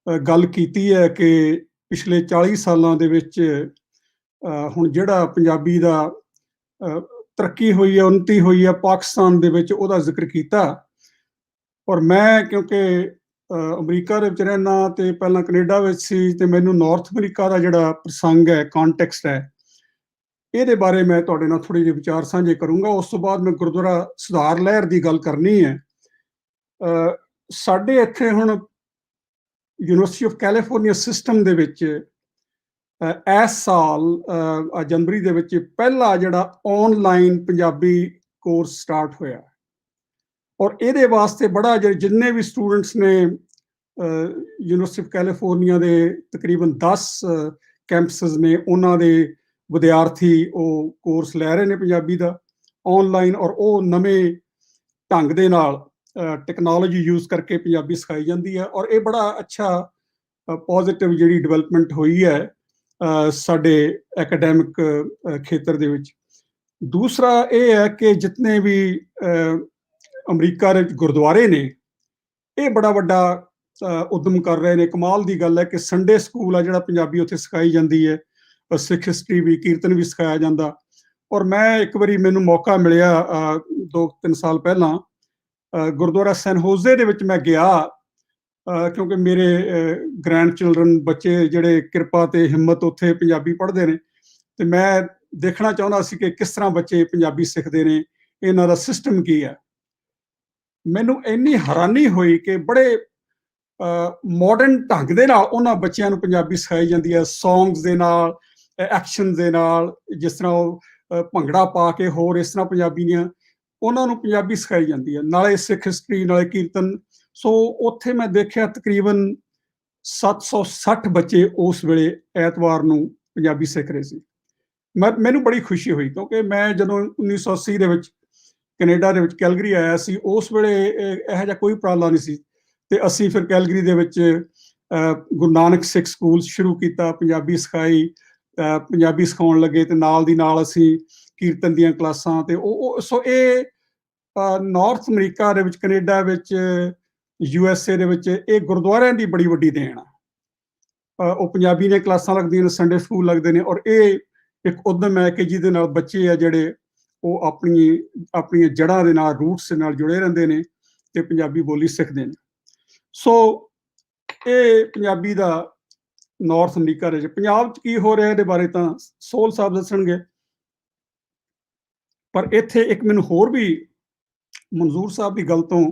ਗੱਲ ਕੀਤੀ ਹੈ ਕਿ ਪਿਛਲੇ 40 ਸਾਲਾਂ ਦੇ ਵਿੱਚ ਹੁਣ ਜਿਹੜਾ ਪੰਜਾਬੀ ਦਾ ਤਰੱਕੀ ਹੋਈ ਹੈ, ਉੱਨਤੀ ਹੋਈ ਹੈ ਪਾਕਿਸਤਾਨ ਦੇ ਵਿੱਚ, ਉਹਦਾ ਜ਼ਿਕਰ ਕੀਤਾ। ਔਰ ਮੈਂ ਕਿਉਂਕਿ ਅਮਰੀਕਾ ਦੇ ਵਿੱਚ ਰਹਿਣਾ ਤੇ ਪਹਿਲਾਂ ਕੈਨੇਡਾ ਵਿੱਚ ਸੀ, ਤੇ ਮੈਨੂੰ ਨਾਰਥ ਅਮਰੀਕਾ ਦਾ ਜਿਹੜਾ ਪ੍ਰਸੰਗ ਹੈ, ਕੰਟੈਕਸਟ ਹੈ, ਇਹਦੇ ਬਾਰੇ ਮੈਂ ਤੁਹਾਡੇ ਨਾਲ ਥੋੜ੍ਹੇ ਜਿਹੇ ਵਿਚਾਰ ਸਾਂਝੇ ਕਰੂੰਗਾ। ਉਸ ਤੋਂ ਬਾਅਦ ਮੈਂ ਗੁਰਦੁਆਰਾ ਸੁਧਾਰ ਲਹਿਰ ਦੀ ਗੱਲ ਕਰਨੀ ਹੈ। ਸਾਡੇ ਇੱਥੇ ਹੁਣ ਯੂਨੀਵਰਸਿਟੀ ਆਫ ਕੈਲੀਫੋਰਨੀਆ ਸਿਸਟਮ ਦੇ ਵਿੱਚ ਇਸ ਸਾਲ ਜਨਵਰੀ ਦੇ ਵਿੱਚ ਪਹਿਲਾ ਜਿਹੜਾ ਆਨਲਾਈਨ ਪੰਜਾਬੀ ਕੋਰਸ ਸਟਾਰਟ ਹੋਇਆ। ਔਰ ਇਹਦੇ ਵਾਸਤੇ ਬੜਾ ਜਿੰਨੇ ਵੀ ਸਟੂਡੈਂਟਸ ਨੇ ਯੂਨੀਵਰਸਿਟੀ ਆਫ ਕੈਲੀਫੋਰਨੀਆ ਦੇ ਤਕਰੀਬਨ 10 ਕੈਂਪਸਸ ਨੇ, ਉਹਨਾਂ ਦੇ ਵਿਦਿਆਰਥੀ ਉਹ ਕੋਰਸ ਲੈ ਰਹੇ ਨੇ ਪੰਜਾਬੀ ਦਾ ਆਨਲਾਈਨ। ਔਰ ਉਹ ਨਵੇਂ ਢੰਗ ਦੇ ਨਾਲ ਟੈਕਨੋਲੋਜੀ ਯੂਜ਼ ਕਰਕੇ ਪੰਜਾਬੀ ਸਿਖਾਈ ਜਾਂਦੀ ਹੈ। ਔਰ ਇਹ ਬੜਾ ਅੱਛਾ ਪੋਜ਼ਿਟਿਵ ਜਿਹੜੀ ਡਿਵੈਲਪਮੈਂਟ ਹੋਈ ਹੈ ਸਾਡੇ ਐਕੈਡੈਮਿਕ ਖੇਤਰ ਦੇ ਵਿੱਚ। ਦੂਸਰਾ ਇਹ ਹੈ ਕਿ ਜਿਤਨੇ ਵੀ ਅਮਰੀਕਾ ਦੇ ਵਿੱਚ ਗੁਰਦੁਆਰੇ ਨੇ, ਇਹ ਬੜਾ ਵੱਡਾ ਉਦਮ ਕਰ ਰਹੇ ਨੇ। ਕਮਾਲ ਦੀ ਗੱਲ ਹੈ ਕਿ ਸੰਡੇ ਸਕੂਲ ਆ ਜਿਹੜਾ ਪੰਜਾਬੀ ਉੱਥੇ ਸਿਖਾਈ ਜਾਂਦੀ ਹੈ, ਸਿੱਖ ਹਿਸਟਰੀ ਵੀ, ਕੀਰਤਨ ਵੀ ਸਿਖਾਇਆ ਜਾਂਦਾ। ਔਰ ਮੈਂ ਇੱਕ ਵਾਰੀ ਮੈਨੂੰ ਮੌਕਾ ਮਿਲਿਆ 2-3 ਸਾਲ ਪਹਿਲਾਂ ਗੁਰਦੁਆਰਾ ਸੈਨ ਹੋਜ਼ੇ ਦੇ ਵਿੱਚ ਮੈਂ ਗਿਆ, ਕਿਉਂਕਿ ਮੇਰੇ ਗ੍ਰੈਂਡ ਚਿਲਡਰਨ ਬੱਚੇ ਜਿਹੜੇ ਕਿਰਪਾ ਤੇ ਹਿੰਮਤ ਉੱਥੇ ਪੰਜਾਬੀ ਪੜ੍ਹਦੇ ਨੇ, ਤੇ ਮੈਂ ਦੇਖਣਾ ਚਾਹੁੰਦਾ ਸੀ ਕਿ ਕਿਸ ਤਰ੍ਹਾਂ ਬੱਚੇ ਪੰਜਾਬੀ ਸਿੱਖਦੇ ਨੇ, ਇਹਨਾਂ ਦਾ ਸਿਸਟਮ ਕੀ ਹੈ। ਮੈਨੂੰ ਇੰਨੀ ਹੈਰਾਨੀ ਹੋਈ ਕਿ ਬੜੇ ਮਾਡਰਨ ਢੰਗ ਦੇ ਨਾਲ ਉਹਨਾਂ ਬੱਚਿਆਂ ਨੂੰ ਪੰਜਾਬੀ ਸਿਖਾਈ ਜਾਂਦੀ ਹੈ, ਸੌਂਗਸ ਦੇ ਨਾਲ, ਐਕਸ਼ਨ ਦੇ ਨਾਲ, ਜਿਸ ਤਰ੍ਹਾਂ ਉਹ ਭੰਗੜਾ ਪਾ ਕੇ ਹੋਰ ਇਸ ਤਰ੍ਹਾਂ ਪੰਜਾਬੀ ਦੀਆਂ ਉਹਨਾਂ ਨੂੰ ਪੰਜਾਬੀ ਸਿਖਾਈ ਜਾਂਦੀ ਹੈ, ਨਾਲੇ ਸਿੱਖ ਹਿਸਟਰੀ, ਨਾਲੇ ਕੀਰਤਨ। ਸੋ ਉੱਥੇ ਮੈਂ ਦੇਖਿਆ ਤਕਰੀਬਨ 760 ਬੱਚੇ ਉਸ ਵੇਲੇ ਐਤਵਾਰ ਨੂੰ ਪੰਜਾਬੀ ਸਿੱਖ ਰਹੇ ਸੀ। ਮੈਨੂੰ ਬੜੀ ਖੁਸ਼ੀ ਹੋਈ, ਕਿਉਂਕਿ ਮੈਂ ਜਦੋਂ 1980 ਦੇ ਵਿੱਚ ਕੈਨੇਡਾ ਦੇ ਵਿੱਚ ਕੈਲਗਰੀ ਆਇਆ ਸੀ, ਉਸ ਵੇਲੇ ਇਹੋ ਜਿਹਾ ਕੋਈ ਉਪਰਾਲਾ ਨਹੀਂ ਸੀ। ਤੇ ਅਸੀਂ ਫਿਰ ਕੈਲਗਰੀ ਦੇ ਵਿੱਚ ਗੁਰੂ ਨਾਨਕ ਸਿੱਖ ਸਕੂਲ ਸ਼ੁਰੂ ਕੀਤਾ, ਪੰਜਾਬੀ ਸਿਖਾਈ, ਪੰਜਾਬੀ ਸਿਖਾਉਣ ਲੱਗੇ, ਤੇ ਨਾਲ ਦੀ ਨਾਲ ਅਸੀਂ ਕੀਰਤਨ ਦੀਆਂ ਕਲਾਸਾਂ। ਤੇ ਸੋ ਇਹ ਨਾਰਥ ਅਮਰੀਕਾ ਦੇ ਵਿੱਚ, ਕੈਨੇਡਾ ਵਿੱਚ, USA ਦੇ ਵਿੱਚ ਇਹ ਗੁਰਦੁਆਰਿਆਂ ਦੀ ਬੜੀ ਵੱਡੀ ਦੇਣ ਆ। ਉਹ ਪੰਜਾਬੀ ਦੀਆਂ ਕਲਾਸਾਂ ਲੱਗਦੀਆਂ ਨੇ, ਸੰਡੇ ਸਕੂਲ ਲੱਗਦੇ ਨੇ। ਔਰ ਇਹ ਇੱਕ ਉਦਮ ਹੈ ਕਿ ਜਿਹਦੇ ਨਾਲ ਬੱਚੇ ਆ ਜਿਹੜੇ ਉਹ ਆਪਣੀਆਂ ਜੜ੍ਹਾਂ ਦੇ ਨਾਲ, ਰੂਟਸ ਦੇ ਨਾਲ ਜੁੜੇ ਰਹਿੰਦੇ ਨੇ ਤੇ ਪੰਜਾਬੀ ਬੋਲੀ ਸਿੱਖਦੇ ਨੇ। ਸੋ ਇਹ ਪੰਜਾਬੀ ਦਾ ਨਾਰਥ ਅਮਰੀਕਾ ਦੇ ਵਿੱਚ। ਪੰਜਾਬ 'ਚ ਕੀ ਹੋ ਰਿਹਾ ਇਹਦੇ ਬਾਰੇ ਤਾਂ ਸੋਹਲ ਸਾਹਿਬ ਦੱਸਣਗੇ, ਪਰ ਇੱਥੇ ਇੱਕ ਮੈਨੂੰ ਹੋਰ ਵੀ ਮਨਜ਼ੂਰ ਸਾਹਿਬ ਦੀ ਗੱਲ ਤੋਂ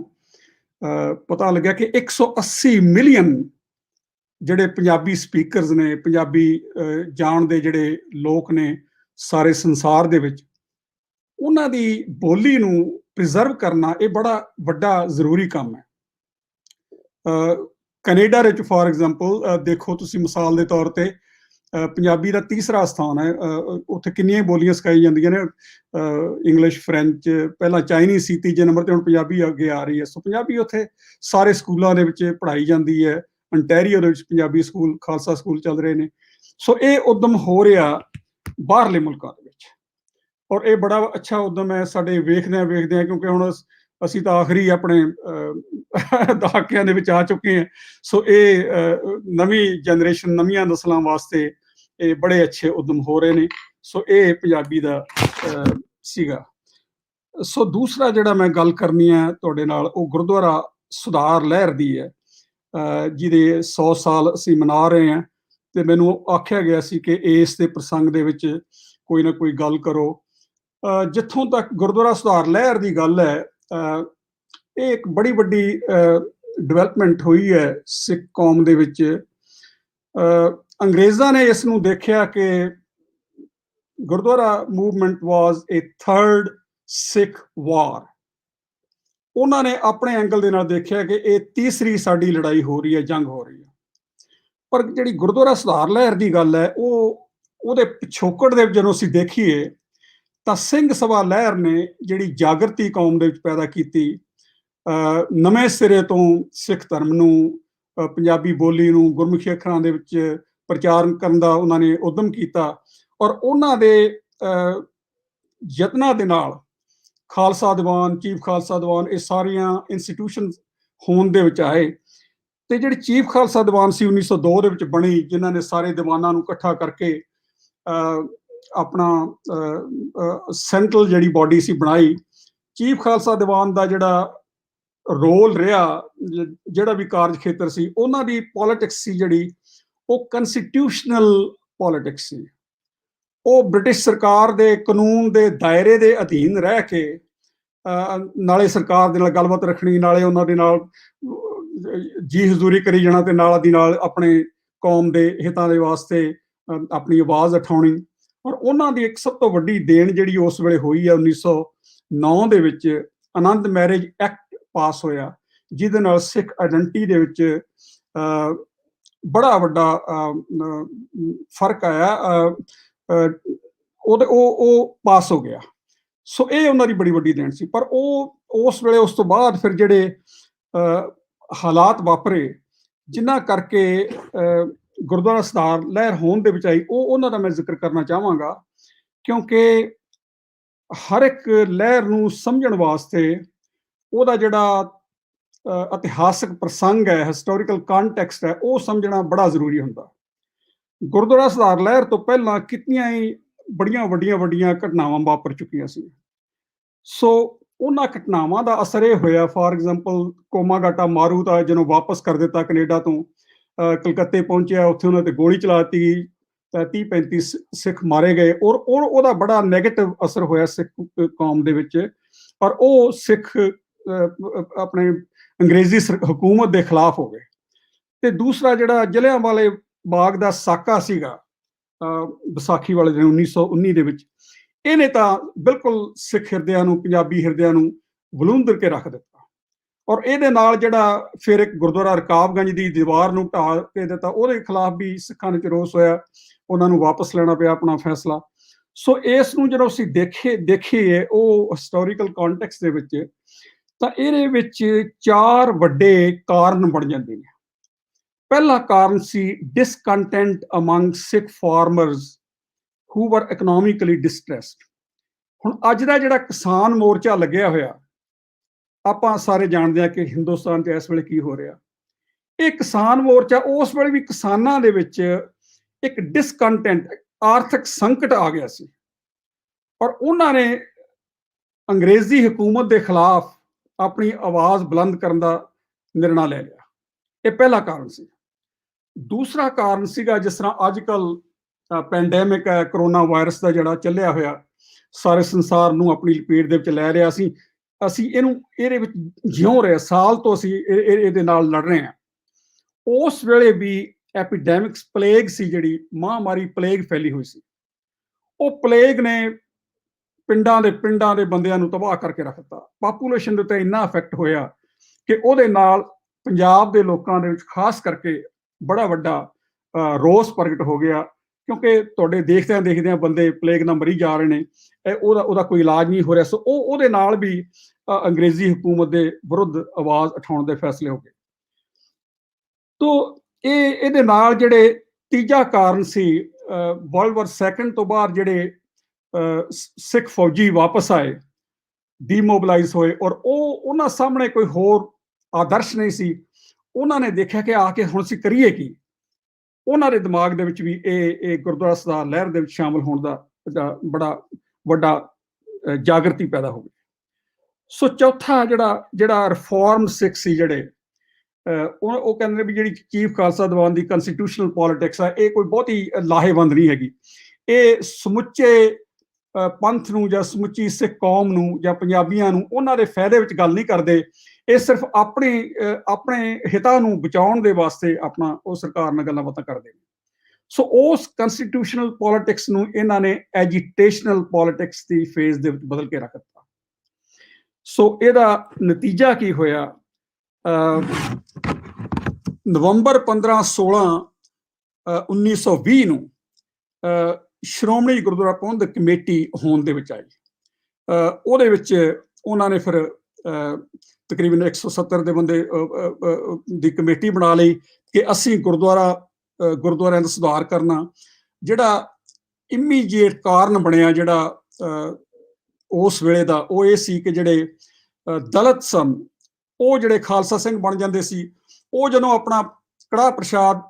ਪਤਾ ਲੱਗਿਆ ਕਿ 180 ਮਿਲੀਅਨ ਜਿਹੜੇ ਪੰਜਾਬੀ ਸਪੀਕਰਸ ਨੇ, ਪੰਜਾਬੀ ਜਾਣਦੇ ਜਿਹੜੇ ਲੋਕ ਨੇ ਸਾਰੇ ਸੰਸਾਰ ਦੇ ਵਿੱਚ, ਉਹਨਾਂ ਦੀ ਬੋਲੀ ਨੂੰ ਪ੍ਰੀਜ਼ਰਵ ਕਰਨਾ ਇਹ ਬੜਾ ਵੱਡਾ ਜ਼ਰੂਰੀ ਕੰਮ ਹੈ। ਕੈਨੇਡਾ ਵਿੱਚ ਫਾਰ ਐਗਜ਼ਾਮਪਲ ਦੇਖੋ ਤੁਸੀਂ, ਮਿਸਾਲ ਦੇ ਤੌਰ ਤੇ ਪੰਜਾਬੀ ਦਾ ਤੀਸਰਾ ਸਥਾਨ ਹੈ। ਉੱਥੇ ਕਿੰਨੀਆਂ ਬੋਲੀਆਂ ਸਿਖਾਈ ਜਾਂਦੀਆਂ ਨੇ, ਇੰਗਲਿਸ਼, ਫਰੈਂਚ, ਪਹਿਲਾਂ ਚਾਈਨੀਜ਼ ਸੀ ਤੀਜੇ ਨੰਬਰ ਤੇ, ਹੁਣ ਪੰਜਾਬੀ ਅੱਗੇ ਆ ਰਹੀ ਹੈ। ਸੋ ਪੰਜਾਬੀ ਉੱਥੇ ਸਾਰੇ ਸਕੂਲਾਂ ਦੇ ਵਿੱਚ ਪੜ੍ਹਾਈ ਜਾਂਦੀ ਹੈ। ਅੰਟੈਰੀਓ ਦੇ ਵਿੱਚ ਪੰਜਾਬੀ ਸਕੂਲ, ਖਾਲਸਾ ਸਕੂਲ ਚੱਲ ਰਹੇ ਨੇ। ਸੋ ਇਹ ਉਦਮ ਹੋ ਰਿਹਾ ਬਾਹਰਲੇ ਮੁਲਕਾਂ ਦੇ ਵਿੱਚ, ਔਰ ਇਹ ਬੜਾ ਅੱਛਾ ਉਦਮ ਹੈ। ਸਾਡੇ ਵੇਖਦੇ ਹਾਂ, ਕਿਉਂਕਿ ਹੁਣ ਅਸੀਂ ਤਾਂ ਆਖਰੀ ਆਪਣੇ ਦਹਾਕਿਆਂ ਦੇ ਵਿੱਚ ਆ ਚੁੱਕੇ ਹਾਂ। ਸੋ ਇਹ ਨਵੀਂ ਜਨਰੇਸ਼ਨ, ਨਵੀਆਂ ਨਸਲਾਂ ਵਾਸਤੇ ਇਹ ਬੜੇ ਅੱਛੇ ਉਦਮ ਹੋ ਰਹੇ ਨੇ। ਸੋ ਇਹ ਪੰਜਾਬੀ ਦਾ ਸੀਗਾ। ਸੋ ਦੂਸਰਾ ਜਿਹੜਾ ਮੈਂ ਗੱਲ ਕਰਨੀ ਹੈ ਤੁਹਾਡੇ ਨਾਲ, ਉਹ ਗੁਰਦੁਆਰਾ ਸੁਧਾਰ ਲਹਿਰ ਦੀ ਹੈ, ਜਿਹਦੇ 100 ਸਾਲ ਅਸੀਂ ਮਨਾ ਰਹੇ ਹਾਂ। ਤੇ ਮੈਨੂੰ ਆਖਿਆ ਗਿਆ ਸੀ ਕਿ ਇਸ ਦੇ ਪ੍ਰਸੰਗ ਦੇ ਵਿੱਚ ਕੋਈ ਨਾ ਕੋਈ ਗੱਲ ਕਰੋ। ਜਿੱਥੋਂ ਤੱਕ ਗੁਰਦੁਆਰਾ ਸੁਧਾਰ ਲਹਿਰ ਦੀ ਗੱਲ ਹੈ, ਇਹ ਇੱਕ ਬੜੀ ਵੱਡੀ ਡਿਵੈਲਪਮੈਂਟ ਹੋਈ ਹੈ ਸਿੱਖ ਕੌਮ ਦੇ ਵਿੱਚ। ਅੰਗਰੇਜ਼ਾਂ ਨੇ ਇਸ ਨੂੰ ਦੇਖਿਆ ਕਿ ਗੁਰਦੁਆਰਾ ਮੂਵਮੈਂਟ ਵਾਜ਼ ਏ ਥਰਡ ਸਿੱਖ ਵਾਰ। ਉਹਨਾਂ ਨੇ ਆਪਣੇ ਐਂਗਲ ਦੇ ਨਾਲ ਦੇਖਿਆ ਕਿ ਇਹ ਤੀਸਰੀ ਸਾਡੀ ਲੜਾਈ ਹੋ ਰਹੀ ਹੈ, ਜੰਗ ਹੋ ਰਹੀ ਹੈ। ਪਰ ਜਿਹੜੀ ਗੁਰਦੁਆਰਾ ਸੁਧਾਰ ਲਹਿਰ ਦੀ ਗੱਲ ਹੈ, ਉਹਦੇ ਪਿਛੋਕੜ ਦੇ ਜਦੋਂ ਅਸੀਂ ਦੇਖੀਏ ਤਾਂ ਸਿੰਘ ਸਭਾ ਲਹਿਰ ਨੇ ਜਿਹੜੀ ਜਾਗਰਤੀ ਕੌਮ ਦੇ ਵਿੱਚ ਪੈਦਾ ਕੀਤੀ, ਨਵੇਂ ਸਿਰੇ ਤੋਂ ਸਿੱਖ ਧਰਮ ਨੂੰ, ਪੰਜਾਬੀ ਬੋਲੀ ਨੂੰ ਗੁਰਮੁਖੀ ਅੱਖਰਾਂ ਦੇ ਵਿੱਚ ਪ੍ਰਚਾਰ ਕਰਨ ਦਾ ਉਹਨਾਂ ਨੇ ਉਦਮ ਕੀਤਾ। ਔਰ ਉਹਨਾਂ ਦੇ ਯਤਨਾਂ ਦੇ ਨਾਲ ਖਾਲਸਾ ਦੀਵਾਨ, ਚੀਫ ਖਾਲਸਾ ਦੀਵਾਨ, ਇਹ ਸਾਰੀਆਂ ਇੰਸਟੀਟਿਊਸ਼ਨ ਹੋਂਦ ਦੇ ਵਿੱਚ ਆਏ। ਤੇ ਜਿਹੜੀ ਚੀਫ ਖਾਲਸਾ ਦੀਵਾਨ ਸੀ 1902 ਦੇ ਵਿੱਚ ਬਣੀ, ਜਿਨ੍ਹਾਂ ਨੇ ਸਾਰੇ ਦੀਵਾਨਾਂ ਨੂੰ ਇਕੱਠਾ ਕਰਕੇ ਆਪਣਾ ਸੈਂਟਰਲ ਜਿਹੜੀ ਬਾਡੀ ਸੀ ਬਣਾਈ। ਚੀਫ ਖਾਲਸਾ ਦੀਵਾਨ ਦਾ ਜਿਹੜਾ ਰੋਲ ਰਿਹਾ, ਜਿਹੜਾ ਵੀ ਕਾਰਜ ਖੇਤਰ ਸੀ, ਉਹਨਾਂ ਦੀ ਪੋਲਿਟਿਕਸ ਸੀ ਜਿਹੜੀ, ਉਹ ਕੰਸਟੀਟਿਊਸ਼ਨਲ ਪੋਲਿਟਿਕਸ ਸੀ। ਉਹ ਬ੍ਰਿਟਿਸ਼ ਸਰਕਾਰ ਦੇ ਕਾਨੂੰਨ ਦੇ ਦਾਇਰੇ ਦੇ ਅਧੀਨ ਰਹਿ ਕੇ ਨਾਲੇ ਸਰਕਾਰ ਦੇ ਨਾਲ ਗੱਲਬਾਤ ਰੱਖਣੀ, ਨਾਲੇ ਉਹਨਾਂ ਦੇ ਨਾਲ ਜੀ ਹਜ਼ੂਰੀ ਕਰੀ ਜਾਣਾ, ਤੇ ਨਾਲ ਦੀ ਨਾਲ ਆਪਣੇ ਕੌਮ ਦੇ ਹਿੱਤਾਂ ਦੇ ਵਾਸਤੇ ਆਪਣੀ ਆਵਾਜ਼ ਉਠਾਉਣੀ। ਔਰ ਉਹਨਾਂ ਦੀ ਇੱਕ ਸਭ ਤੋਂ ਵੱਡੀ ਦੇਣ ਜਿਹੜੀ ਉਸ ਵੇਲੇ ਹੋਈ ਹੈ, 1909 ਦੇ ਵਿੱਚ ਆਨੰਦ ਮੈਰਿਜ ਐਕਟ ਪਾਸ ਹੋਇਆ, ਜਿਹਦੇ ਨਾਲ ਸਿੱਖ ਆਇਡੈਂਟੀਟੀ ਦੇ ਵਿੱਚ ਬੜਾ ਵੱਡਾ ਫਰਕ ਆਇਆ। ਉਹ ਪਾਸ ਹੋ ਗਿਆ। ਸੋ ਇਹ ਉਹਨਾਂ ਦੀ ਬੜੀ ਵੱਡੀ ਦੇਣ ਸੀ। ਪਰ ਉਹ ਉਸ ਵੇਲੇ, ਉਸ ਤੋਂ ਬਾਅਦ ਫਿਰ ਜਿਹੜੇ ਹਾਲਾਤ ਵਾਪਰੇ, ਜਿਨ੍ਹਾਂ ਕਰਕੇ ਗੁਰਦੁਆਰਾ ਸਰਦਾਰ ਲਹਿਰ ਹੋਂਦ ਦੇ ਵਿੱਚ ਆਈ, ਉਹਨਾਂ ਦਾ ਮੈਂ ਜ਼ਿਕਰ ਕਰਨਾ ਚਾਹਾਂਗਾ, ਕਿਉਂਕਿ ਹਰ ਇੱਕ ਲਹਿਰ ਨੂੰ ਸਮਝਣ ਵਾਸਤੇ ਉਹਦਾ ਜਿਹੜਾ ਇਤਿਹਾਸਕ ਪ੍ਰਸੰਗ ਹੈ, ਹਿਸਟੋਰੀਕਲ ਕੰਟੈਕਸਟ ਹੈ, ਉਹ ਸਮਝਣਾ ਬੜਾ ਜ਼ਰੂਰੀ ਹੁੰਦਾ। ਗੁਰਦੁਆਰਾ ਸਰਦਾਰ ਲਹਿਰ ਤੋਂ ਪਹਿਲਾਂ ਕਿਤਨੀਆਂ ਹੀ ਬੜੀਆਂ ਵੱਡੀਆਂ ਘਟਨਾਵਾਂ ਵਾਪਰ ਚੁੱਕੀਆਂ ਸੀ। ਸੋ ਉਹਨਾਂ ਘਟਨਾਵਾਂ ਦਾ ਅਸਰ ਇਹ ਹੋਇਆ, ਫਾਰ ਐਗਜ਼ਾਮਪਲ ਕੋਮਾਗਾਟਾ ਮਾਰੂ ਤਾਂ ਜਦੋਂ ਵਾਪਸ ਕਰ ਦਿੱਤਾ ਕੈਨੇਡਾ ਤੋਂ, ਕਲਕੱਤੇ ਪਹੁੰਚਿਆ, ਉੱਥੇ ਉਹਨਾਂ ਤੇ ਗੋਲੀ ਚਲਾ ਦਿੱਤੀ, 30-35 ਸਿੱਖ ਮਾਰੇ ਗਏ। ਔਰ ਉਹਦਾ ਬੜਾ ਨੈਗੇਟਿਵ ਅਸਰ ਹੋਇਆ ਸਿੱਖ ਕੌਮ ਦੇ ਵਿੱਚ। ਔਰ ਉਹ ਸਿੱਖ ਆਪਣੇ ਅੰਗਰੇਜ਼ੀ ਹਕੂਮਤ ਦੇ ਖਿਲਾਫ ਹੋ ਗਏ। ਤੇ ਦੂਸਰਾ ਜਿਹੜਾ ਜਲਿਆਂਵਾਲੇ ਬਾਗ ਦਾ ਸਾਕਾ ਸੀਗਾ ਵਿਸਾਖੀ ਵਾਲੇ ਦਿਨ 1919 ਦੇ ਵਿੱਚ, ਇਹਨੇ ਤਾਂ ਬਿਲਕੁਲ ਸਿੱਖ ਹਿਰਦਿਆਂ ਨੂੰ, ਪੰਜਾਬੀ ਹਿਰਦਿਆਂ ਨੂੰ ਵਲੂੰਦਰ ਕੇ ਰੱਖ ਦਿੱਤਾ। ਔਰ ਇਹਦੇ ਨਾਲ ਜਿਹੜਾ ਫਿਰ ਇੱਕ ਗੁਰਦੁਆਰਾ ਰਕਾਬਗੰਜ ਦੀ ਦੀਵਾਰ ਨੂੰ ਢਾਹ ਕੇ ਦਿੱਤਾ, ਉਹਦੇ ਖਿਲਾਫ ਵੀ ਸਿੱਖਾਂ ਵਿੱਚ ਰੋਸ ਹੋਇਆ, ਉਹਨਾਂ ਨੂੰ ਵਾਪਸ ਲੈਣਾ ਪਿਆ ਆਪਣਾ ਫੈਸਲਾ। ਸੋ ਇਸ ਨੂੰ ਜਦੋਂ ਅਸੀਂ ਦੇਖੀਏ ਉਹ ਹਿਸਟੋਰੀਕਲ ਕੰਟੈਕਸਟ ਦੇ ਵਿੱਚ, ਤਾਂ ਇਹਦੇ ਵਿੱਚ 4 ਵੱਡੇ ਕਾਰਨ ਬਣ ਜਾਂਦੇ ਨੇ। ਪਹਿਲਾ ਕਾਰਨ ਸੀ ਡਿਸਕੰਟੈਂਟ ਅਮੰਗ ਸਿੱਖ ਫਾਰਮਰਸ ਹੂ ਵਰ ਇਕਨੋਮਿਕਲੀ ਡਿਸਟ੍ਰੈਸਡ। ਹੁਣ ਅੱਜ ਦਾ ਜਿਹੜਾ ਕਿਸਾਨ ਮੋਰਚਾ ਲੱਗਿਆ ਹੋਇਆ, ਆਪਾਂ ਸਾਰੇ ਜਾਣਦੇ ਹਾਂ ਕਿ ਹਿੰਦੁਸਤਾਨ 'ਚ ਇਸ ਵੇਲੇ ਕੀ ਹੋ ਰਿਹਾ। ਇਹ ਕਿਸਾਨ ਮੋਰਚਾ ਉਸ ਵੇਲੇ ਵੀ ਕਿਸਾਨਾਂ ਦੇ ਵਿੱਚ ਇੱਕ ਡਿਸਕੰਟੈਂਟ, ਆਰਥਿਕ ਸੰਕਟ ਆ ਗਿਆ ਸੀ। ਔਰ ਉਹਨਾਂ ਨੇ ਅੰਗਰੇਜ਼ੀ ਹਕੂਮਤ ਦੇ ਖਿਲਾਫ ਆਪਣੀ ਆਵਾਜ਼ ਬੁਲੰਦ ਕਰਨ ਦਾ ਨਿਰਣਾ ਲੈ ਲਿਆ। ਇਹ ਪਹਿਲਾ ਕਾਰਨ ਸੀ। ਦੂਸਰਾ ਕਾਰਨ ਸੀਗਾ, ਜਿਸ ਤਰ੍ਹਾਂ ਅੱਜ ਕੱਲ੍ਹ ਪੈਂਡੈਮਿਕ ਹੈ, ਕਰੋਨਾ ਵਾਇਰਸ ਦਾ ਜਿਹੜਾ ਚੱਲਿਆ ਹੋਇਆ, ਸਾਰੇ ਸੰਸਾਰ ਨੂੰ ਆਪਣੀ ਲਪੇਟ ਦੇ ਵਿੱਚ ਲੈ ਰਿਹਾ। ਅਸੀਂ ਇਹਦੇ ਵਿੱਚ ਜਿਉਂ ਰਹੇ, ਸਾਲ ਤੋਂ ਅਸੀਂ ਇਹਦੇ ਨਾਲ ਲੜ ਰਹੇ ਹਾਂ। ਉਸ ਵੇਲੇ ਵੀ ਐਪੀਡੈਮਿਕਸ, ਪਲੇਗ ਸੀ, ਜਿਹੜੀ ਮਹਾਂਮਾਰੀ ਪਲੇਗ ਫੈਲੀ ਹੋਈ ਸੀ। ਉਹ ਪਲੇਗ ਨੇ ਪਿੰਡਾਂ ਦੇ ਬੰਦਿਆਂ ਨੂੰ ਤਬਾਹ ਕਰਕੇ ਰੱਖ ਦਿੱਤਾ। ਪਾਪੂਲੇਸ਼ਨ ਦੇ ਉੱਤੇ ਇੰਨਾ ਇਫੈਕਟ ਹੋਇਆ ਕਿ ਉਹਦੇ ਨਾਲ ਪੰਜਾਬ ਦੇ ਲੋਕਾਂ ਦੇ ਵਿੱਚ ਖਾਸ ਕਰਕੇ ਬੜਾ ਵੱਡਾ ਰੋਸ ਪ੍ਰਗਟ ਹੋ ਗਿਆ, ਕਿਉਂਕਿ ਤੁਹਾਡੇ ਦੇਖਦਿਆਂ ਬੰਦੇ ਪਲੇਗ ਨਾਲ ਮਰੀ ਜਾ ਰਹੇ ਨੇ, ਉਹਦਾ ਕੋਈ ਇਲਾਜ ਨਹੀਂ ਹੋ ਰਿਹਾ। ਸੋ ਉਹਦੇ ਨਾਲ ਵੀ ਅੰਗਰੇਜ਼ੀ ਹਕੂਮਤ ਦੇ ਵਿਰੁੱਧ ਆਵਾਜ਼ ਉਠਾਉਣ ਦੇ ਫੈਸਲੇ ਹੋ ਗਏ। ਤੋ ਇਹਦੇ ਨਾਲ ਜਿਹੜੇ ਤੀਜਾ ਕਾਰਨ ਸੀ, ਵਰਲਡ ਵਾਰ ਸੈਕੰਡ ਤੋਂ ਬਾਅਦ ਜਿਹੜੇ ਸਿੱਖ ਫੌਜੀ ਵਾਪਸ ਆਏ, ਡੀਮੋਬਲਾਈਜ਼ ਹੋਏ, ਔਰ ਉਹਨਾਂ ਸਾਹਮਣੇ ਕੋਈ ਹੋਰ ਆਦਰਸ਼ ਨਹੀਂ ਸੀ। ਉਹਨਾਂ ਨੇ ਦੇਖਿਆ ਕਿ ਆ ਕੇ ਹੁਣ ਅਸੀਂ ਕਰੀਏ ਕੀ। ਉਹਨਾਂ ਦੇ ਦਿਮਾਗ ਦੇ ਵਿੱਚ ਵੀ ਇਹ ਗੁਰਦੁਆਰਾ ਸਰਦਾਰ ਲਹਿਰ ਦੇ ਵਿੱਚ ਸ਼ਾਮਲ ਹੋਣ ਦਾ ਬੜਾ ਵੱਡਾ ਜਾਗਰਤੀ ਪੈਦਾ ਹੋ ਗਈ। ਸੋ ਚੌਥਾ ਜਿਹੜਾ ਰਿਫਾਰਮ ਸਿੱਖ ਸੀ, ਜਿਹੜੇ ਉਹ ਕਹਿੰਦੇ ਨੇ ਵੀ ਜਿਹੜੀ ਚੀਫ ਖਾਲਸਾ ਦੀਵਾਨ ਦੀ ਕੰਸਟੀਟਿਊਸ਼ਨਲ ਪੋਲਿਟਿਕਸ ਆ, ਇਹ ਕੋਈ ਬਹੁਤੀ ਲਾਹੇਵੰਦ ਨਹੀਂ ਹੈਗੀ। ਇਹ ਸਮੁੱਚੇ ਪੰਥ ਨੂੰ ਜਾਂ ਸਮੁੱਚੀ ਸਿੱਖ ਕੌਮ ਨੂੰ ਜਾਂ ਪੰਜਾਬੀਆਂ ਨੂੰ ਉਹਨਾਂ ਦੇ ਫਾਇਦੇ ਵਿੱਚ ਗੱਲ ਨਹੀਂ ਕਰਦੇ। ਇਹ ਸਿਰਫ ਆਪਣੇ ਹਿੱਤਾਂ ਨੂੰ ਬਚਾਉਣ ਦੇ ਵਾਸਤੇ ਉਹ ਸਰਕਾਰ ਨਾਲ ਗੱਲਾਂ ਬਾਤਾਂ ਕਰਦੇ ਨੇ। ਸੋ ਉਸ ਕੰਸਟੀਟਿਊਸ਼ਨਲ ਪੋਲਿਟਿਕਸ ਨੂੰ ਇਹਨਾਂ ਨੇ ਐਜੀਟੇਸ਼ਨਲ ਪੋਲਿਟਿਕਸ ਦੀ ਫੇਜ਼ ਦੇ ਵਿੱਚ ਬਦਲ ਕੇ ਰੱਖ ਦਿੱਤਾ। ਸੋ ਇਹਦਾ ਨਤੀਜਾ ਕੀ ਹੋਇਆ? ਨਵੰਬਰ 15-16 1920 ਨੂੰ ਸ਼੍ਰੋਮਣੀ ਗੁਰਦੁਆਰਾ ਪ੍ਰਬੰਧਕ ਕਮੇਟੀ ਹੋਂਦ ਦੇ ਵਿੱਚ ਆਈ। ਉਹਦੇ ਵਿੱਚ ਉਹਨਾਂ ਨੇ ਫਿਰ ਤਕਰੀਬਨ 170 ਦੇ ਬੰਦੇ ਦੀ ਕਮੇਟੀ ਬਣਾ ਲਈ ਕਿ ਅਸੀਂ ਗੁਰਦੁਆਰਿਆਂ ਦਾ ਸੁਧਾਰ ਕਰਨਾ। ਜਿਹੜਾ ਇਮੀਡੀਏਟ ਕਾਰਨ ਬਣਿਆ ਜਿਹੜਾ ਉਸ ਵੇਲੇ ਦਾ, ਉਹ ਇਹ ਸੀ ਕਿ ਜਿਹੜੇ ਦਲਿਤ ਸਨ, ਉਹ ਜਿਹੜੇ ਖਾਲਸਾ ਸਿੰਘ ਬਣ ਜਾਂਦੇ ਸੀ, ਉਹ ਜਦੋਂ ਆਪਣਾ ਕੜਾਹ ਪ੍ਰਸ਼ਾਦ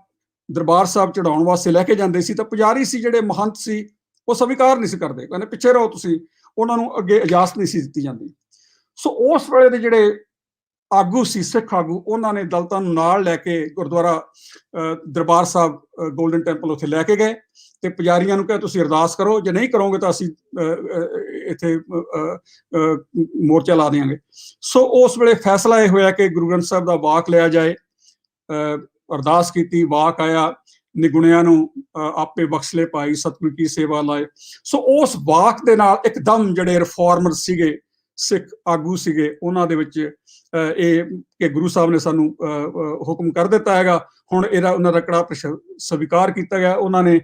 ਦਰਬਾਰ ਸਾਹਿਬ ਚੜਾਉਣ ਵਾਸਤੇ ਲੈ ਕੇ ਜਾਂਦੇ ਸੀ ਤਾਂ ਪੁਜਾਰੀ ਸੀ, ਜਿਹੜੇ ਮਹੰਤ ਸੀ, ਉਹ ਸਵੀਕਾਰ ਨਹੀਂ ਸੀ ਕਰਦੇ, ਕਹਿੰਦੇ ਪਿੱਛੇ ਰਹੋ ਤੁਸੀਂ, ਉਹਨਾਂ ਨੂੰ ਅੱਗੇ ਇਜਾਜ਼ਤ ਨਹੀਂ ਸੀ ਦਿੱਤੀ ਜਾਂਦੀ। ਸੋ ਉਸ ਵੇਲੇ ਦੇ ਜਿਹੜੇ ਆਗੂ ਸੀ, ਸਿੱਖ ਆਗੂ, ਉਹਨਾਂ ਨੇ ਦਲਿਤਾਂ ਨੂੰ ਨਾਲ ਲੈ ਕੇ ਗੁਰਦੁਆਰਾ ਦਰਬਾਰ ਸਾਹਿਬ ਗੋਲਡਨ ਟੈਂਪਲ ਉੱਥੇ ਲੈ ਕੇ ਗਏ ਤੇ ਪੁਜਾਰੀਆਂ ਨੂੰ ਕਿਹਾ ਤੁਸੀਂ ਅਰਦਾਸ ਕਰੋ, ਜੇ ਨਹੀਂ ਕਰੋਗੇ ਤਾਂ ਅਸੀਂ ਇੱਥੇ ਮੋਰਚਾ ਲਾ ਦਿਆਂਗੇ। ਸੋ ਉਸ ਵੇਲੇ ਫੈਸਲਾ ਇਹ ਹੋਇਆ ਕਿ ਗੁਰੂ ਗ੍ਰੰਥ ਸਾਹਿਬ ਦਾ ਵਾਕ ਲਿਆ ਜਾਏ। ਅਰਦਾਸ ਕੀਤੀ, ਵਾਕ ਆਇਆ, ਨਿਗੁਣਿਆਂ ਨੂੰ ਆਪੇ ਬਖਸ਼ਲੇ ਭਾਈ, ਸਤਿਗੁਰ ਕੀ ਸੇਵਾ ਲਾਏ। ਸੋ ਉਸ ਵਾਕ ਦੇ ਨਾਲ ਇੱਕਦਮ ਜਿਹੜੇ ਰਿਫਾਰਮਰ ਸੀਗੇ, ਸਿੱਖ ਆਗੂ ਸੀਗੇ, ਉਹਨਾਂ ਦੇ ਵਿੱਚ ਇਹ ਕਿ ਗੁਰੂ ਸਾਹਿਬ ਨੇ ਸਾਨੂੰ ਹੁਕਮ ਕਰ ਦਿੱਤਾ ਹੈਗਾ, ਹੁਣ ਉਹਨਾਂ ਦਾ ਕੜਾਹ ਪ੍ਰਸ਼ਾਦ ਸਵੀਕਾਰ ਕੀਤਾ ਗਿਆ। ਉਹਨਾਂ ਨੇ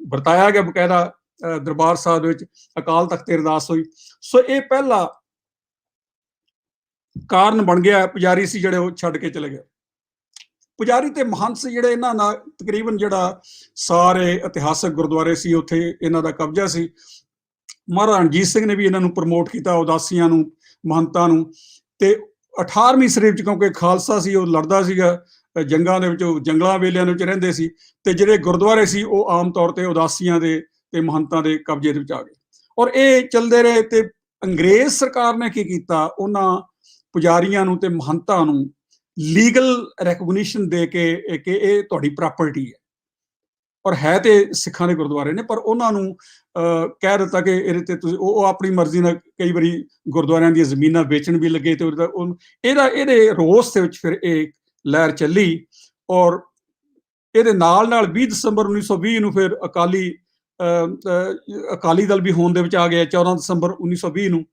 ਵਰਤਾਇਆ ਗਿਆ, ਬਕਾਇਦਾ ਦਰਬਾਰ ਸਾਹਿਬ ਦੇ ਵਿੱਚ ਅਕਾਲ ਤਖਤ ਤੇ ਅਰਦਾਸ ਹੋਈ। ਸੋ ਇਹ ਪਹਿਲਾ ਕਾਰਨ ਬਣ ਗਿਆ। ਪੁਜਾਰੀ ਸੀ ਜਿਹੜੇ ਉਹ ਛੱਡ ਕੇ ਚਲੇ ਗਏ। ਪੁਜਾਰੀ ਤੇ ਮਹੰਤ ਸੀ ਜਿਹੜੇ, ਇਹਨਾਂ ਨਾਲ ਤਕਰੀਬਨ ਜਿਹੜਾ ਸਾਰੇ ਇਤਿਹਾਸਕ ਗੁਰਦੁਆਰੇ ਸੀ ਉੱਥੇ ਇਹਨਾਂ ਦਾ ਕਬਜ਼ਾ ਸੀ। ਮਹਾਰਾਜਾ ਰਣਜੀਤ ਸਿੰਘ ਨੇ ਵੀ ਇਹਨਾਂ ਨੂੰ ਪ੍ਰਮੋਟ ਕੀਤਾ, ਉਦਾਸੀਆਂ ਨੂੰ, ਮਹੰਤਾਂ ਨੂੰ। ਤੇ 18ਵੀਂ ਸਦੀ ਵਿੱਚ ਕਿਉਂਕਿ ਖਾਲਸਾ ਸੀ, ਉਹ ਲੜਦਾ ਸੀਗਾ ਜੰਗਾਂ ਦੇ ਵਿੱਚ, ਉਹ ਜੰਗਲਾਂ ਵੇਲਿਆਂ ਦੇ ਵਿੱਚ ਰਹਿੰਦੇ ਸੀ, ਤੇ ਜਿਹੜੇ ਗੁਰਦੁਆਰੇ ਸੀ ਉਹ ਆਮ ਤੌਰ ਤੇ ਉਦਾਸੀਆਂ ਦੇ ਤੇ ਮਹੰਤਾਂ ਦੇ ਕਬਜ਼ੇ ਦੇ ਵਿੱਚ ਆ ਗਏ। ਔਰ ਇਹ ਚੱਲਦੇ ਰਹੇ ਤੇ ਅੰਗਰੇਜ਼ ਸਰਕਾਰ ਨੇ ਕੀ ਕੀਤਾ, ਉਹਨਾਂ ਪੁਜਾਰੀਆਂ ਨੂੰ ਤੇ ਮਹੰਤਾਂ ਨੂੰ ਲੀਗਲ ਰੈਕਗਨੀਸ਼ਨ ਦੇ ਕੇ ਕਿ ਇਹ ਤੁਹਾਡੀ ਪ੍ਰਾਪਰਟੀ ਹੈ, ਔਰ ਹੈ ਤੇ ਸਿੱਖਾਂ ਦੇ ਗੁਰਦੁਆਰੇ ਨੇ, ਪਰ ਉਹਨਾਂ ਨੂੰ ਕਹਿ ਦਿੱਤਾ ਕਿ ਇਹਦੇ ਤੇ ਤੁਸੀਂ, ਉਹ ਆਪਣੀ ਮਰਜ਼ੀ ਨਾਲ ਕਈ ਵਾਰੀ ਗੁਰਦੁਆਰਿਆਂ ਦੀਆਂ ਜ਼ਮੀਨਾਂ ਵੇਚਣ ਵੀ ਲੱਗੇ। ਤੇ ਇਹਦੇ ਰੋਸ ਦੇ ਵਿੱਚ ਫਿਰ ਇਹ ਲਹਿਰ ਚੱਲੀ, ਔਰ ਇਹਦੇ ਨਾਲ 20 ਦਸੰਬਰ 1920 ਨੂੰ ਫਿਰ ਅਕਾਲੀ ਦਲ ਵੀ ਹੋਂਦ ਦੇ ਵਿੱਚ ਆ ਗਿਆ, 14 ਦਸੰਬਰ 1920 ਨੂੰ।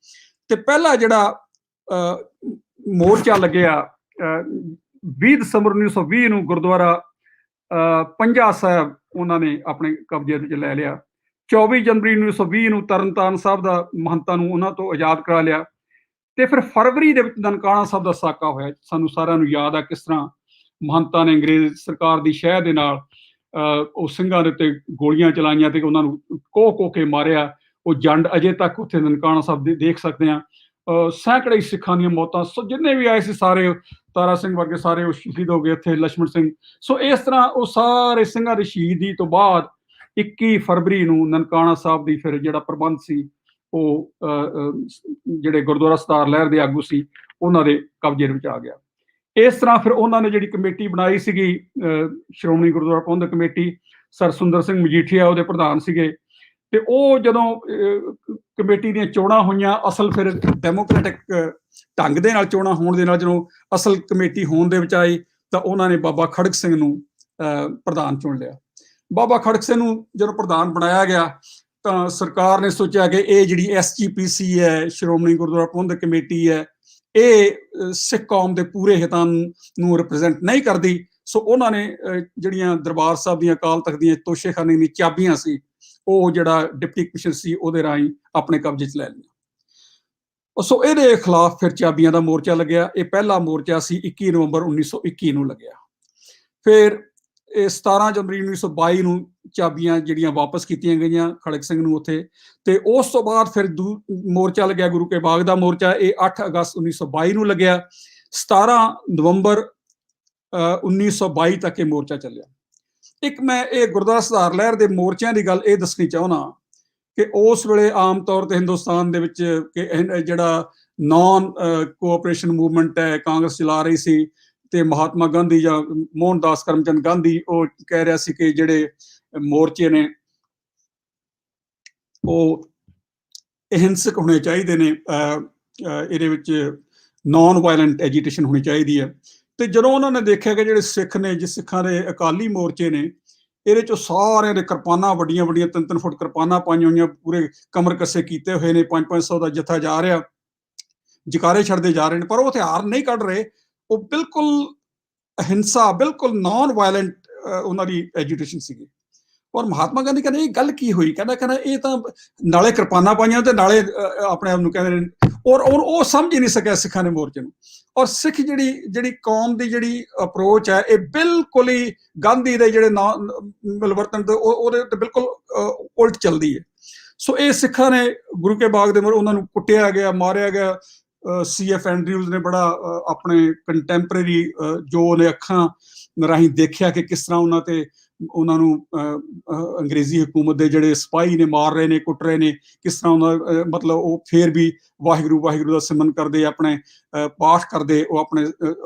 ਤੇ ਪਹਿਲਾ ਜਿਹੜਾ ਮੋਰਚਾ ਲੱਗਿਆ 20 ਦਸੰਬਰ 1920 ਨੂੰ ਗੁਰਦੁਆਰਾ ਪੰਜਾ ਸਾਹਿਬ ਉਹਨਾਂ ਨੇ ਆਪਣੇ ਕਬਜ਼ੇ ਵਿੱਚ ਲੈ ਲਿਆ। 24 ਜਨਵਰੀ 1920 ਨੂੰ ਤਰਨਤਾਰਨ ਸਾਹਿਬ ਦਾ ਮਹੰਤਾਂ ਨੂੰ ਉਹਨਾਂ ਤੋਂ ਆਜ਼ਾਦ ਕਰਾ ਲਿਆ। ਤੇ ਫਿਰ ਫਰਵਰੀ ਦੇ ਵਿੱਚ ਨਨਕਾਣਾ ਸਾਹਿਬ ਦਾ ਸਾਕਾ ਹੋਇਆ। ਸਾਨੂੰ ਸਾਰਿਆਂ ਨੂੰ ਯਾਦ ਆ ਕਿਸ ਤਰ੍ਹਾਂ ਮਹੰਤਾਂ ਨੇ ਅੰਗਰੇਜ਼ ਸਰਕਾਰ ਦੀ ਸ਼ਹਿ ਦੇ ਨਾਲ ਉਹ ਸਿੰਘਾਂ ਦੇ ਉੱਤੇ ਗੋਲੀਆਂ ਚਲਾਈਆਂ ਤੇ ਉਹਨਾਂ ਨੂੰ ਕੋਹ ਕੇ ਮਾਰਿਆ। ਉਹ ਜੰਡ ਅਜੇ ਤੱਕ ਉੱਥੇ ਨਨਕਾਣਾ ਸਾਹਿਬ ਦੇ ਦੇਖ ਸਕਦੇ ਹਾਂ। ਸੈਂਕੜੇ ਸਿੱਖਾਂ ਦੀਆਂ ਮੌਤਾਂ, ਸੋ ਜਿੰਨੇ ਵੀ ਆਏ ਸੀ ਸਾਰੇ, ਤਾਰਾ ਸਿੰਘ ਵਰਗੇ ਸਾਰੇ ਉਹ ਸ਼ਹੀਦ ਹੋ ਗਏ ਉੱਥੇ, ਲਛਮਣ ਸਿੰਘ। ਸੋ ਇਸ ਤਰ੍ਹਾਂ ਉਹ ਸਾਰੇ ਸਿੰਘਾਂ ਦੀ ਸ਼ਹੀਦੀ ਤੋਂ ਬਾਅਦ 21 ਫਰਵਰੀ ਨੂੰ ਨਨਕਾਣਾ ਸਾਹਿਬ ਦੀ ਫਿਰ ਜਿਹੜਾ ਪ੍ਰਬੰਧ ਸੀ ਉਹ ਜਿਹੜੇ ਗੁਰਦੁਆਰਾ ਸਤਾਰ ਲਹਿਰ ਦੇ ਆਗੂ ਸੀ ਉਹਨਾਂ ਦੇ ਕਬਜ਼ੇ ਵਿੱਚ ਆ ਗਿਆ। ਇਸ ਤਰ੍ਹਾਂ ਫਿਰ ਉਹਨਾਂ ਨੇ ਜਿਹੜੀ ਕਮੇਟੀ ਬਣਾਈ ਸੀਗੀ, ਸ਼੍ਰੋਮਣੀ ਗੁਰਦੁਆਰਾ ਪ੍ਰਬੰਧਕ ਕਮੇਟੀ, ਸਰ ਸੁੰਦਰ ਸਿੰਘ ਮਜੀਠੀਆ ਉਹਦੇ ਪ੍ਰਧਾਨ ਸੀਗੇ। ਤੇ ਉਹ ਜਦੋਂ ਕਮੇਟੀ ਦੀਆਂ ਚੋਣਾਂ ਹੋਈਆਂ, ਅਸਲ ਫਿਰ ਡੈਮੋਕ੍ਰੈਟਿਕ ਢੰਗ ਦੇ ਨਾਲ ਚੋਣਾਂ ਹੋਣ ਦੇ ਨਾਲ ਜਦੋਂ ਅਸਲ ਕਮੇਟੀ ਹੋਣ ਦੇ ਵਿੱਚ ਆਈ ਤਾਂ ਉਹਨਾਂ ਨੇ ਬਾਬਾ ਖੜਕ ਸਿੰਘ ਨੂੰ ਪ੍ਰਧਾਨ ਚੁਣ ਲਿਆ। ਬਾਬਾ ਖੜਕ ਸਿੰਘ ਨੂੰ ਜਦੋਂ ਪ੍ਰਧਾਨ ਬਣਾਇਆ ਗਿਆ ਤਾਂ ਸਰਕਾਰ ਨੇ ਸੋਚਿਆ ਕਿ ਇਹ ਜਿਹੜੀ SGPC ਹੈ, ਸ਼੍ਰੋਮਣੀ ਗੁਰਦੁਆਰਾ ਪ੍ਰਬੰਧਕ ਕਮੇਟੀ ਹੈ, ਇਹ ਸਿੱਖ ਕੌਮ ਦੇ ਪੂਰੇ ਹਿੱਤਾਂ ਨੂੰ ਰਿਪਰੈਜ਼ੈਂਟ ਨਹੀਂ ਕਰਦੀ। ਸੋ ਉਹਨਾਂ ਨੇ ਜਿਹੜੀਆਂ ਦਰਬਾਰ ਸਾਹਿਬ ਦੀਆਂ ਅਕਾਲ ਤਖਤ ਦੀਆਂ ਤੋਸ਼ੇਖਾਨੇ ਦੀਆਂ ਚਾਬੀਆਂ ਸੀ, ਉਹ ਜਿਹੜਾ ਡਿਪਟੀ ਕਮਿਸ਼ਨ ਸੀ ਉਹਦੇ ਰਾਹੀਂ ਆਪਣੇ ਕਬਜ਼ੇ 'ਚ ਲੈ ਲਿਆ। ਸੋ ਇਹਦੇ ਖਿਲਾਫ ਫਿਰ ਚਾਬੀਆਂ ਦਾ ਮੋਰਚਾ ਲੱਗਿਆ। ਇਹ ਪਹਿਲਾ ਮੋਰਚਾ ਸੀ 21 ਨਵੰਬਰ 1921 ਨੂੰ ਲੱਗਿਆ। ਫਿਰ ਇਹ 17 ਜਨਵਰੀ 1922 ਨੂੰ ਚਾਬੀਆਂ ਜਿਹੜੀਆਂ ਵਾਪਸ ਕੀਤੀਆਂ ਗਈਆਂ ਖੜਕ ਸਿੰਘ ਨੂੰ ਉੱਥੇ। ਤੇ ਉਸ ਤੋਂ ਬਾਅਦ ਫਿਰ ਮੋਰਚਾ ਲੱਗਿਆ ਗੁਰੂ ਕੇ ਬਾਗ ਦਾ ਮੋਰਚਾ। ਇਹ 8 ਅਗਸਤ 1922 ਨੂੰ ਲੱਗਿਆ। 17 ਨਵੰਬਰ 1922 ਤੱਕ ਇਹ ਮੋਰਚਾ ਚੱਲਿਆ। ਇੱਕ ਮੈਂ ਇਹ ਗੁਰਦੁਆਰਾ ਸੁਧਾਰ ਲਹਿਰ ਦੇ ਮੋਰਚਿਆਂ ਦੀ ਗੱਲ ਇਹ ਦੱਸਣੀ ਚਾਹੁੰਦਾ ਕਿ ਉਸ ਵੇਲੇ ਆਮ ਤੌਰ ਤੇ ਹਿੰਦੁਸਤਾਨ ਦੇ ਵਿੱਚ ਜਿਹੜਾ ਨਾਨ ਕੋਆਪਰੇਸ਼ਨ ਮੂਵਮੈਂਟ ਹੈ ਕਾਂਗਰਸ ਚਲਾ ਰਹੀ ਸੀ, ਤੇ ਮਹਾਤਮਾ ਗਾਂਧੀ ਜਾਂ ਮੋਹਨਦਾਸ ਕਰਮਚੰਦ ਗਾਂਧੀ ਉਹ ਕਹਿ ਰਿਹਾ ਸੀ ਕਿ ਜਿਹੜੇ ਮੋਰਚੇ ਨੇ ਉਹ ਅਹਿੰਸਕ ਹੋਣੇ ਚਾਹੀਦੇ ਨੇ, ਇਹਦੇ ਵਿੱਚ ਨਾਨ ਵਾਇਲੈਂਟ ਐਜੀਟੇਸ਼ਨ ਹੋਣੀ ਚਾਹੀਦੀ ਹੈ। ਤੇ ਜਦੋਂ ਉਹਨਾਂ ਨੇ ਦੇਖਿਆ ਕਿ ਜਿਹੜੇ ਸਿੱਖ ਨੇ, ਜਿਸ ਸਿੱਖਾਂ ਦੇ ਅਕਾਲੀ ਮੋਰਚੇ ਨੇ, ਇਹਦੇ ਚੋਂ ਸਾਰਿਆਂ ਦੇ ਕਿਰਪਾਨਾਂ ਵੱਡੀਆਂ 3-3 ਫੁੱਟ ਕਿਰਪਾਨਾਂ ਪਾਈਆਂ ਹੋਈਆਂ, ਪੂਰੇ ਕਮਰ ਕੱਸੇ ਕੀਤੇ ਹੋਏ ਨੇ, 500-500 ਦਾ ਜੱਥਾ ਜਾ ਰਿਹਾ, ਜਕਾਰੇ ਛੱਡਦੇ ਜਾ ਰਹੇ ਨੇ, ਪਰ ਉਹ ਹਥਿਆਰ ਨਹੀਂ ਕੱਢ ਰਹੇ। ਉਹ ਬਿਲਕੁਲ ਅਹਿੰਸਾ, ਬਿਲਕੁਲ ਨਾਨ ਵਾਇਲੈਂਟ ਉਹਨਾਂ ਦੀ ਐਜੀਟੇਸ਼ਨ ਸੀਗੀ। ਔਰ ਮਹਾਤਮਾ ਗਾਂਧੀ ਕਹਿੰਦੇ ਇਹ ਗੱਲ ਕੀ ਹੋਈ? ਕਹਿੰਦਾ ਇਹ ਤਾਂ ਨਾਲੇ ਕਿਰਪਾਨਾਂ ਪਾਈਆਂ ਤੇ ਨਾਲੇ ਆਪਣੇ ਆਪ ਨੂੰ ਕਹਿੰਦੇ ਨੇ। ਔਰ ਉਹ ਸਮਝ ਹੀ ਨਹੀਂ ਸਕਿਆ ਸਿੱਖਾਂ ਦੇ ਮੋਰਚੇ ਨੂੰ। ਔਰ ਸਿੱਖ ਜਿਹੜੀ ਕੌਮ ਦੀ ਜਿਹੜੀ ਅਪਰੋਚ ਹੈ ਇਹ ਬਿਲਕੁਲ ਹੀ ਗਾਂਧੀ ਦੇ ਜਿਹੜੇ ਮਿਲਵਰਤਨ ਤੇ ਉਹਦੇ ਤੇ ਬਿਲਕੁਲ ਉਲਟ ਚੱਲਦੀ ਹੈ। ਸੋ ਇਹ ਸਿੱਖਾਂ ਨੇ ਗੁਰੂ ਕੇ ਬਾਗ ਦੇ ਮੋਹਰੇ ਉਹਨਾਂ ਨੂੰ ਕੁੱਟਿਆ ਗਿਆ, ਮਾਰਿਆ ਗਿਆ। CF ਐਂਡਰਿਊਜ਼ ਨੇ ਬੜਾ ਆਪਣੇ ਕੰਟੈਂਪਰੇਰੀ ਜੋ ਉਹਨੇ ਅੱਖਾਂ ਰਾਹੀਂ ਦੇਖਿਆ ਕਿ ਕਿਸ ਤਰ੍ਹਾਂ ਉਹਨਾਂ ਨੂੰ ਅੰਗਰੇਜ਼ੀ ਹਕੂਮਤ ਦੇ ਜਿਹੜੇ ਸਿਪਾਹੀ ਨੇ ਮਾਰ ਰਹੇ ਨੇ, ਕੁੱਟ ਰਹੇ ਨੇ, ਕਿਸ ਤਰ੍ਹਾਂ ਉਹਨਾਂ ਮਤਲਬ ਉਹ ਫੇਰ ਵੀ ਵਾਹਿਗੁਰੂ ਵਾਹਿਗੁਰੂ ਦਾ ਸਿਮਰਨ ਕਰਦੇ, ਆਪਣੇ ਪਾਠ ਕਰਦੇ, ਉਹ ਆਪਣੇ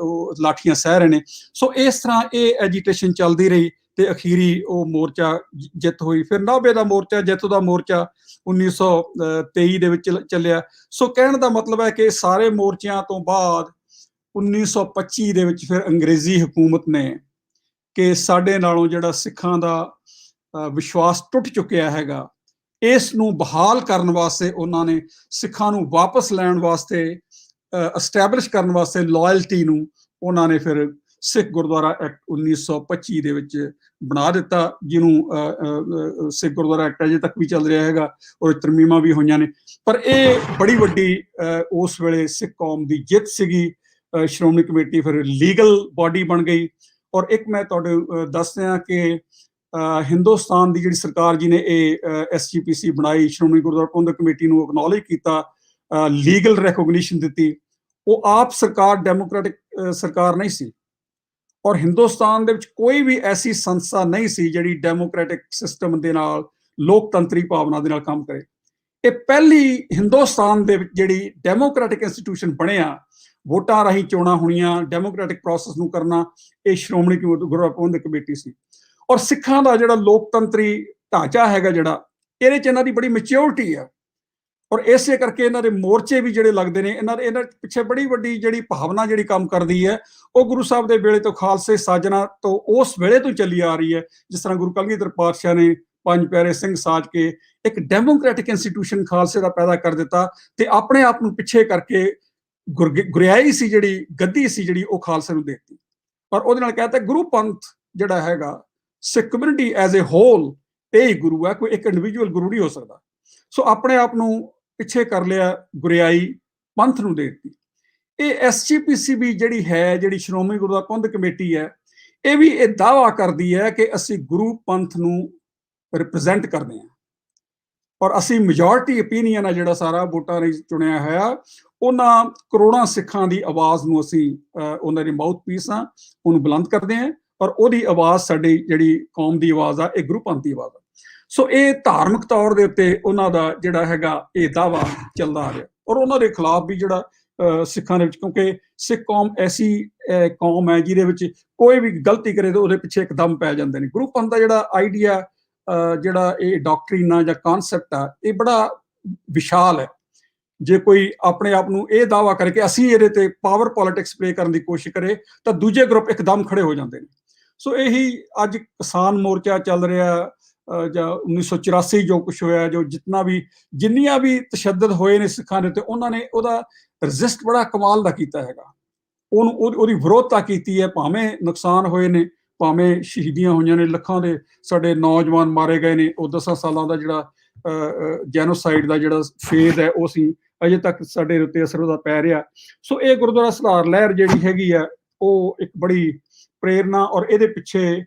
ਲਾਠੀਆਂ ਸਹਿ ਰਹੇ ਨੇ। ਸੋ ਇਸ ਤਰ੍ਹਾਂ ਇਹ ਐਜੀਟੇਸ਼ਨ ਚੱਲਦੀ ਰਹੀ ਤੇ ਅਖੀਰੀ ਉਹ ਮੋਰਚਾ ਜਿੱਤ ਹੋਈ। ਫਿਰ 90 ਦਾ ਮੋਰਚਾ, ਜੈਤੋ ਦਾ ਮੋਰਚਾ 1923 ਦੇ ਵਿੱਚ ਚੱਲਿਆ। ਸੋ ਕਹਿਣ ਦਾ ਮਤਲਬ ਹੈ ਕਿ ਸਾਰੇ ਮੋਰਚਿਆਂ ਤੋਂ ਬਾਅਦ 1925 ਦੇ ਵਿੱਚ ਫਿਰ ਅੰਗਰੇਜ਼ੀ ਹਕੂਮਤ ਨੇ ਕਿ ਸਾਡੇ ਨਾਲੋਂ ਜਿਹੜਾ ਸਿੱਖਾਂ ਦਾ ਵਿਸ਼ਵਾਸ ਟੁੱਟ ਚੁੱਕਿਆ ਹੈਗਾ, ਇਸ ਨੂੰ ਬਹਾਲ ਕਰਨ ਵਾਸਤੇ ਉਹਨਾਂ ਨੇ ਸਿੱਖਾਂ ਨੂੰ ਵਾਪਸ ਲੈਣ ਵਾਸਤੇ, ਐਸਟੈਬਲਿਸ਼ ਕਰਨ ਵਾਸਤੇ ਲਾਇਲਟੀ ਨੂੰ ਉਹਨਾਂ ਨੇ ਫਿਰ ਸਿੱਖ ਗੁਰਦੁਆਰਾ ਐਕਟ 1925 ਦੇ ਵਿੱਚ ਬਣਾ ਦਿੱਤਾ, ਜਿਹਨੂੰ ਸਿੱਖ ਗੁਰਦੁਆਰਾ ਐਕਟ ਅਜੇ ਤੱਕ ਵੀ ਚੱਲ ਰਿਹਾ ਹੈਗਾ ਔਰ ਤਰਮੀਮਾਂ ਵੀ ਹੋਈਆਂ ਨੇ। ਪਰ ਇਹ ਬੜੀ ਵੱਡੀ ਉਸ ਵੇਲੇ ਸਿੱਖ ਕੌਮ ਦੀ ਜਿੱਤ ਸੀਗੀ। ਸ਼੍ਰੋਮਣੀ ਕਮੇਟੀ ਫਿਰ ਲੀਗਲ ਬਾਡੀ ਬਣ ਗਈ। ਔਰ ਇੱਕ ਮੈਂ ਤੁਹਾਡੇ ਦੱਸ ਦਿਆਂ ਕਿ ਹਿੰਦੁਸਤਾਨ ਦੀ ਜਿਹੜੀ ਸਰਕਾਰ ਜੀ ਨੇ ਇਹ SGPC ਬਣਾਈ, ਸ਼੍ਰੋਮਣੀ ਗੁਰਦੁਆਰਾ ਪ੍ਰਬੰਧਕ ਕਮੇਟੀ ਨੂੰ ਐਕਨੋਲੇਜ ਕੀਤਾ, ਲੀਗਲ ਰੈਕੋਗਨੀਸ਼ਨ ਦਿੱਤੀ। ਉਹ ਆਪ ਸਰਕਾਰ ਡੈਮੋਕ੍ਰੈਟਿਕ ਸਰਕਾਰ ਨਹੀਂ ਸੀ ਔਰ ਹਿੰਦੁਸਤਾਨ ਦੇ ਵਿੱਚ ਕੋਈ ਵੀ ਐਸੀ ਸੰਸਥਾ ਨਹੀਂ ਸੀ ਜਿਹੜੀ ਡੈਮੋਕ੍ਰੈਟਿਕ ਸਿਸਟਮ ਦੇ ਨਾਲ, ਲੋਕਤੰਤਰੀ ਭਾਵਨਾ ਦੇ ਨਾਲ ਕੰਮ ਕਰੇ। ਇਹ ਪਹਿਲੀ ਹਿੰਦੁਸਤਾਨ ਦੇ ਵਿੱਚ ਜਿਹੜੀ ਡੈਮੋਕ੍ਰੈਟਿਕ ਇੰਸਟੀਟਿਊਸ਼ਨ ਬਣਿਆ, ਵੋਟਾਂ ਰਾਹੀਂ ਚੋਣਾਂ ਹੋਣੀਆਂ, ਡੈਮੋਕ੍ਰੈਟਿਕ ਪ੍ਰੋਸੈਸ ਨੂੰ ਕਰਨਾ, ਇਹ ਸ਼੍ਰੋਮਣੀ ਗੁਰਦੁਆਰਾ ਪ੍ਰਬੰਧਕ ਕਮੇਟੀ ਸੀ। ਔਰ ਸਿੱਖਾਂ ਦਾ ਜਿਹੜਾ ਲੋਕਤੰਤਰੀ ਢਾਂਚਾ ਹੈਗਾ ਜਿਹੜਾ, ਇਹਦੇ 'ਚ ਇਹਨਾਂ ਦੀ ਬੜੀ ਮੈਚਿਓਰਿਟੀ ਆ ਔਰ ਇਸੇ ਕਰਕੇ ਇਹਨਾਂ ਦੇ ਮੋਰਚੇ ਵੀ ਜਿਹੜੇ ਲੱਗਦੇ ਨੇ, ਇਹਨਾਂ ਪਿੱਛੇ ਬੜੀ ਵੱਡੀ ਜਿਹੜੀ ਭਾਵਨਾ ਜਿਹੜੀ ਕੰਮ ਕਰਦੀ ਹੈ, ਉਹ ਗੁਰੂ ਸਾਹਿਬ ਦੇ ਵੇਲੇ ਤੋਂ, ਖਾਲਸੇ ਸਾਜਣਾ ਤੋਂ ਉਸ ਵੇਲੇ ਤੋਂ ਚੱਲੀ ਆ ਰਹੀ ਹੈ। ਜਿਸ ਤਰ੍ਹਾਂ ਗੁਰੂ ਕਲਗੀਧਰ ਪਾਤਸ਼ਾਹ ਨੇ 5 ਪਿਆਰੇ ਸਿੰਘ ਸਾਜ ਕੇ ਇੱਕ ਡੈਮੋਕ੍ਰੈਟਿਕ ਇੰਸਟੀਟਿਊਸ਼ਨ ਖਾਲਸੇ ਦਾ ਪੈਦਾ ਕਰ ਦਿੱਤਾ ਤੇ ਆਪਣੇ ਆਪ ਨੂੰ ਪਿੱਛੇ ਕਰਕੇ ਗੁਰਿਆਈ ਸੀ, ਜਿਹੜੀ ਗੱਦੀ ਸੀ ਜਿਹੜੀ, ਉਹ ਖਾਲਸੇ ਨੂੰ ਦੇ ਦਿੱਤੀ। ਪਰ ਉਹਦੇ ਨਾਲ ਕਹਿੰਦਾ ਗੁਰੂ ਪੰਥ ਜਿਹੜਾ ਹੈਗਾ, ਸਿੱਖ ਕਮਿਊਨਿਟੀ ਐਜ਼ ਏ ਹੋਲ, ਇਹ ਹੀ ਗੁਰੂ ਹੈ, ਕੋਈ ਇੱਕ ਇੰਡੀਵਿਜੂਅਲ ਗੁਰੂ ਨਹੀਂ ਹੋ ਸਕਦਾ। ਸੋ ਆਪਣੇ ਆਪ ਨੂੰ ਪਿੱਛੇ ਕਰ ਲਿਆ, ਗੁਰਿਆਈ ਪੰਥ ਨੂੰ ਦੇ ਦਿੱਤੀ। ਇਹ SGPC ਵੀ ਜਿਹੜੀ ਹੈ, ਜਿਹੜੀ ਸ਼੍ਰੋਮਣੀ ਗੁਰਦੁਆਰਾ ਪ੍ਰਬੰਧਕ ਕਮੇਟੀ ਹੈ, ਇਹ ਵੀ ਇਹ ਦਾਅਵਾ ਕਰਦੀ ਹੈ ਕਿ ਅਸੀਂ ਗੁਰੂ ਪੰਥ ਨੂੰ ਰਿਪਰੈਜ਼ੈਂਟ ਕਰਦੇ ਹਾਂ ਔਰ ਅਸੀਂ ਮੈਜੋਰਟੀ ਓਪੀਨੀਅਨ ਆ ਜਿਹੜਾ ਸਾਰਾ ਵੋਟਾਂ ਲਈ ਚੁਣਿਆ ਹੋਇਆ, ਉਹਨਾਂ ਕਰੋੜਾਂ ਸਿੱਖਾਂ ਦੀ ਆਵਾਜ਼ ਨੂੰ ਅਸੀਂ ਉਹਨਾਂ ਦੀ ਮਾਊਥ ਪੀਸ ਆ, ਉਹਨੂੰ ਬੁਲੰਦ ਕਰਦੇ ਹਾਂ ਔਰ ਉਹਦੀ ਆਵਾਜ਼ ਸਾਡੀ ਜਿਹੜੀ ਕੌਮ ਦੀ ਆਵਾਜ਼ ਆ, ਇਹ ਗੁਰੂ ਪੰਥ ਦੀ ਆਵਾਜ਼ ਆ। ਸੋ ਇਹ ਧਾਰਮਿਕ ਤੌਰ ਦੇ ਉੱਤੇ ਉਹਨਾਂ ਦਾ ਜਿਹੜਾ ਹੈਗਾ ਇਹ ਦਾਅਵਾ ਚੱਲਦਾ ਆ ਰਿਹਾ ਔਰ ਉਹਨਾਂ ਦੇ ਖਿਲਾਫ ਵੀ ਜਿਹੜਾ ਸਿੱਖਾਂ ਦੇ ਵਿੱਚ, ਕਿਉਂਕਿ ਸਿੱਖ ਕੌਮ ਐਸੀ ਕੌਮ ਹੈ ਜਿਹਦੇ ਵਿੱਚ ਕੋਈ ਵੀ ਗਲਤੀ ਕਰੇ ਤਾਂ ਉਹਦੇ ਪਿੱਛੇ ਇੱਕਦਮ ਪੈ ਜਾਂਦੇ ਨੇ। ਗੁਰੂ ਪੰਥ ਦਾ ਜਿਹੜਾ ਆਈਡੀਆ, ਜਿਹੜਾ ਇਹ ਡਾਕਟਰੀਨ ਆ ਜਾਂ ਕਨਸੈਪਟ ਆ, ਇਹ ਬੜਾ ਵਿਸ਼ਾਲ ਹੈ। ਜੇ ਕੋਈ ਆਪਣੇ ਆਪ ਨੂੰ ਇਹ ਦਾਅਵਾ ਕਰਕੇ ਅਸੀਂ ਇਹਦੇ ਤੇ ਪਾਵਰ ਪੋਲਿਟਿਕਸ ਪਲੇ ਕਰਨ ਦੀ ਕੋਸ਼ਿਸ਼ ਕਰੇ ਤਾਂ ਦੂਜੇ ਗਰੁੱਪ ਇੱਕਦਮ ਖੜੇ ਹੋ ਜਾਂਦੇ ਨੇ। ਸੋ ਇਹੀ ਅੱਜ ਕਿਸਾਨ ਮੋਰਚਾ ਚੱਲ ਰਿਹਾ ਜਾਂ 1984 ਜੋ ਕੁਛ ਹੋਇਆ, ਜੋ ਜਿੰਨੀਆਂ ਵੀ ਤਸ਼ੱਦਦ ਹੋਏ ਨੇ ਸਿੱਖਾਂ ਦੇ ਉੱਤੇ, ਉਹਨਾਂ ਨੇ ਉਹਦਾ ਰਜਿਸਟ ਬੜਾ ਕਮਾਲ ਦਾ ਕੀਤਾ ਹੈਗਾ, ਉਹਦੀ ਵਿਰੋਧਤਾ ਕੀਤੀ ਹੈ। ਭਾਵੇਂ ਨੁਕਸਾਨ ਹੋਏ ਨੇ, ਭਾਵੇਂ ਸ਼ਹੀਦੀਆਂ ਹੋਈਆਂ ਨੇ, ਲੱਖਾਂ ਦੇ ਸਾਡੇ ਨੌਜਵਾਨ ਮਾਰੇ ਗਏ ਨੇ, ਉਹ 10 ਸਾਲਾਂ ਦਾ ਜਿਹੜਾ ਜੈਨੋਸਾਈਡ ਦਾ ਜਿਹੜਾ ਫੇਜ਼ ਹੈ, ਉਹ ਸੀ ਅਜੇ ਤੱਕ ਸਾਡੇ ਉੱਤੇ ਅਸਰ ਉਹਦਾ ਪੈ ਰਿਹਾ। ਸੋ ਇਹ ਗੁਰਦੁਆਰਾ ਸੁਧਾਰ ਲਹਿਰ ਜਿਹੜੀ ਹੈਗੀ ਆ, ਉਹ ਇੱਕ ਬੜੀ ਪ੍ਰੇਰਨਾ, ਔਰ ਇਹਦੇ ਪਿੱਛੇ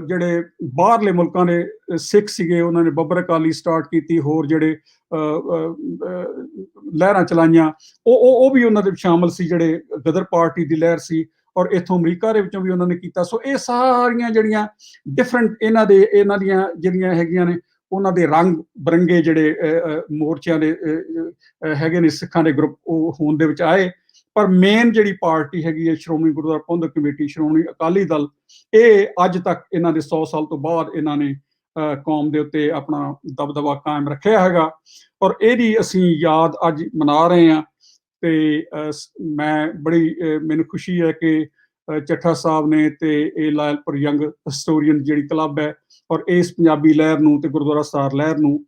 ਜਿਹੜੇ ਬਾਹਰਲੇ ਮੁਲਕਾਂ ਦੇ ਸਿੱਖ ਸੀਗੇ, ਉਹਨਾਂ ਨੇ ਬੱਬਰ ਅਕਾਲੀ ਸਟਾਰਟ ਕੀਤੀ, ਹੋਰ ਜਿਹੜੇ ਲਹਿਰਾਂ ਚਲਾਈਆਂ, ਉਹ ਵੀ ਉਹਨਾਂ ਦੇ ਸ਼ਾਮਲ ਸੀ, ਜਿਹੜੇ ਗਦਰ ਪਾਰਟੀ ਦੀ ਲਹਿਰ ਸੀ, ਔਰ ਇੱਥੋਂ ਅਮਰੀਕਾ ਦੇ ਵਿੱਚੋਂ ਵੀ ਉਹਨਾਂ ਨੇ ਕੀਤਾ। ਸੋ ਇਹ ਸਾਰੀਆਂ ਜਿਹੜੀਆਂ ਡਿਫਰੈਂਟ ਇਹਨਾਂ ਦੀਆਂ ਜਿਹੜੀਆਂ ਹੈਗੀਆਂ ਨੇ, ਉਹਨਾਂ ਦੇ ਰੰਗ ਬਰੰਗੇ ਜਿਹੜੇ ਮੋਰਚਿਆਂ ਦੇ ਹੈਗੇ ਨੇ, ਸਿੱਖਾਂ ਦੇ ਗਰੁੱਪ, ਉਹ ਹੋਂਦ ਦੇ ਵਿੱਚ ਆਏ। ਪਰ ਮੇਨ ਜਿਹੜੀ ਪਾਰਟੀ ਹੈਗੀ ਹੈ ਸ਼੍ਰੋਮਣੀ ਗੁਰਦੁਆਰਾ ਪ੍ਰਬੰਧਕ ਕਮੇਟੀ, ਸ਼੍ਰੋਮਣੀ ਅਕਾਲੀ ਦਲ, ਇਹ ਅੱਜ ਤੱਕ ਇਹਨਾਂ ਦੇ 100 ਸਾਲ ਤੋਂ ਬਾਅਦ ਇਹਨਾਂ ਨੇ ਕੌਮ ਦੇ ਉੱਤੇ ਆਪਣਾ ਦਬਦਬਾ ਕਾਇਮ ਰੱਖਿਆ ਹੈਗਾ ਔਰ ਇਹਦੀ ਅਸੀਂ ਯਾਦ ਅੱਜ ਮਨਾ ਰਹੇ ਹਾਂ। ਤੇ ਮੈਨੂੰ ਖੁਸ਼ੀ ਹੈ ਕਿ ਚੱਠਾ ਸਾਹਿਬ ਨੇ ਤੇ ਇਹ ਲਾਇਲਪੁਰ ਯੰਗ ਹਿਸਟੋਰੀਅਨ ਜਿਹੜੀ ਕਲੱਬ ਹੈ ਔਰ ਇਸ ਪੰਜਾਬੀ ਲਹਿਰ ਨੂੰ ਤੇ ਗੁਰਦੁਆਰਾ ਸੁਧਾਰ ਲਹਿਰ ਨੂੰ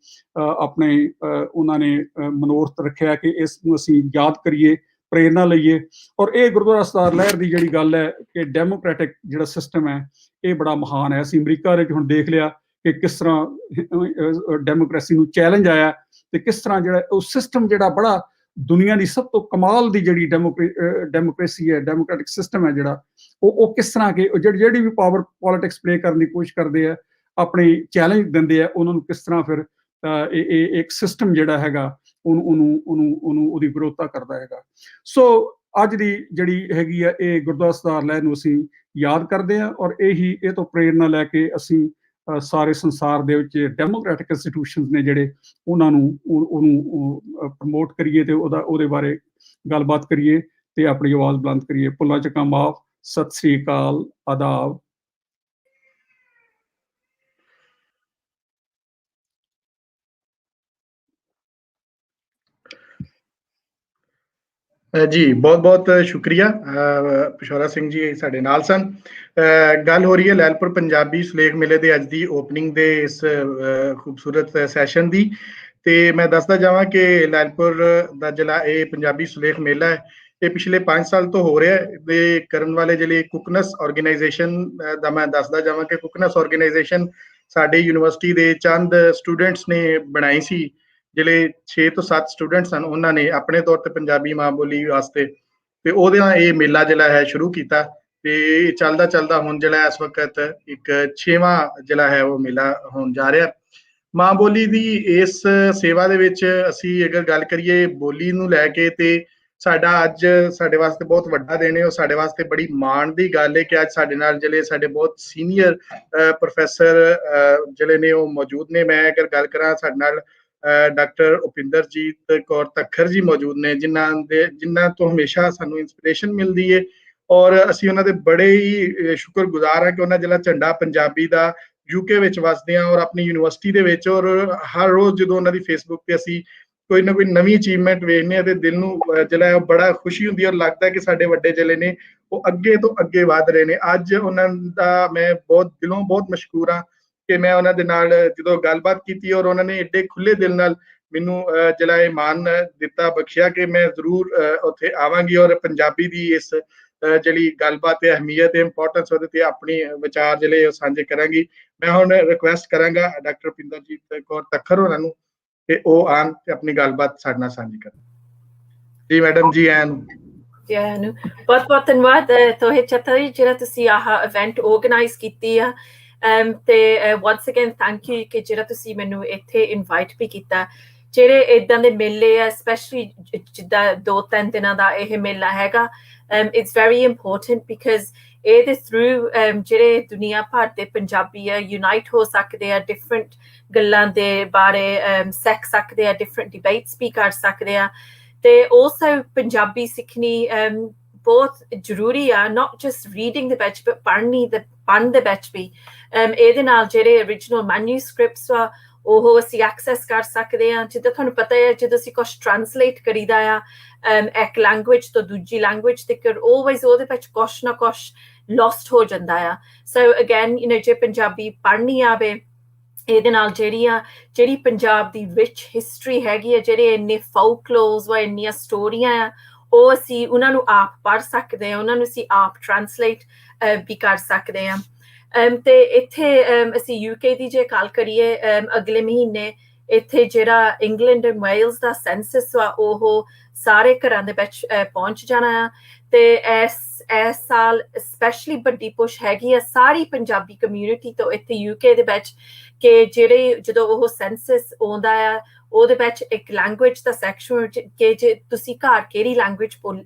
ਆਪਣੇ ਉਹਨਾਂ ਨੇ ਮਨੋਰਥ ਰੱਖਿਆ ਕਿ ਇਸ ਨੂੰ ਅਸੀਂ ਯਾਦ ਕਰੀਏ, ਪ੍ਰੇਰਨਾ ਲਈਏ। ਔਰ ਇਹ ਗੁਰਦੁਆਰਾ ਸੁਧਾਰ ਲਹਿਰ ਦੀ ਜਿਹੜੀ ਗੱਲ ਹੈ ਕਿ ਡੈਮੋਕ੍ਰੈਟਿਕ ਜਿਹੜਾ ਸਿਸਟਮ ਹੈ, ਇਹ ਬੜਾ ਮਹਾਨ ਹੈ। ਅਸੀਂ ਅਮਰੀਕਾ ਦੇ ਵਿੱਚ ਹੁਣ ਦੇਖ ਲਿਆ ਕਿ ਕਿਸ ਤਰ੍ਹਾਂ ਡੈਮੋਕ੍ਰੇਸੀ ਨੂੰ ਚੈਲੰਜ ਆਇਆ ਤੇ ਕਿਸ ਤਰ੍ਹਾਂ ਜਿਹੜਾ ਉਹ ਸਿਸਟਮ ਜਿਹੜਾ ਬੜਾ ਦੁਨੀਆ ਦੀ ਸਭ ਤੋਂ ਕਮਾਲ ਦੀ ਜਿਹੜੀ ਡੈਮੋਕ੍ਰੇਸੀ ਹੈ, ਡੈਮੋਕ੍ਰੈਟਿਕ ਸਿਸਟਮ ਹੈ ਜਿਹੜਾ, ਉਹ ਕਿਸ ਤਰ੍ਹਾਂ ਕਿ ਜਿਹੜੀ ਵੀ ਪਾਵਰ ਪੋਲਿਟਿਕਸ ਪਲੇ ਕਰਨ ਦੀ ਕੋਸ਼ਿਸ਼ ਕਰਦੇ ਆ, ਆਪਣੇ ਚੈਲੰਜ ਦਿੰਦੇ ਆ, ਉਹਨਾਂ ਨੂੰ ਕਿਸ ਤਰ੍ਹਾਂ ਫਿਰ ਇਹ ਇੱਕ ਸਿਸਟਮ ਜਿਹੜਾ ਹੈਗਾ ਉਹਨੂੰ ਉਹਦੀ ਵਿਰੋਧਤਾ ਕਰਦਾ ਹੈਗਾ। ਸੋ ਅੱਜ ਦੀ ਜਿਹੜੀ ਹੈਗੀ ਆ ਇਹ ਗੁਰਦੁਆਰਾ ਸਰਦਾਰ ਲਹਿਰ ਨੂੰ ਅਸੀਂ ਯਾਦ ਕਰਦੇ ਹਾਂ, ਔਰ ਇਹ ਤੋਂ ਪ੍ਰੇਰਨਾ ਲੈ ਕੇ ਅਸੀਂ ਸਾਰੇ ਸੰਸਾਰ ਦੇ ਵਿੱਚ ਡੈਮੋਕ੍ਰੈਟਿਕ ਇੰਸਟੀਟਿਊਸ਼ਨਸ ਨੇ ਜਿਹੜੇ ਉਹਨੂੰ ਪ੍ਰਮੋਟ ਕਰੀਏ ਤੇ ਉਹਦੇ ਬਾਰੇ ਗੱਲਬਾਤ ਕਰੀਏ ਤੇ ਆਪਣੀ ਆਵਾਜ਼ ਬੁਲੰਦ ਕਰੀਏ। ਭੁੱਲਾਂ ਚੁੱਕਾਂ ਮਾਫ਼, ਸਤਿ ਸ੍ਰੀ ਅਕਾਲ, ਆਦਾਬ। जी बहुत बहुत शुक्रिया। पिशौरा सिंह जी साडे नाल सन। गल हो रही है लैलपुर पंजाबी सुलेख मेले दे अज दी ओपनिंग दे इस खूबसूरत सैशन दी। ते मैं दसदा जावां कि लैलपुर दा जिहड़ा ये पंजाबी सुलेख मेला है ये पिछले 5 साल तो हो रहा है। दे करन वाले जिहड़े कुकनस ऑर्गेनाइजेशन दा मैं दसदा जावां कि कुकनस ऑर्गेनाइजेशन साडे यूनिवर्सिटी दे चंद स्टूडेंट्स ने बनाई सी, जिहड़े 6 ਤੋਂ 7 स्टूडेंट्स ਹਨ ਉਹਨਾਂ ਨੇ ਆਪਣੇ ਤੌਰ ਤੇ ਪੰਜਾਬੀ ਮਾਂ ਬੋਲੀ ਵਾਸਤੇ ਤੇ ਉਹਦੇ ਨਾਲ ਇਹ ਮੇਲਾ ਜਿਹੜਾ ਹੈ ਸ਼ੁਰੂ ਕੀਤਾ ਤੇ ਚੱਲਦਾ ਹੁਣ ਜਿਹੜਾ ਇਸ ਵਕਤ ਇੱਕ 6ਵਾਂ ਜਿਹੜਾ ਹੈ ਉਹ ਮੇਲਾ ਹੋਣ ਜਾ ਰਿਹਾ। ਮਾਂ ਬੋਲੀ ਦੀ ਇਸ ਸੇਵਾ ਦੇ ਵਿੱਚ ਅਸੀਂ ਅਗਰ ਗੱਲ ਕਰੀਏ ਬੋਲੀ ਨੂੰ ਲੈ ਕੇ ਤੇ ਸਾਡਾ ਅੱਜ ਸਾਡੇ ਵਾਸਤੇ ਬਹੁਤ ਵੱਡਾ ਦਿਨ ਹੈ। ਉਹ ਸਾਡੇ ਵਾਸਤੇ ਬੜੀ ਮਾਣ ਦੀ ਗੱਲ ਹੈ ਕਿ ਅੱਜ ਸਾਡੇ ਨਾਲ ਜਿਹੜੇ ਸਾਡੇ ਬਹੁਤ ਸੀਨੀਅਰ ਪ੍ਰੋਫੈਸਰ ਜਿਹੜੇ ਨੇ ਉਹ ਮੌਜੂਦ ਨੇ। ਮੈਂ ਅਗਰ ਗੱਲ ਕਰਾਂ ਸਾਡੇ ਨਾਲ ਡਾਕਟਰ ਉਪਿੰਦਰਜੀਤ ਕੌਰ ਤੱਖਰ ਜੀ ਮੌਜੂਦ ਨੇ, ਜਿਨ੍ਹਾਂ ਤੋਂ ਹਮੇਸ਼ਾ ਸਾਨੂੰ ਇੰਸਪੀਰੇਸ਼ਨ ਮਿਲਦੀ ਹੈ ਔਰ ਅਸੀਂ ਉਹਨਾਂ ਦੇ ਬੜੇ ਹੀ ਸ਼ੁਕਰਗੁਜ਼ਾਰ ਹਾਂ ਕਿ ਉਹਨਾਂ ਜਿਹੜਾ ਝੰਡਾ ਪੰਜਾਬੀ ਦਾ ਯੂਕੇ ਵਿੱਚ ਵਸਦੇ ਹਾਂ ਔਰ ਆਪਣੀ ਯੂਨੀਵਰਸਿਟੀ ਦੇ ਵਿੱਚ, ਔਰ ਹਰ ਰੋਜ਼ ਜਦੋਂ ਉਹਨਾਂ ਦੀ ਫੇਸਬੁੱਕ ਤੇ ਅਸੀਂ ਕੋਈ ਨਾ ਕੋਈ ਨਵੀਂ ਅਚੀਵਮੈਂਟ ਵੇਖਦੇ ਹਾਂ ਤੇ ਦਿਲ ਨੂੰ ਜਿਹੜਾ ਉਹ ਬੜਾ ਖੁਸ਼ੀ ਹੁੰਦੀ ਹੈ ਔਰ ਲੱਗਦਾ ਕਿ ਸਾਡੇ ਵੱਡੇ ਜਿਹੜੇ ਨੇ ਉਹ ਅੱਗੇ ਤੋਂ ਅੱਗੇ ਵਧ ਰਹੇ ਨੇ। ਅੱਜ ਉਹਨਾਂ ਦਾ ਮੈਂ ਬਹੁਤ ਦਿਲੋਂ ਬਹੁਤ ਮਸ਼ਕੂਰ ਹਾਂ ਕਿ ਮੈਂ ਉਹਨਾਂ ਦੇ ਨਾਲ ਜਦੋਂ ਗੱਲਬਾਤ ਕੀਤੀ ਔਰ ਉਹਨਾਂ ਨੇ ਏਡੇ ਖੁੱਲੇ ਦਿਲ ਨਾਲ ਮੈਨੂੰ ਜਿਹੜਾ ਇਹ ਮਾਣ ਦਿੱਤਾ, ਬਖਸ਼ਿਆ ਕਿ ਮੈਂ ਜ਼ਰੂਰ ਉੱਥੇ ਆਵਾਂਗੀ ਔਰ ਪੰਜਾਬੀ ਦੀ ਇਸ ਜਿਹੜੀ ਗੱਲਬਾਤ ਤੇ ਅਹਿਮੀਅਤ ਤੇ ਇੰਪੋਰਟੈਂਸ ਉਹਦੇ ਤੇ ਆਪਣੀ ਵਿਚਾਰ ਜਿਹੜੇ ਉਹ ਸਾਂਝੇ ਕਰਾਂਗੀ। ਮੈਂ ਹੁਣ ਰਿਕੁਐਸਟ ਕਰਾਂਗਾ ਡਾਕਟਰ ਉਪਿੰਦਰਜੀਤ ਕੌਰ ਤੱਖਰ ਹੋਰਾਂ ਨੂੰ ਕਿ ਉਹ ਆਣ ਤੇ ਆਪਣੀ ਗੱਲਬਾਤ ਸਾਡੇ ਨਾਲ ਸਾਂਝੀ ਕਰਨ। ਜੀ ਮੈਡਮ ਜੀ ਆਇਆਂ ਨੂੰ। ਬਹੁਤ ਬਹੁਤ ਧੰਨਵਾਦ ਤੋਹਿਤ ਚੱਤਰੀ ਜਿਹੜਾ ਤੁਸੀਂ ਆਹ ਇਵੈਂਟ ਆਰਗੇਨਾਈਜ਼ ਕੀਤੀ ਆ ਤੇ ਵਾਂਸ ਅਗੇਨ ਥੈਂਕ ਯੂ ਕਿ ਜਿਹੜਾ ਤੁਸੀਂ ਮੈਨੂੰ ਇੱਥੇ ਇਨਵਾਈਟ ਵੀ ਕੀਤਾ। ਜਿਹੜੇ ਇਦਾਂ ਦੇ ਮੇਲੇ ਆ ਸਪੈਸ਼ਲੀ ਜਿੱਦਾਂ 2-3 ਦਿਨਾਂ ਦਾ ਇਹ ਮੇਲਾ ਹੈਗਾ, ਇਟਸ ਵੈਰੀ ਇੰਪੋਰਟੈਂਟ ਬਿਕਾਜ਼ ਇਹਦੇ ਥਰੂ ਜਿਹੜੇ ਦੁਨੀਆ ਭਰ ਦੇ ਪੰਜਾਬੀ ਆ ਯੂਨਾਈਟ ਹੋ ਸਕਦੇ ਆ, ਡਿਫਰੈਂਟ ਗੱਲਾਂ ਦੇ ਬਾਰੇ ਸਿੱਖ ਸਕਦੇ ਆ, ਡਿਫਰੈਂਟ ਡਿਬੇਟਸ ਵੀ ਕਰ ਸਕਦੇ ਆ ਤੇ ਆਲਸੋ ਪੰਜਾਬੀ ਸਿੱਖਣੀ ਬਹੁਤ ਜ਼ਰੂਰੀ ਆ, ਨਾਟ ਜਸਟ ਰੀਡਿੰਗ ਦੇ ਵਿੱਚ ਬਟ ਪੜ੍ਹਨ ਦੇ ਵਿੱਚ ਵੀ। ਇਹਦੇ ਨਾਲ ਜਿਹੜੇ ਓਰੀਜਨਲ ਮੈਨੂਸਕ੍ਰਿਪਟਸ ਆ ਉਹ ਅਸੀਂ ਐਕਸੈਸ ਕਰ ਸਕਦੇ ਹਾਂ। ਜਿੱਦਾਂ ਤੁਹਾਨੂੰ ਪਤਾ ਹੈ ਜਦੋਂ ਅਸੀਂ ਕੁਛ ਟਰਾਂਸਲੇਟ ਕਰੀਦਾ ਆ ਇੱਕ ਲੈਂਗੁਏਜ ਤੋਂ ਦੂਜੀ ਲੈਂਗੁਏਜ ਤੱਕ ਆਲਵੇਜ਼ ਉਹਦੇ ਵਿੱਚ ਕੁਛ ਨਾ ਕੁਛ ਲੋਸਟ ਹੋ ਜਾਂਦਾ ਆ। ਸੋ ਅਗੇਨ ਜੇ ਪੰਜਾਬੀ ਪੜ੍ਹਨੀ ਆਵੇ ਇਹਦੇ ਨਾਲ ਜਿਹੜੀ ਪੰਜਾਬ ਦੀ ਰਿਚ ਹਿਸਟਰੀ ਹੈਗੀ ਆ, ਜਿਹੜੇ ਇੰਨੇ ਫੋਕਲੋਰਸ ਵਾ, ਇੰਨੀਆਂ ਸਟੋਰੀਆਂ ਆ, ਉਹ ਅਸੀਂ ਉਹਨਾਂ ਨੂੰ ਆਪ ਪੜ੍ਹ ਸਕਦੇ ਹਾਂ, ਉਹਨਾਂ ਨੂੰ ਅਸੀਂ ਆਪ ਟਰਾਂਸਲੇਟ ਵੀ ਕਰ ਸਕਦੇ ਹਾਂ। ਤੇ ਇੱਥੇ ਅਸੀਂ ਯੂਕੇ ਦੀ ਜੇ ਗੱਲ ਕਰੀਏ ਅਗਲੇ ਮਹੀਨੇ ਇੱਥੇ ਜਿਹੜਾ England and Wales the senses ਵਾ ਉਹ ਸਾਰੇ ਘਰਾਂ ਦੇ ਵਿੱਚ ਪਹੁੰਚ ਜਾਣਾ ਆ ਤੇ ਇਸ ਸਾਲ ਸਪੈਸ਼ਲੀ ਵੱਡੀ ਪੁਸ਼ ਹੈਗੀ ਆ ਸਾਰੀ ਪੰਜਾਬੀ ਕਮਿਊਨਿਟੀ ਤੋਂ ਇੱਥੇ ਯੂਕੇ ਦੇ ਵਿੱਚ ਕਿ ਜਦੋਂ ਉਹ ਸੈਂਸਸ ਆਉਂਦਾ ਆ ਉਹਦੇ ਵਿੱਚ ਇੱਕ ਲੈਂਗੁਏਜ ਦਾ ਸੈਕਸ਼ਨ ਕਿ ਜੇ ਤੁਸੀਂ ਘਰ ਕਿਹੜੀ ਲੈਂਗੁਏਜ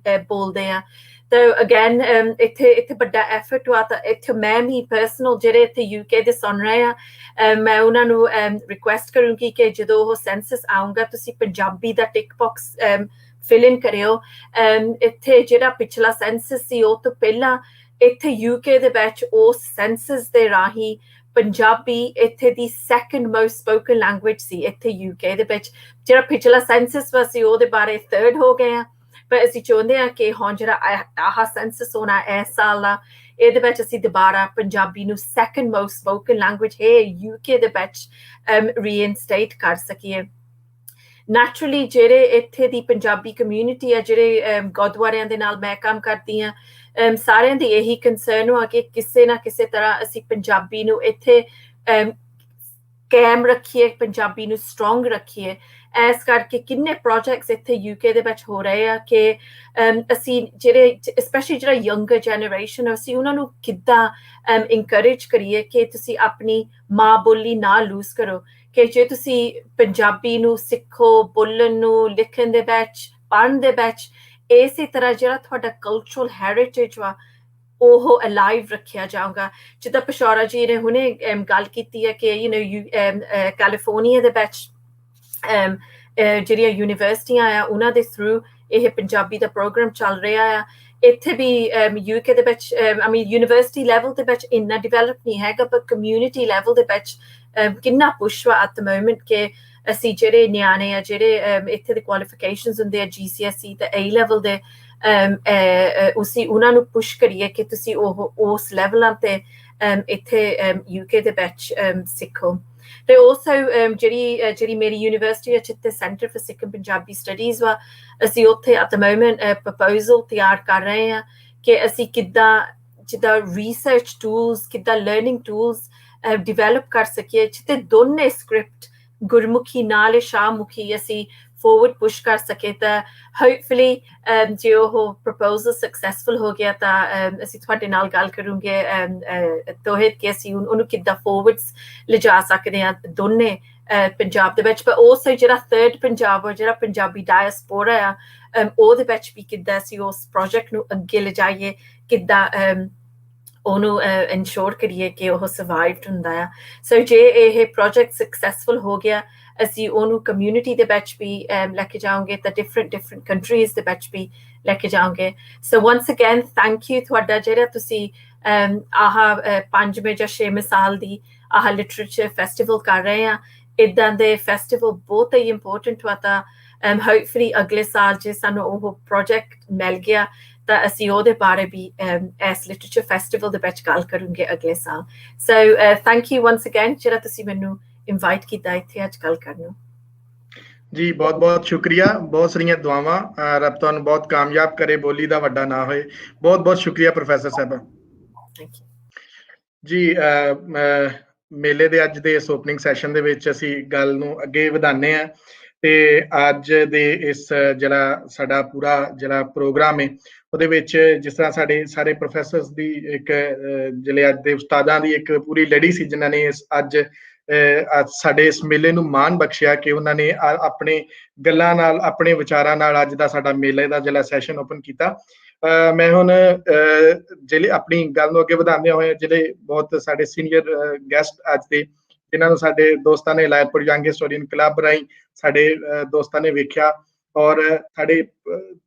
ਬੋਲਦੇ ਆ। ਤਾਂ ਅਗੇਨ ਇੱਥੇ ਵੱਡਾ ਐਫਰਟ ਵਾ ਤਾਂ ਇੱਥੇ ਮੈਂ ਵੀ ਪਰਸਨਲ ਜਿਹੜੇ ਇੱਥੇ ਯੂਕੇ ਦੇ ਸੁਣ ਰਹੇ ਆ ਮੈਂ ਉਹਨਾਂ ਨੂੰ ਰਿਕੁਐਸਟ ਕਰੂੰਗੀ ਕਿ ਜਦੋਂ ਉਹ ਸੈਂਸਸ ਆਊਗਾ ਤੁਸੀਂ ਪੰਜਾਬੀ ਦਾ ਟਿਕ ਬਾਕਸ ਫਿਲ ਇਨ ਕਰਿਓ। ਇੱਥੇ ਜਿਹੜਾ ਪਿਛਲਾ ਸੈਂਸਸ ਸੀ ਉਹ ਤੋਂ ਪਹਿਲਾਂ ਇੱਥੇ ਯੂਕੇ ਦੇ ਵਿੱਚ ਉਸ ਸੈਂਸਸ ਦੇ ਰਾਹੀਂ ਪੰਜਾਬੀ ਇੱਥੇ ਦੀ ਸੈਕੰਡ ਮੋਸਟ ਸਪੋਕਨ ਲੈਂਗੁਏਜ ਸੀ ਇੱਥੇ ਯੂਕੇ ਦੇ ਵਿੱਚ। ਜਿਹੜਾ ਪਿਛਲਾ ਸੈਂਸਸ ਵਾ ਸੀ ਉਹਦੇ ਬਾਰੇ ਥਰਡ ਹੋ ਗਏ ਆ, ਪਰ ਅਸੀਂ ਚਾਹੁੰਦੇ ਹਾਂ ਕਿ ਹੁਣ ਜਿਹੜਾ ਆਹ ਸੈਂਸਸ ਹੋਣਾ ਇਸ ਸਾਲ ਦਾ ਇਹਦੇ ਵਿੱਚ ਅਸੀਂ ਦੁਬਾਰਾ ਪੰਜਾਬੀ ਨੂੰ ਸੈਕੰਡ ਮੋਸਟ ਸਪੋਕਨ ਲੈਂਗੁਏਜ ਹੈ ਯੂਕੇ ਦੇ ਵਿੱਚ ਰੀਇਨਸਟੇਟ ਕਰ ਸਕੀਏ। ਨੈਚੁਰਲੀ ਜਿਹੜੇ ਇੱਥੇ ਦੀ ਪੰਜਾਬੀ ਕਮਿਊਨਿਟੀ ਆ, ਜਿਹੜੇ ਗੁਰਦੁਆਰਿਆਂ ਦੇ ਨਾਲ ਮੈਂ ਕੰਮ ਕਰਦੀ ਹਾਂ, ਸਾਰਿਆਂ ਦੀ ਇਹੀ ਕੰਸਰਨ ਹੋ ਕਿ ਕਿਸੇ ਨਾ ਕਿਸੇ ਤਰ੍ਹਾਂ ਅਸੀਂ ਪੰਜਾਬੀ ਨੂੰ ਇੱਥੇ ਕਾਇਮ ਰੱਖੀਏ, ਪੰਜਾਬੀ ਨੂੰ ਸਟਰੋਂਗ ਰੱਖੀਏ। ਇਸ ਕਰਕੇ ਕਿੰਨੇ ਪ੍ਰੋਜੈਕਟਸ ਇੱਥੇ UK ਦੇ ਵਿੱਚ ਹੋ ਰਹੇ ਆ ਕਿ ਅਸੀਂ ਜਿਹੜੇ ਸਪੈਸ਼ਲੀ ਜਿਹੜਾ ਯੰਗਰ ਜਨਰੇਸ਼ਨ ਅਸੀਂ ਉਹਨਾਂ ਨੂੰ ਕਿੱਦਾਂ ਇਨਕਰੇਜ ਕਰੀਏ ਕਿ ਤੁਸੀਂ ਆਪਣੀ ਮਾਂ ਬੋਲੀ ਨਾ ਲੂਜ਼ ਕਰੋ, ਕਿ ਜੇ ਤੁਸੀਂ ਪੰਜਾਬੀ ਨੂੰ ਸਿੱਖੋ, ਬੋਲਣ ਨੂੰ, ਲਿਖਣ ਦੇ ਵਿੱਚ, ਪੜ੍ਹਨ ਦੇ ਵਿੱਚ, ਇਸੇ ਤਰ੍ਹਾਂ ਜਿਹੜਾ ਤੁਹਾਡਾ ਕਲਚਰਲ ਹੈਰੀਟੇਜ ਵਾ ਉਹ ਅਲਾਈਵ ਰੱਖਿਆ ਜਾਊਗਾ। ਜਿੱਦਾਂ ਪਿਸ਼ੌਰਾ ਜੀ ਨੇ ਹੁਣੇ ਗੱਲ ਕੀਤੀ ਹੈ ਕਿ ਕੈਲੀਫੋਰਨੀਆ ਦੇ ਵਿੱਚ ਜਿਹੜੀਆਂ ਯੂਨੀਵਰਸਿਟੀਆਂ ਆ ਉਹਨਾਂ ਦੇ ਥਰੂ ਇਹ ਪੰਜਾਬੀ ਦਾ ਪ੍ਰੋਗਰਾਮ ਚੱਲ ਰਿਹਾ ਆ। ਇੱਥੇ ਵੀ UK ਦੇ ਵਿੱਚ ਯੂਨੀਵਰਸਿਟੀ ਲੈਵਲ ਦੇ ਵਿੱਚ ਇੰਨਾ ਡਿਵੈਲਪ ਨਹੀਂ ਹੈਗਾ, ਪਰ ਕਮਿਊਨਿਟੀ ਲੈਵਲ ਦੇ ਵਿੱਚ ਕਿੰਨਾ ਪੁਸ਼ ਵਾ ਐਟ ਦ ਮੋਮੈਂਟ ਕਿ ਅਸੀਂ ਜਿਹੜੇ ਨਿਆਣੇ ਆ ਜਿਹੜੇ ਇੱਥੇ ਦੇ ਕੁਆਲੀਫਿਕੇਸ਼ਨਸ ਹੁੰਦੇ ਆ GCSE ਤੇ A ਲੈਵਲ ਦੇ ਅਸੀਂ ਉਹਨਾਂ ਨੂੰ ਪੁਸ਼ ਕਰੀਏ ਕਿ ਤੁਸੀਂ ਉਸ ਲੈਵਲਾਂ ਤੇ ਇੱਥੇ UK ਦੇ ਵਿੱਚ ਸਿੱਖੋ। ਤੇ ਆਲਸੋ ਜਿਹੜੀ ਮੇਰੀ ਯੂਨੀਵਰਸਿਟੀ ਵਿੱਚ ਇੱਥੇ ਸੈਂਟਰ ਫॉर ਸਿੱਖਣ ਪੰਜਾਬੀ ਸਟੱਡੀਜ਼ ਵਾ, ਅਸੀਂ ਉੱਥੇ ਐਟ ਦ ਮੋਮੈਂਟ ਪ੍ਰਪੋਜ਼ਲ ਤਿਆਰ ਕਰ ਰਹੇ ਹਾਂ ਕਿ ਅਸੀਂ ਕਿੱਦਾਂ ਜਿੱਦਾਂ ਰਿਸਰਚ ਟੂਲਸ, ਕਿੱਦਾਂ ਲਰਨਿੰਗ ਟੂਲਸ ਡਿਵੈਲਪ ਕਰ ਸਕੀਏ ਜਿੱਥੇ ਦੋਨੇ ਸਕ੍ਰਿਪਟ ਗੁਰਮੁਖੀ ਨਾਲ ਸ਼ਾਹਮੁਖੀ ਅਸੀਂ ਫੋਰਵਰਡ ਪੁਸ਼ ਕਰ ਸਕੇ। ਤਾਂ ਹੋਪਫੁਲੀ ਜੇ ਉਹ ਪ੍ਰਪੋਜ਼ਲ ਸਕਸੈਸਫੁਲ ਹੋ ਗਿਆ ਤਾਂ ਅਸੀਂ ਤੁਹਾਡੇ ਨਾਲ ਗੱਲ ਕਰੂੰਗੇ ਤੋਹਿਤ ਕਿ ਅਸੀਂ ਉਹਨੂੰ ਕਿੱਦਾਂ ਫੋਰਵਰਡਸ ਲਿਜਾ ਸਕਦੇ ਹਾਂ ਦੋਨੇ ਪੰਜਾਬ ਦੇ ਵਿੱਚ। ਪਰ ਆਲਸੋ ਜਿਹੜਾ ਥਰਡ ਪੰਜਾਬ ਜਿਹੜਾ ਪੰਜਾਬੀ ਡਾਇਸਪੋਰਾ ਆ ਉਹਦੇ ਵਿੱਚ ਵੀ ਕਿੱਦਾਂ ਅਸੀਂ ਉਸ ਪ੍ਰੋਜੈਕਟ ਨੂੰ ਅੱਗੇ ਲਿਜਾਈਏ, ਕਿੱਦਾਂ ਉਹਨੂੰ ਇਨਸ਼ੋਰ ਕਰੀਏ ਕਿ ਉਹ ਸਰਵਾਈਵਡ ਹੁੰਦਾ ਆ। ਸੋ ਜੇ ਇਹ ਪ੍ਰੋਜੈਕਟ ਸਕਸੈਸਫੁਲ ਹੋ ਗਿਆ ਅਸੀਂ ਉਹਨੂੰ ਕਮਿਊਨਿਟੀ ਦੇ ਵਿੱਚ ਵੀ ਲੈ ਕੇ ਜਾਵਾਂਗੇ ਤਾਂ ਡਿਫਰੈਂਟ ਕੰਟਰੀਜ਼ ਦੇ ਵਿੱਚ ਵੀ ਲੈ ਕੇ ਜਾਵਾਂਗੇ। ਸੋ ਵਨਸ ਅਗੇਨ ਥੈਂਕ ਯੂ ਤੁਹਾਡਾ ਜਿਹੜਾ ਤੁਸੀਂ ਆਹ 5ਵੇਂ ਜਾਂ 6ਵੇਂ ਸਾਲ ਦੀ ਆਹ ਲਿਟਰੇਚਰ ਫੈਸਟੀਵਲ ਕਰ ਰਹੇ ਆ। ਇੱਦਾਂ ਦੇ ਫੈਸਟੀਵਲ ਬਹੁਤ ਹੀ ਇੰਪੋਰਟੈਂਟ ਵਾ। ਤਾਂ ਹੋਪਫੁਲੀ ਅਗਲੇ ਸਾਲ ਜੇ ਸਾਨੂੰ ਉਹ ਪ੍ਰੋਜੈਕਟ ਮਿਲ ਗਿਆ ਤਾਂ ਅਸੀਂ ਉਹਦੇ ਬਾਰੇ ਵੀ ਇਸ ਲਿਟਰੇਚਰ ਫੈਸਟੀਵਲ ਦੇ ਵਿੱਚ ਗੱਲ ਕਰਾਂਗੇ ਅਗਲੇ ਸਾਲ। So thank you ones again ਜਿਹੜਾ ਤੁਸੀਂ ਮੈਨੂੰ ਇਨਵਾਈਟ ਕੀਤਾ ਇੱਥੇ ਅੱਜ ਗੱਲ ਕਰਨ ਨੂੰ। ਜੀ ਬਹੁਤ ਬਹੁਤ ਸ਼ੁਕਰੀਆ, ਬਹੁਤ ਸਾਰੀਆਂ ਦੁਆਵਾਂ, ਰੱਬ ਤੁਹਾਨੂੰ ਬਹੁਤ ਕਾਮਯਾਬ ਕਰੇ, ਬੋਲੀ ਦਾ ਵੱਡਾ ਨਾ ਹੋਏ। ਬਹੁਤ ਬਹੁਤ ਸ਼ੁਕਰੀਆ ਪ੍ਰੋਫੈਸਰ ਸਾਹਿਬਾ। ਥੈਂਕ ਯੂ ਜੀ। ਮੇਲੇ ਦੇ ਅੱਜ ਦੇ ਇਸ ਓਪਨਿੰਗ ਸੈਸ਼ਨ ਦੇ ਵਿੱਚ ਅਸੀਂ ਗੱਲ ਨੂੰ ਅੱਗੇ ਵਧਾਉਂਦੇ ਹਾਂ ਤੇ ਅੱਜ ਦੇ ਇਸ ਜਿਹੜਾ ਸਾਡਾ ਪੂਰਾ ਜਿਹੜਾ ਪ੍ਰੋਗਰਾਮ ਹੈ ਉਹਦੇ ਵਿੱਚ ਜਿਸ ਤਰ੍ਹਾਂ ਸਾਡੇ ਸਾਰੇ ਪ੍ਰੋਫੈਸਰਸ ਦੀ ਇੱਕ ਜਿਹੜੇ ਅੱਜ ਦੇ ਉਸਤਾਦਾਂ ਦੀ ਇੱਕ ਪੂਰੀ ਲੜੀ ਸੀ ਜਿਨ੍ਹਾਂ ਨੇ ਅੱਜ ਸਾਡੇ ਇਸ ਮੇਲੇ ਨੂੰ ਮਾਣ ਬਖਸ਼ਿਆ ਕਿ ਉਹਨਾਂ ਨੇ ਆਪਣੇ ਗੱਲਾਂ ਨਾਲ, ਆਪਣੇ ਵਿਚਾਰਾਂ ਨਾਲ ਅੱਜ ਦਾ ਸਾਡਾ ਮੇਲੇ ਦਾ ਜਿਹੜਾ ਸੈਸ਼ਨ ਓਪਨ ਕੀਤਾ। ਮੈਂ ਹੁਣ ਜਿਹੜੇ ਆਪਣੀ ਗੱਲ ਨੂੰ ਅੱਗੇ ਵਧਾਉਂਦੇ ਹੋਏ ਜਿਹੜੇ ਬਹੁਤ ਸਾਡੇ ਸੀਨੀਅਰ ਗੈਸਟ ਅੱਜ ਦੇ ਜਿਨ੍ਹਾਂ ਨੂੰ ਸਾਡੇ ਦੋਸਤਾਂ ਨੇ ਲਾਇਲਪੁਰ ਯੰਗ ਹਿਸਟੋਰੀਅਨ ਕਲੱਬ ਰਾਹੀਂ ਸਾਡੇ ਦੋਸਤਾਂ ਨੇ ਵੇਖਿਆ ਔਰ ਸਾਡੇ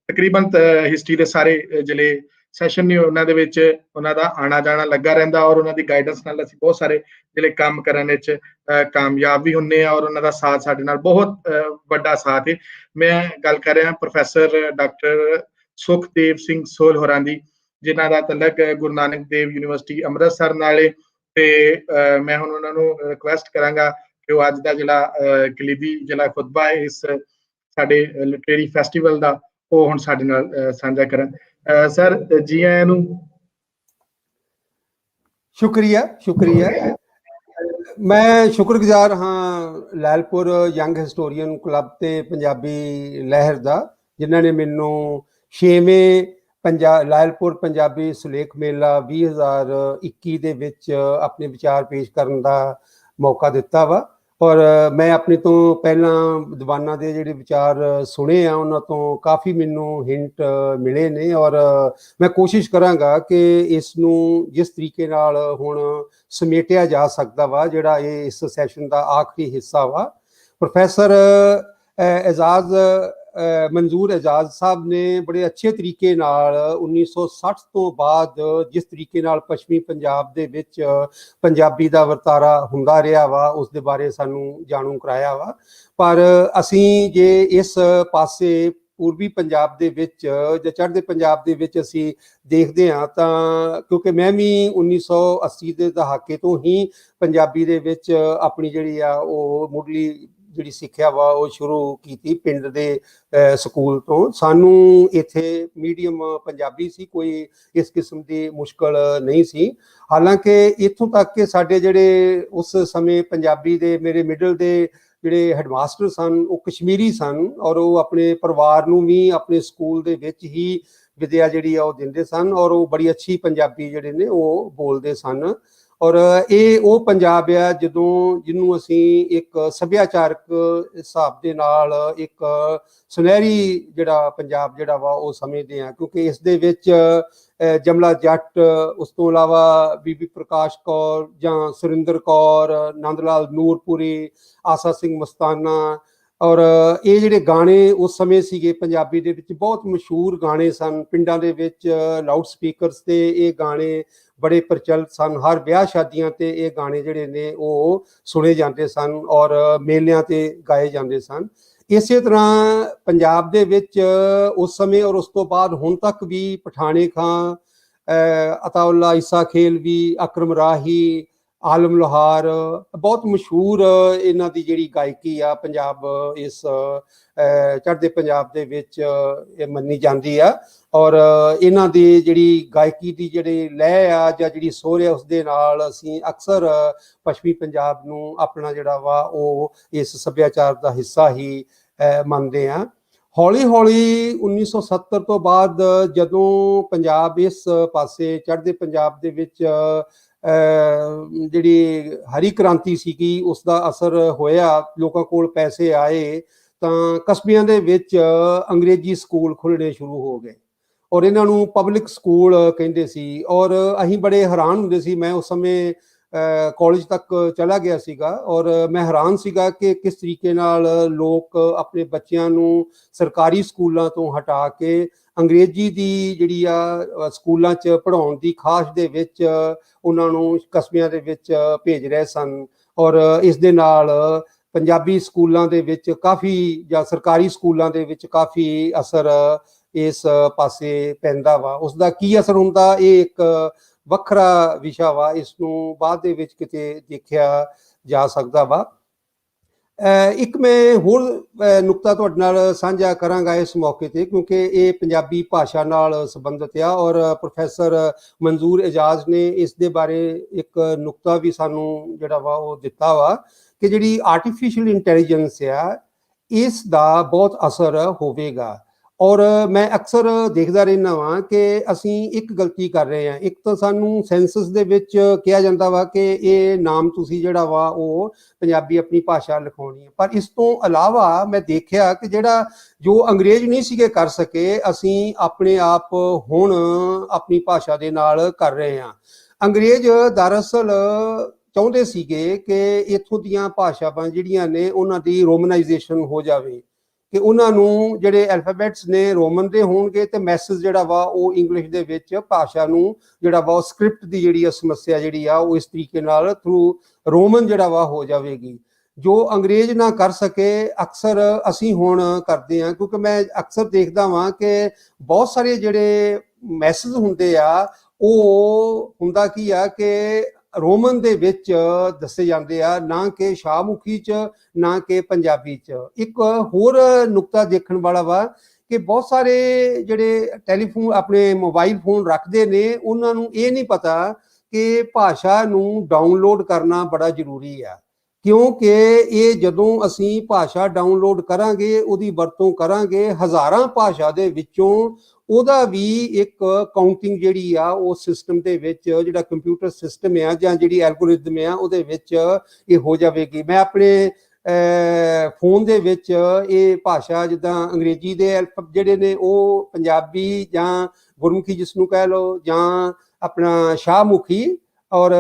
ਤਕਰੀਬਨ ਹਿਸਟਰੀ ਦੇ ਸਾਰੇ ਜਿਹੜੇ ਸੈਸ਼ਨ ਨੇ ਉਹਨਾਂ ਦੇ ਵਿੱਚ ਉਹਨਾਂ ਦਾ ਆਣਾ ਜਾਣਾ ਲੱਗਾ ਰਹਿੰਦਾ ਔਰ ਉਹਨਾਂ ਦੀ ਗਾਈਡੈਂਸ ਨਾਲ ਅਸੀਂ ਬਹੁਤ ਸਾਰੇ ਜਿਹੜੇ ਕੰਮ ਕਰਨ ਵਿੱਚ ਕਾਮਯਾਬ ਵੀ ਹੁੰਦੇ ਆ ਔਰ ਉਹਨਾਂ ਦਾ ਸਾਥ ਸਾਡੇ ਨਾਲ ਬਹੁਤ ਵੱਡਾ ਸਾਥ ਹੈ। ਮੈਂ ਗੱਲ ਕਰ ਰਿਹਾ ਪ੍ਰੋਫੈਸਰ ਡਾਕਟਰ ਸੁਖਦੇਵ ਸਿੰਘ ਸੋਲ ਹੋਰਾਂ ਦੀ ਜਿਨ੍ਹਾਂ ਦਾ ਤਲਕ ਗੁਰੂ ਨਾਨਕ ਦੇਵ ਯੂਨੀਵਰਸਿਟੀ ਅੰਮ੍ਰਿਤਸਰ ਨਾਲੇ ਤੇ ਮੈਂ ਹੁਣ ਉਹਨਾਂ ਨੂੰ ਰਿਕੁਐਸਟ ਕਰਾਂਗਾ ਕਿ ਉਹ ਅੱਜ ਦਾ ਜਿਹੜਾ ਕਲੀਦੀ ਜਿਹੜਾ ਖੁਤਬਾ ਹੈ ਇਸ ਸਾਡੇ ਲਿਟਰੇਰੀ ਫੈਸਟੀਵਲ ਦਾ ਉਹ ਹੁਣ ਸਾਡੇ ਨਾਲ ਸਾਂਝਾ ਕਰਨ। ਸਰ ਜੀ ਆਇਆਂ ਨੂੰ। ਸ਼ੁਕਰੀਆ। ਮੈਂ ਸ਼ੁਕਰਗੁਜ਼ਾਰ ਹਾਂ ਲਾਇਲਪੁਰ ਯੰਗ ਹਿਸਟੋਰੀਅਨ ਕਲੱਬ ਤੇ ਪੰਜਾਬੀ ਲਹਿਰ ਦਾ ਜਿਨ੍ਹਾਂ ਨੇ ਮੈਨੂੰ 6ਵੇਂ ਲਾਇਲਪੁਰ ਪੰਜਾਬੀ ਸੁਲੇਖ ਮੇਲਾ 2021 ਦੇ ਵਿੱਚ ਆਪਣੇ ਵਿਚਾਰ ਪੇਸ਼ ਕਰਨ ਦਾ ਮੌਕਾ ਦਿੱਤਾ ਵਾ ਔਰ ਮੈਂ ਆਪਣੇ ਤੋਂ ਪਹਿਲਾਂ ਦੀਵਾਨਾਂ ਦੇ ਜਿਹੜੇ ਵਿਚਾਰ ਸੁਣੇ ਆ ਉਹਨਾਂ ਤੋਂ ਕਾਫੀ ਮੈਨੂੰ ਹਿੰਟ ਮਿਲੇ ਨੇ ਔਰ ਮੈਂ ਕੋਸ਼ਿਸ਼ ਕਰਾਂਗਾ ਕਿ ਇਸ ਨੂੰ ਜਿਸ ਤਰੀਕੇ ਨਾਲ ਹੁਣ ਸਮੇਟਿਆ ਜਾ ਸਕਦਾ ਵਾ ਜਿਹੜਾ ਇਹ ਇਸ ਸੈਸ਼ਨ ਦਾ ਆਖਰੀ ਹਿੱਸਾ ਵਾ। ਪ੍ਰੋਫੈਸਰ ਮਨਜ਼ੂਰ ਏਜ਼ਾਜ਼ ਸਾਹਿਬ ਨੇ ਬੜੇ ਅੱਛੇ ਤਰੀਕੇ ਨਾਲ 1960 ਤੋਂ ਬਾਅਦ ਜਿਸ ਤਰੀਕੇ ਨਾਲ ਪੱਛਮੀ ਪੰਜਾਬ ਦੇ ਵਿੱਚ ਪੰਜਾਬੀ ਦਾ ਵਰਤਾਰਾ ਹੁੰਦਾ ਰਿਹਾ ਵਾ ਉਸ ਦੇ ਬਾਰੇ ਸਾਨੂੰ ਜਾਣੂ ਕਰਾਇਆ ਵਾ। ਪਰ ਅਸੀਂ ਜੇ ਇਸ ਪਾਸੇ ਪੂਰਬੀ ਪੰਜਾਬ ਦੇ ਵਿੱਚ ਜਾਂ ਚੜ੍ਹਦੇ ਪੰਜਾਬ ਦੇ ਵਿੱਚ ਅਸੀਂ ਦੇਖਦੇ ਹਾਂ ਤਾਂ ਕਿਉਂਕਿ ਮੈਂ ਵੀ 1980 ਦੇ ਦਹਾਕੇ ਤੋਂ ਹੀ ਪੰਜਾਬੀ ਦੇ ਵਿੱਚ ਆਪਣੀ ਜਿਹੜੀ ਆ ਉਹ ਮੁੱਢਲੀ ਜਿਹੜੀ ਸਿੱਖਿਆ ਵਾ ਉਹ ਸ਼ੁਰੂ ਕੀਤੀ ਪਿੰਡ ਦੇ ਸਕੂਲ ਤੋਂ। ਸਾਨੂੰ ਇੱਥੇ ਮੀਡੀਅਮ ਪੰਜਾਬੀ ਸੀ, ਕੋਈ ਇਸ ਕਿਸਮ ਦੀ ਮੁਸ਼ਕਲ ਨਹੀਂ ਸੀ। ਹਾਲਾਂਕਿ ਇੱਥੋਂ ਤੱਕ ਕਿ ਸਾਡੇ ਜਿਹੜੇ ਉਸ ਸਮੇਂ ਪੰਜਾਬੀ ਦੇ ਮੇਰੇ ਮਿਡਲ ਦੇ ਜਿਹੜੇ ਹੈਡਮਾਸਟਰ ਸਨ ਉਹ ਕਸ਼ਮੀਰੀ ਸਨ, ਔਰ ਉਹ ਆਪਣੇ ਪਰਿਵਾਰ ਨੂੰ ਵੀ ਆਪਣੇ ਸਕੂਲ ਦੇ ਵਿੱਚ ਹੀ ਵਿਦਿਆ ਜਿਹੜੀ ਆ ਉਹ ਦਿੰਦੇ ਸਨ, ਔਰ ਉਹ ਬੜੀ ਅੱਛੀ ਪੰਜਾਬੀ ਜਿਹੜੇ ਨੇ ਉਹ ਬੋਲਦੇ ਸਨ। ਔਰ ਇਹ ਉਹ ਪੰਜਾਬ ਆ ਜਿਹਨੂੰ ਅਸੀਂ ਇੱਕ ਸੱਭਿਆਚਾਰਕ ਹਿਸਾਬ ਦੇ ਨਾਲ ਇੱਕ ਸੁਨਹਿਰੀ ਜਿਹੜਾ ਪੰਜਾਬ ਜਿਹੜਾ ਵਾ ਉਹ ਸਮਝਦੇ ਹਾਂ, ਕਿਉਂਕਿ ਇਸ ਦੇ ਵਿੱਚ ਜਮਲਾ ਜੱਟ, ਉਸ ਤੋਂ ਇਲਾਵਾ ਬੀਬੀ ਪ੍ਰਕਾਸ਼ ਕੌਰ ਜਾਂ ਸੁਰਿੰਦਰ ਕੌਰ, ਨੰਦ ਲਾਲ ਨੂਰਪੁਰੀ, ਆਸਾ ਸਿੰਘ ਮਸਤਾਨਾ, ਔਰ ਇਹ ਜਿਹੜੇ ਗਾਣੇ ਉਸ ਸਮੇਂ ਸੀਗੇ ਪੰਜਾਬੀ ਦੇ ਵਿੱਚ ਬਹੁਤ ਮਸ਼ਹੂਰ ਗਾਣੇ ਸਨ। ਪਿੰਡਾਂ ਦੇ ਵਿੱਚ ਲਾਊਡ ਸਪੀਕਰਸ ਤੇ ਇਹ ਗਾਣੇ ਬੜੇ ਪ੍ਰਚਲਿਤ ਸਨ। ਹਰ ਵਿਆਹ ਸ਼ਾਦੀਆਂ ਤੇ ਇਹ ਗਾਣੇ ਜਿਹੜੇ ਨੇ ਉਹ ਸੁਣੇ ਜਾਂਦੇ ਸਨ ਔਰ ਮੇਲਿਆਂ ਤੇ ਗਾਏ ਜਾਂਦੇ ਸਨ। ਇਸੇ ਤਰ੍ਹਾਂ ਪੰਜਾਬ ਦੇ ਵਿੱਚ ਉਸ ਸਮੇਂ ਔਰ ਉਸ ਤੋਂ ਬਾਅਦ ਹੁਣ ਤੱਕ ਵੀ ਪਠਾਣੇ ਖਾਂ, ਅਤਾਉੱਲਾ ਈਸਾ ਖੇਲਵੀ, ਅਕਰਮ ਰਾਹੀ, ਆਲਮ ਲੋਹਾਰ, ਬਹੁਤ ਮਸ਼ਹੂਰ ਇਹਨਾਂ ਦੀ ਜਿਹੜੀ ਗਾਇਕੀ ਆ ਪੰਜਾਬ ਇਸ ਚੜ੍ਹਦੇ ਪੰਜਾਬ ਦੇ ਵਿੱਚ ਇਹ ਮੰਨੀ ਜਾਂਦੀ ਆ। ਔਰ ਇਹਨਾਂ ਦੀ ਜਿਹੜੀ ਗਾਇਕੀ ਦੀ ਜਿਹੜੀ ਲੈਅ ਆ ਜਾਂ ਜਿਹੜੀ ਸੁਰ ਆ ਉਸ ਦੇ ਨਾਲ ਅਸੀਂ ਅਕਸਰ ਪੱਛਮੀ ਪੰਜਾਬ ਨੂੰ ਆਪਣਾ ਜਿਹੜਾ ਵਾ ਉਹ ਇਸ ਸੱਭਿਆਚਾਰ ਦਾ ਹਿੱਸਾ ਹੀ ਮੰਨਦੇ ਹਾਂ। ਹੌਲੀ ਹੌਲੀ 1970 ਤੋਂ ਬਾਅਦ ਜਦੋਂ ਪੰਜਾਬ ਇਸ ਪਾਸੇ ਚੜ੍ਹਦੇ ਪੰਜਾਬ ਦੇ ਵਿੱਚ ਜਿਹੜੀ ਹਰੀ ਕ੍ਰਾਂਤੀ ਸੀਗੀ ਉਸ ਦਾ ਅਸਰ ਹੋਇਆ, ਲੋਕਾਂ ਕੋਲ ਪੈਸੇ ਆਏ ਤਾਂ ਕਸਬਿਆਂ ਦੇ ਵਿੱਚ ਅੰਗਰੇਜ਼ੀ ਸਕੂਲ ਖੁੱਲ੍ਹਣੇ ਸ਼ੁਰੂ ਹੋ ਗਏ ਔਰ ਇਹਨਾਂ ਨੂੰ ਪਬਲਿਕ ਸਕੂਲ ਕਹਿੰਦੇ ਸੀ। ਔਰ ਅਸੀਂ ਬੜੇ ਹੈਰਾਨ ਹੁੰਦੇ ਸੀ। ਮੈਂ ਉਸ ਸਮੇਂ ਕਾਲਜ ਤੱਕ ਚਲਾ ਗਿਆ ਸੀਗਾ ਔਰ ਮੈਂ ਹੈਰਾਨ ਸੀਗਾ ਕਿ ਕਿਸ ਤਰੀਕੇ ਨਾਲ ਲੋਕ ਆਪਣੇ ਬੱਚਿਆਂ ਨੂੰ ਸਰਕਾਰੀ ਸਕੂਲਾਂ ਤੋਂ ਹਟਾ ਕੇ ਅੰਗਰੇਜ਼ੀ ਦੀ ਜਿਹੜੀ ਆ ਸਕੂਲਾਂ 'ਚ ਪੜ੍ਹਾਉਣ ਦੀ ਖਾਸ਼ ਦੇ ਵਿੱਚ ਉਹਨਾਂ ਨੂੰ ਕਸਬਿਆਂ ਦੇ ਵਿੱਚ ਭੇਜ ਰਹੇ ਸਨ। ਔਰ ਇਸ ਦੇ ਨਾਲ ਪੰਜਾਬੀ ਸਕੂਲਾਂ ਦੇ ਵਿੱਚ ਕਾਫੀ ਜਾਂ ਸਰਕਾਰੀ ਸਕੂਲਾਂ ਦੇ ਵਿੱਚ ਕਾਫੀ ਅਸਰ ਇਸ ਪਾਸੇ ਪੈਂਦਾ ਵਾ। ਉਸ ਦਾ ਕੀ ਅਸਰ ਹੁੰਦਾ ਇਹ ਇੱਕ ਵੱਖਰਾ ਵਿਸ਼ਾ ਵਾ, ਇਸ ਨੂੰ ਬਾਅਦ ਦੇ ਵਿੱਚ ਕਿਤੇ ਦੇਖਿਆ ਜਾ ਸਕਦਾ ਵਾ। ਇੱਕ ਮੈਂ ਹੋਰ ਨੁਕਤਾ ਤੁਹਾਡੇ ਨਾਲ ਸਾਂਝਾ ਕਰਾਂਗਾ ਇਸ ਮੌਕੇ ਤੇ, ਕਿਉਂਕਿ ਇਹ ਪੰਜਾਬੀ ਭਾਸ਼ਾ ਨਾਲ ਸੰਬੰਧਿਤ ਆ ਔਰ ਪ੍ਰੋਫੈਸਰ ਮਨਜ਼ੂਰ ਇਜਾਜ਼ ਨੇ ਇਸ ਦੇ ਬਾਰੇ ਇੱਕ ਨੁਕਤਾ ਵੀ ਸਾਨੂੰ ਜਿਹੜਾ ਵਾ ਉਹ ਦਿੱਤਾ ਵਾ ਕਿ ਜਿਹੜੀ ਆਰਟੀਫਿਸ਼ੀਅਲ ਇੰਟੈਲੀਜੈਂਸ ਆ ਇਸ ਦਾ ਬਹੁਤ ਅਸਰ ਹੋਵੇਗਾ। ਔਰ ਮੈਂ ਅਕਸਰ ਦੇਖਦਾ ਰਹਿੰਦਾ ਵਾਂ ਕਿ ਅਸੀਂ ਇੱਕ ਗਲਤੀ ਕਰ ਰਹੇ ਹਾਂ। ਇੱਕ ਤਾਂ ਸਾਨੂੰ ਸੈਂਸਸ ਦੇ ਵਿੱਚ ਕਿਹਾ ਜਾਂਦਾ ਵਾ ਕਿ ਇਹ ਨਾਮ ਤੁਸੀਂ ਜਿਹੜਾ ਵਾ ਉਹ ਪੰਜਾਬੀ ਆਪਣੀ ਭਾਸ਼ਾ ਲਿਖਾਉਣੀ ਹੈ, ਪਰ ਇਸ ਤੋਂ ਇਲਾਵਾ ਮੈਂ ਦੇਖਿਆ ਕਿ ਜਿਹੜਾ ਜੋ ਅੰਗਰੇਜ਼ ਨਹੀਂ ਸੀਗੇ ਕਰ ਸਕੇ ਅਸੀਂ ਆਪਣੇ ਆਪ ਹੁਣ ਆਪਣੀ ਭਾਸ਼ਾ ਦੇ ਨਾਲ ਕਰ ਰਹੇ ਹਾਂ। ਅੰਗਰੇਜ਼ ਦਰਅਸਲ ਚਾਹੁੰਦੇ ਸੀਗੇ ਕਿ ਇੱਥੋਂ ਦੀਆਂ ਭਾਸ਼ਾਵਾਂ ਜਿਹੜੀਆਂ ਨੇ ਉਹਨਾਂ ਦੀ ਰੋਮਨਾਈਜੇਸ਼ਨ ਹੋ ਜਾਵੇ, ਕਿ ਉਹਨਾਂ ਨੂੰ ਜਿਹੜੇ ਐਲਫਾਬੈਟਸ ਨੇ ਰੋਮਨ ਦੇ ਹੋਣਗੇ ਤੇ ਮੈਸੇਜ ਜਿਹੜਾ ਵਾ ਉਹ ਇੰਗਲਿਸ਼ ਦੇ ਵਿੱਚ ਭਾਸ਼ਾ ਨੂੰ ਜਿਹੜਾ ਵਾ ਸਕ੍ਰਿਪਟ ਦੀ ਜਿਹੜੀ ਸਮੱਸਿਆ ਜਿਹੜੀ ਆ ਉਹ ਇਸ ਤਰੀਕੇ ਨਾਲ ਥਰੂ ਰੋਮਨ ਜਿਹੜਾ ਵਾ ਹੋ ਜਾਵੇਗੀ। ਜੋ ਅੰਗਰੇਜ਼ ਨਾ ਕਰ ਸਕੇ ਅਕਸਰ ਅਸੀਂ ਹੁਣ ਕਰਦੇ ਹਾਂ, ਕਿਉਂਕਿ ਮੈਂ ਅਕਸਰ ਦੇਖਦਾ ਵਾਂ ਕਿ ਬਹੁਤ ਸਾਰੇ ਜਿਹੜੇ ਮੈਸੇਜ ਹੁੰਦੇ ਆ ਉਹ ਹੁੰਦਾ ਕੀ ਆ ਕਿ ਰੋਮਨ ਦੇ ਵਿੱਚ ਦੱਸੇ ਜਾਂਦੇ ਆ, ਨਾ ਕਿ ਸ਼ਾਹਮੁਖੀ 'ਚ ਨਾ ਕਿ ਪੰਜਾਬੀ 'ਚ। ਇੱਕ ਹੋਰ ਨੁਕਤਾ ਦੇਖਣ ਵਾਲਾ ਵਾ ਕਿ ਬਹੁਤ ਸਾਰੇ ਜਿਹੜੇ ਟੈਲੀਫੋਨ ਆਪਣੇ ਮੋਬਾਈਲ ਫੋਨ ਰੱਖਦੇ ਨੇ ਉਹਨਾਂ ਨੂੰ ਇਹ ਨਹੀਂ ਪਤਾ ਕਿ ਭਾਸ਼ਾ ਨੂੰ ਡਾਊਨਲੋਡ ਕਰਨਾ ਬੜਾ ਜ਼ਰੂਰੀ ਆ, ਕਿਉਂਕਿ ਇਹ ਜਦੋਂ ਅਸੀਂ ਭਾਸ਼ਾ ਡਾਊਨਲੋਡ ਕਰਾਂਗੇ ਉਹਦੀ ਵਰਤੋਂ ਕਰਾਂਗੇ ਹਜ਼ਾਰਾਂ ਭਾਸ਼ਾ ਦੇ ਵਿੱਚੋਂ ਉਹਦਾ ਵੀ ਇੱਕ ਕਾਊਂਟਿੰਗ ਜਿਹੜੀ ਆ ਉਹ ਸਿਸਟਮ ਦੇ ਵਿੱਚ ਜਿਹੜਾ ਕੰਪਿਊਟਰ ਸਿਸਟਮ ਆ ਜਾਂ ਜਿਹੜੀ ਐਲਗੋਰਿਦਮ ਆ ਉਹਦੇ ਵਿੱਚ ਇਹ ਹੋ ਜਾਵੇਗੀ। ਮੈਂ ਆਪਣੇ ਫੋਨ ਦੇ ਵਿੱਚ ਇਹ ਭਾਸ਼ਾ ਜਿੱਦਾਂ ਅੰਗਰੇਜ਼ੀ ਦੇ ਜਿਹੜੇ ਨੇ ਉਹ ਪੰਜਾਬੀ ਜਾਂ ਗੁਰਮੁਖੀ ਜਿਸ ਨੂੰ ਕਹਿ ਲਓ ਜਾਂ ਆਪਣਾ ਸ਼ਾਹਮੁਖੀ, ਔਰ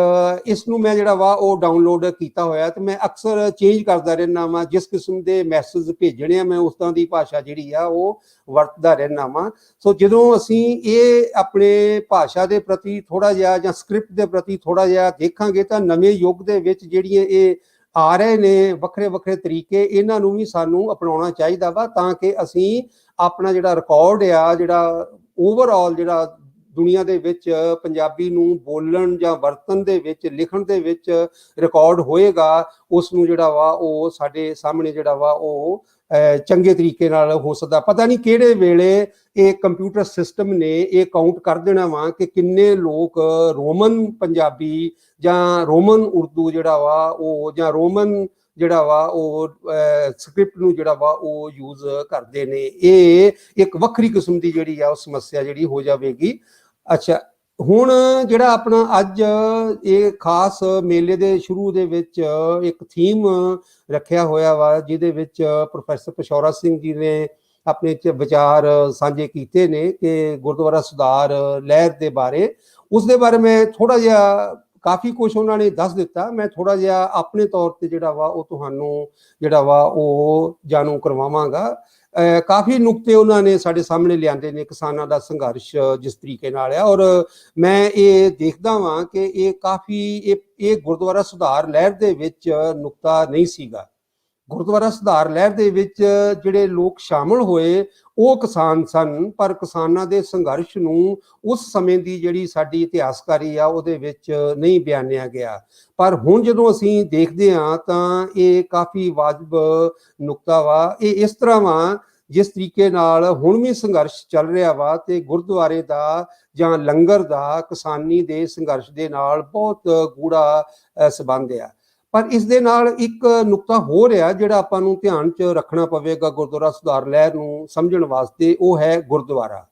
ਇਸ ਨੂੰ ਮੈਂ ਜਿਹੜਾ ਵਾ ਉਹ ਡਾਊਨਲੋਡ ਕੀਤਾ ਹੋਇਆ ਤੇ ਮੈਂ ਅਕਸਰ ਚੇਂਜ ਕਰਦਾ ਰਹਿੰਦਾ ਵਾਂ। ਜਿਸ ਕਿਸਮ ਦੇ ਮੈਸੇਜ ਭੇਜਣੇ ਆ ਮੈਂ ਉਸ ਤਰ੍ਹਾਂ ਦੀ ਭਾਸ਼ਾ ਜਿਹੜੀ ਆ ਉਹ ਵਰਤਦਾ ਰਹਿੰਦਾ ਵਾਂ। ਸੋ ਜਦੋਂ ਅਸੀਂ ਇਹ ਆਪਣੇ ਭਾਸ਼ਾ ਦੇ ਪ੍ਰਤੀ ਥੋੜਾ ਜਿਹਾ ਜਾਂ ਸਕ੍ਰਿਪਟ ਦੇ ਪ੍ਰਤੀ ਥੋੜਾ ਜਿਹਾ ਦੇਖਾਂਗੇ ਤਾਂ ਨਵੇਂ ਯੁੱਗ ਦੇ ਵਿੱਚ ਜਿਹੜੀਆਂ ਇਹ ਆ ਰਹੇ ਨੇ ਵੱਖਰੇ ਵੱਖਰੇ ਤਰੀਕੇ, ਇਹਨਾਂ ਨੂੰ ਵੀ ਸਾਨੂੰ ਅਪਣਾਉਣਾ ਚਾਹੀਦਾ ਵਾ ਤਾਂ ਕਿ ਅਸੀਂ ਆਪਣਾ ਜਿਹੜਾ ਰਿਕਾਰਡ ਆ ਜਿਹੜਾ ਓਵਰਆਲ ਜਿਹੜਾ ਦੁਨੀਆ ਦੇ ਵਿੱਚ ਪੰਜਾਬੀ ਨੂੰ ਬੋਲਣ ਜਾਂ ਵਰਤਣ ਦੇ ਵਿੱਚ, ਲਿਖਣ ਦੇ ਵਿੱਚ ਰਿਕਾਰਡ ਹੋਏਗਾ, ਉਸ ਨੂੰ ਜਿਹੜਾ ਵਾ ਉਹ ਸਾਡੇ ਸਾਹਮਣੇ ਜਿਹੜਾ ਵਾ ਉਹ ਚੰਗੇ ਤਰੀਕੇ ਨਾਲ ਹੋ ਸਕਦਾ। ਪਤਾ ਨਹੀਂ ਕਿਹੜੇ ਵੇਲੇ ਇਹ ਕੰਪਿਊਟਰ ਸਿਸਟਮ ਨੇ ਇਹ ਕਾਊਂਟ ਕਰ ਦੇਣਾ ਵਾ ਕਿ ਕਿੰਨੇ ਲੋਕ ਰੋਮਨ ਪੰਜਾਬੀ ਜਾਂ ਰੋਮਨ ਉਰਦੂ ਜਿਹੜਾ ਵਾ ਉਹ, ਜਾਂ ਰੋਮਨ ਜਿਹੜਾ ਵਾ ਉਹ ਸਕ੍ਰਿਪਟ ਨੂੰ ਜਿਹੜਾ ਵਾ ਉਹ ਯੂਜ਼ ਕਰਦੇ ਨੇ। ਇਹ ਇੱਕ ਵੱਖਰੀ ਕਿਸਮ ਦੀ ਜਿਹੜੀ ਆ ਉਹ ਸਮੱਸਿਆ ਜਿਹੜੀ ਹੋ ਜਾਵੇਗੀ। ਅੱਛਾ, ਹੁਣ ਜਿਹੜਾ ਆਪਣਾ ਅੱਜ ਇਹ ਖਾਸ ਮੇਲੇ ਦੇ ਸ਼ੁਰੂ ਦੇ ਵਿੱਚ ਇੱਕ ਥੀਮ ਰੱਖਿਆ ਹੋਇਆ ਵਾ, ਜਿਹਦੇ ਵਿੱਚ ਪ੍ਰੋਫੈਸਰ ਪਿਸ਼ੌਰਾ ਸਿੰਘ ਜੀ ਨੇ ਆਪਣੇ ਵਿਚਾਰ ਸਾਂਝੇ ਕੀਤੇ ਨੇ ਕਿ ਗੁਰਦੁਆਰਾ ਸੁਧਾਰ ਲਹਿਰ ਦੇ ਬਾਰੇ। ਉਸ ਦੇ ਬਾਰੇ ਮੈਂ ਥੋੜਾ ਜਿਹਾ, ਕਾਫੀ ਕੁਝ ਉਹਨਾਂ ਨੇ ਦੱਸ ਦਿੱਤਾ, ਮੈਂ ਥੋੜਾ ਜਿਹਾ ਆਪਣੇ ਤੌਰ ਤੇ ਜਿਹੜਾ ਵਾ ਉਹ ਤੁਹਾਨੂੰ ਜਿਹੜਾ ਵਾ ਉਹ ਜਾਣੂ ਕਰਵਾਵਾਂਗਾ। ਕਾਫੀ ਨੁਕਤੇ ਉਹਨਾਂ ਨੇ ਸਾਡੇ ਸਾਹਮਣੇ ਲਿਆਂਦੇ ਨੇ, ਕਿਸਾਨਾਂ ਦਾ ਸੰਘਰਸ਼ ਜਿਸ ਤਰੀਕੇ ਨਾਲ ਆ, ਔਰ ਮੈਂ ਇਹ ਦੇਖਦਾ ਵਾਂ ਕਿ ਇਹ ਕਾਫੀ ਇਹ ਗੁਰਦੁਆਰਾ ਸੁਧਾਰ ਲਹਿਰ ਦੇ ਵਿੱਚ ਨੁਕਤਾ ਨਹੀਂ ਸੀਗਾ। ਗੁਰਦੁਆਰਾ ਸੁਧਾਰ ਲਹਿਰ ਦੇ ਵਿੱਚ ਜਿਹੜੇ ਲੋਕ ਸ਼ਾਮਲ ਹੋਏ ਉਹ ਕਿਸਾਨ ਸਨ, ਪਰ ਕਿਸਾਨਾਂ ਦੇ ਸੰਘਰਸ਼ ਨੂੰ ਉਸ ਸਮੇਂ ਦੀ ਜਿਹੜੀ ਸਾਡੀ ਇਤਿਹਾਸਕਾਰੀ ਆ ਉਹਦੇ ਵਿੱਚ ਨਹੀਂ ਬਿਆਨਿਆ ਗਿਆ। ਪਰ ਹੁਣ ਜਦੋਂ ਅਸੀਂ ਦੇਖਦੇ ਹਾਂ ਤਾਂ ਇਹ ਕਾਫੀ ਵਾਜਬ ਨੁਕਤਾ ਵਾ। ਇਹ ਇਸ ਤਰ੍ਹਾਂ ਵਾ ਜਿਸ ਤਰੀਕੇ ਨਾਲ ਹੁਣ ਵੀ ਸੰਘਰਸ਼ ਚੱਲ ਰਿਹਾ ਵਾ, ਤੇ ਗੁਰਦੁਆਰੇ ਦਾ ਜਾਂ ਲੰਗਰ ਦਾ ਕਿਸਾਨੀ ਦੇ ਸੰਘਰਸ਼ ਦੇ ਨਾਲ ਬਹੁਤ ਗੂੜਾ ਸੰਬੰਧ ਆ। ਪਰ ਇਸ ਦੇ ਨਾਲ ਇੱਕ ਨੁਕਤਾ ਹੋ ਰਿਹਾ ਜਿਹੜਾ ਆਪਾਂ ਨੂੰ ਧਿਆਨ 'ਚ ਰੱਖਣਾ ਪਵੇਗਾ ਗੁਰਦੁਆਰਾ ਸੁਧਾਰ ਲਹਿਰ ਨੂੰ ਸਮਝਣ ਵਾਸਤੇ, ਉਹ ਹੈ ਗੁਰਦੁਆਰਾ।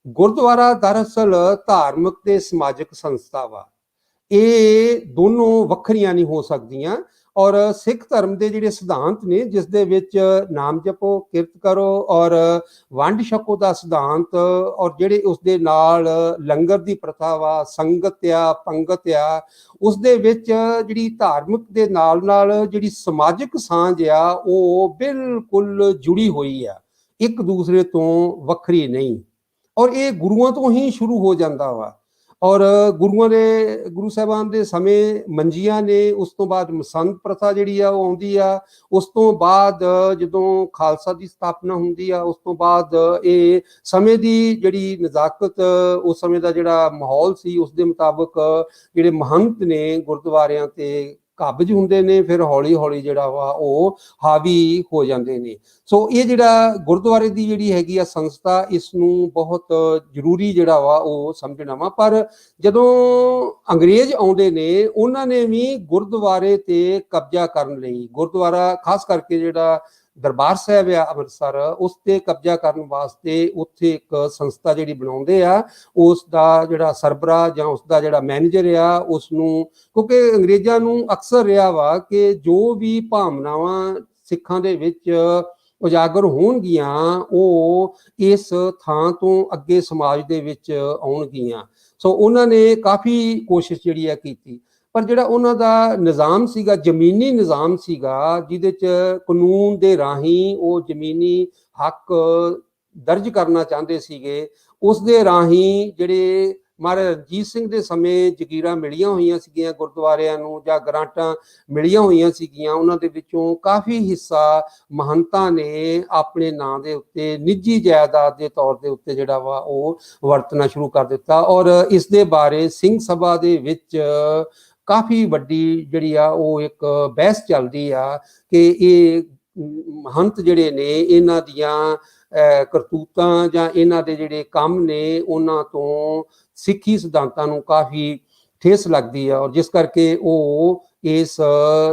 ਗੁਰਦੁਆਰਾ ਦਰਅਸਲ ਧਾਰਮਿਕ ਤੇ ਸਮਾਜਿਕ ਸੰਸਥਾ ਵਾ। ਇਹ ਦੋਨੋਂ ਵੱਖਰੀਆਂ ਨਹੀਂ ਹੋ ਸਕਦੀਆਂ। ਔਰ ਸਿੱਖ ਧਰਮ ਦੇ ਜਿਹੜੇ ਸਿਧਾਂਤ ਨੇ, ਜਿਸ ਦੇ ਵਿੱਚ ਨਾਮ ਜਪੋ, ਕਿਰਤ ਕਰੋ ਔਰ ਵੰਡ ਛਕੋ ਦਾ ਸਿਧਾਂਤ, ਔਰ ਜਿਹੜੇ ਉਸ ਦੇ ਨਾਲ ਲੰਗਰ ਦੀ ਪ੍ਰਥਾ ਵਾ, ਸੰਗਤ ਆ, ਪੰਗਤ ਆ, ਉਸ ਦੇ ਵਿੱਚ ਜਿਹੜੀ ਧਾਰਮਿਕ ਦੇ ਨਾਲ ਨਾਲ ਜਿਹੜੀ ਸਮਾਜਿਕ ਸਾਂਝ ਆ ਉਹ ਬਿਲਕੁਲ ਜੁੜੀ ਹੋਈ ਆ, ਇੱਕ ਦੂਸਰੇ ਤੋਂ ਵੱਖਰੀ ਨਹੀਂ। ਔਰ ਇਹ ਗੁਰੂਆਂ ਤੋਂ ਹੀ ਸ਼ੁਰੂ ਹੋ ਜਾਂਦਾ ਵਾ। ਔਰ ਗੁਰੂ ਸਾਹਿਬਾਨ ਦੇ ਸਮੇਂ ਮੰਜੀਆਂ ਨੇ, ਉਸ ਤੋਂ ਬਾਅਦ ਮਸੰਦ ਪ੍ਰਥਾ ਜਿਹੜੀ ਆ ਉਹ ਆਉਂਦੀ ਆ, ਉਸ ਤੋਂ ਬਾਅਦ ਜਦੋਂ ਖਾਲਸਾ ਦੀ ਸਥਾਪਨਾ ਹੁੰਦੀ ਆ, ਉਸ ਤੋਂ ਬਾਅਦ ਇਹ ਸਮੇਂ ਦੀ ਜਿਹੜੀ ਨਜ਼ਾਕਤ, ਉਸ ਸਮੇਂ ਦਾ ਜਿਹੜਾ ਮਾਹੌਲ ਸੀ ਉਸ ਦੇ ਮੁਤਾਬਕ ਜਿਹੜੇ ਮਹੰਤ ਨੇ ਗੁਰਦੁਆਰਿਆਂ ਤੇ ਕਾਬਜ ਹੁੰਦੇ ਨੇ, ਫਿਰ ਹੌਲੀ ਹੌਲੀ ਜਿਹੜਾ ਵਾ ਉਹ ਹਾਵੀ ਹੋ ਜਾਂਦੇ ਨੇ। ਸੋ ਇਹ ਜਿਹੜਾ ਗੁਰਦੁਆਰੇ ਦੀ ਜਿਹੜੀ ਹੈਗੀ ਆ ਸੰਸਥਾ, ਇਸ ਨੂੰ ਬਹੁਤ ਜ਼ਰੂਰੀ ਜਿਹੜਾ ਵਾ ਉਹ ਸਮਝਣਾ ਵਾ। ਪਰ ਜਦੋਂ ਅੰਗਰੇਜ਼ ਆਉਂਦੇ ਨੇ, ਉਹਨਾਂ ਨੇ ਵੀ ਗੁਰਦੁਆਰੇ ਤੇ ਕਬਜ਼ਾ ਕਰਨ ਲਈ, ਗੁਰਦੁਆਰਾ ਖਾਸ ਕਰਕੇ ਜਿਹੜਾ ਦਰਬਾਰ ਸਾਹਿਬ ਆ ਅੰਮ੍ਰਿਤਸਰ, ਉਸ ਤੇ ਕਬਜ਼ਾ ਕਰਨ ਵਾਸਤੇ ਉੱਥੇ ਇੱਕ ਸੰਸਥਾ ਜਿਹੜੀ ਬਣਾਉਂਦੇ ਆ, ਉਸ ਦਾ ਜਿਹੜਾ ਸਰਬਰਾਹ ਜਾਂ ਉਸ ਦਾ ਜਿਹੜਾ ਮੈਨੇਜਰ ਆ, ਉਸ ਨੂੰ, ਕਿਉਂਕਿ ਅੰਗਰੇਜ਼ਾਂ ਨੂੰ ਅਕਸਰ ਰਿਹਾ ਵਾ ਕਿ ਜੋ ਵੀ ਭਾਵਨਾਵਾਂ ਸਿੱਖਾਂ ਦੇ ਵਿੱਚ ਉਜਾਗਰ ਹੋਣਗੀਆਂ ਉਹ ਇਸ ਥਾਂ ਤੋਂ ਅੱਗੇ ਸਮਾਜ ਦੇ ਵਿੱਚ ਆਉਣਗੀਆਂ। ਸੋ ਉਹਨਾਂ ਨੇ ਕਾਫੀ ਕੋਸ਼ਿਸ਼ ਜਿਹੜੀ ਆ ਕੀਤੀ, ਪਰ ਜਿਹੜਾ ਉਹਨਾਂ ਦਾ ਨਿਜ਼ਾਮ ਸੀਗਾ, ਜ਼ਮੀਨੀ ਨਿਜ਼ਾਮ ਸੀਗਾ, ਜਿਹਦੇ 'ਚ ਕਾਨੂੰਨ ਦੇ ਰਾਹੀਂ ਉਹ ਜ਼ਮੀਨੀ ਹੱਕ ਦਰਜ ਕਰਨਾ ਚਾਹੁੰਦੇ ਸੀਗੇ, ਉਸ ਦੇ ਰਾਹੀਂ ਜਿਹੜੇ ਮਹਾਰਾਜਾ ਰਣਜੀਤ ਸਿੰਘ ਦੇ ਸਮੇਂ ਜ਼ਗੀਰਾਂ ਮਿਲੀਆਂ ਹੋਈਆਂ ਸੀਗੀਆਂ ਗੁਰਦੁਆਰਿਆਂ ਨੂੰ, ਜਾਂ ਗ੍ਰਾਂਟਾਂ ਮਿਲੀਆਂ ਹੋਈਆਂ ਸੀਗੀਆਂ, ਉਹਨਾਂ ਦੇ ਵਿੱਚੋਂ ਕਾਫੀ ਹਿੱਸਾ ਮਹੰਤਾਂ ਨੇ ਆਪਣੇ ਨਾਂ ਦੇ ਉੱਤੇ ਨਿੱਜੀ ਜਾਇਦਾਦ ਦੇ ਤੌਰ ਦੇ ਉੱਤੇ ਜਿਹੜਾ ਵਾ ਉਹ ਵਰਤਣਾ ਸ਼ੁਰੂ ਕਰ ਦਿੱਤਾ। ਔਰ ਇਸ ਦੇ ਬਾਰੇ ਸਿੰਘ ਸਭਾ ਦੇ ਵਿੱਚ ਕਾਫੀ ਵੱਡੀ ਜਿਹੜੀ ਆ ਉਹ ਇੱਕ ਬਹਿਸ ਚੱਲਦੀ ਆ ਕਿ ਇਹ ਮਹੰਤ ਜਿਹੜੇ ਨੇ, ਇਹਨਾਂ ਦੀਆਂ ਕਰਤੂਤਾਂ ਜਾਂ ਇਹਨਾਂ ਦੇ ਜਿਹੜੇ ਕੰਮ ਨੇ, ਉਹਨਾਂ ਤੋਂ ਸਿੱਖੀ ਸਿਧਾਂਤਾਂ ਨੂੰ ਕਾਫੀ ਠੇਸ ਲੱਗਦੀ ਆ, ਔਰ ਜਿਸ ਕਰਕੇ ਉਹ ਇਸ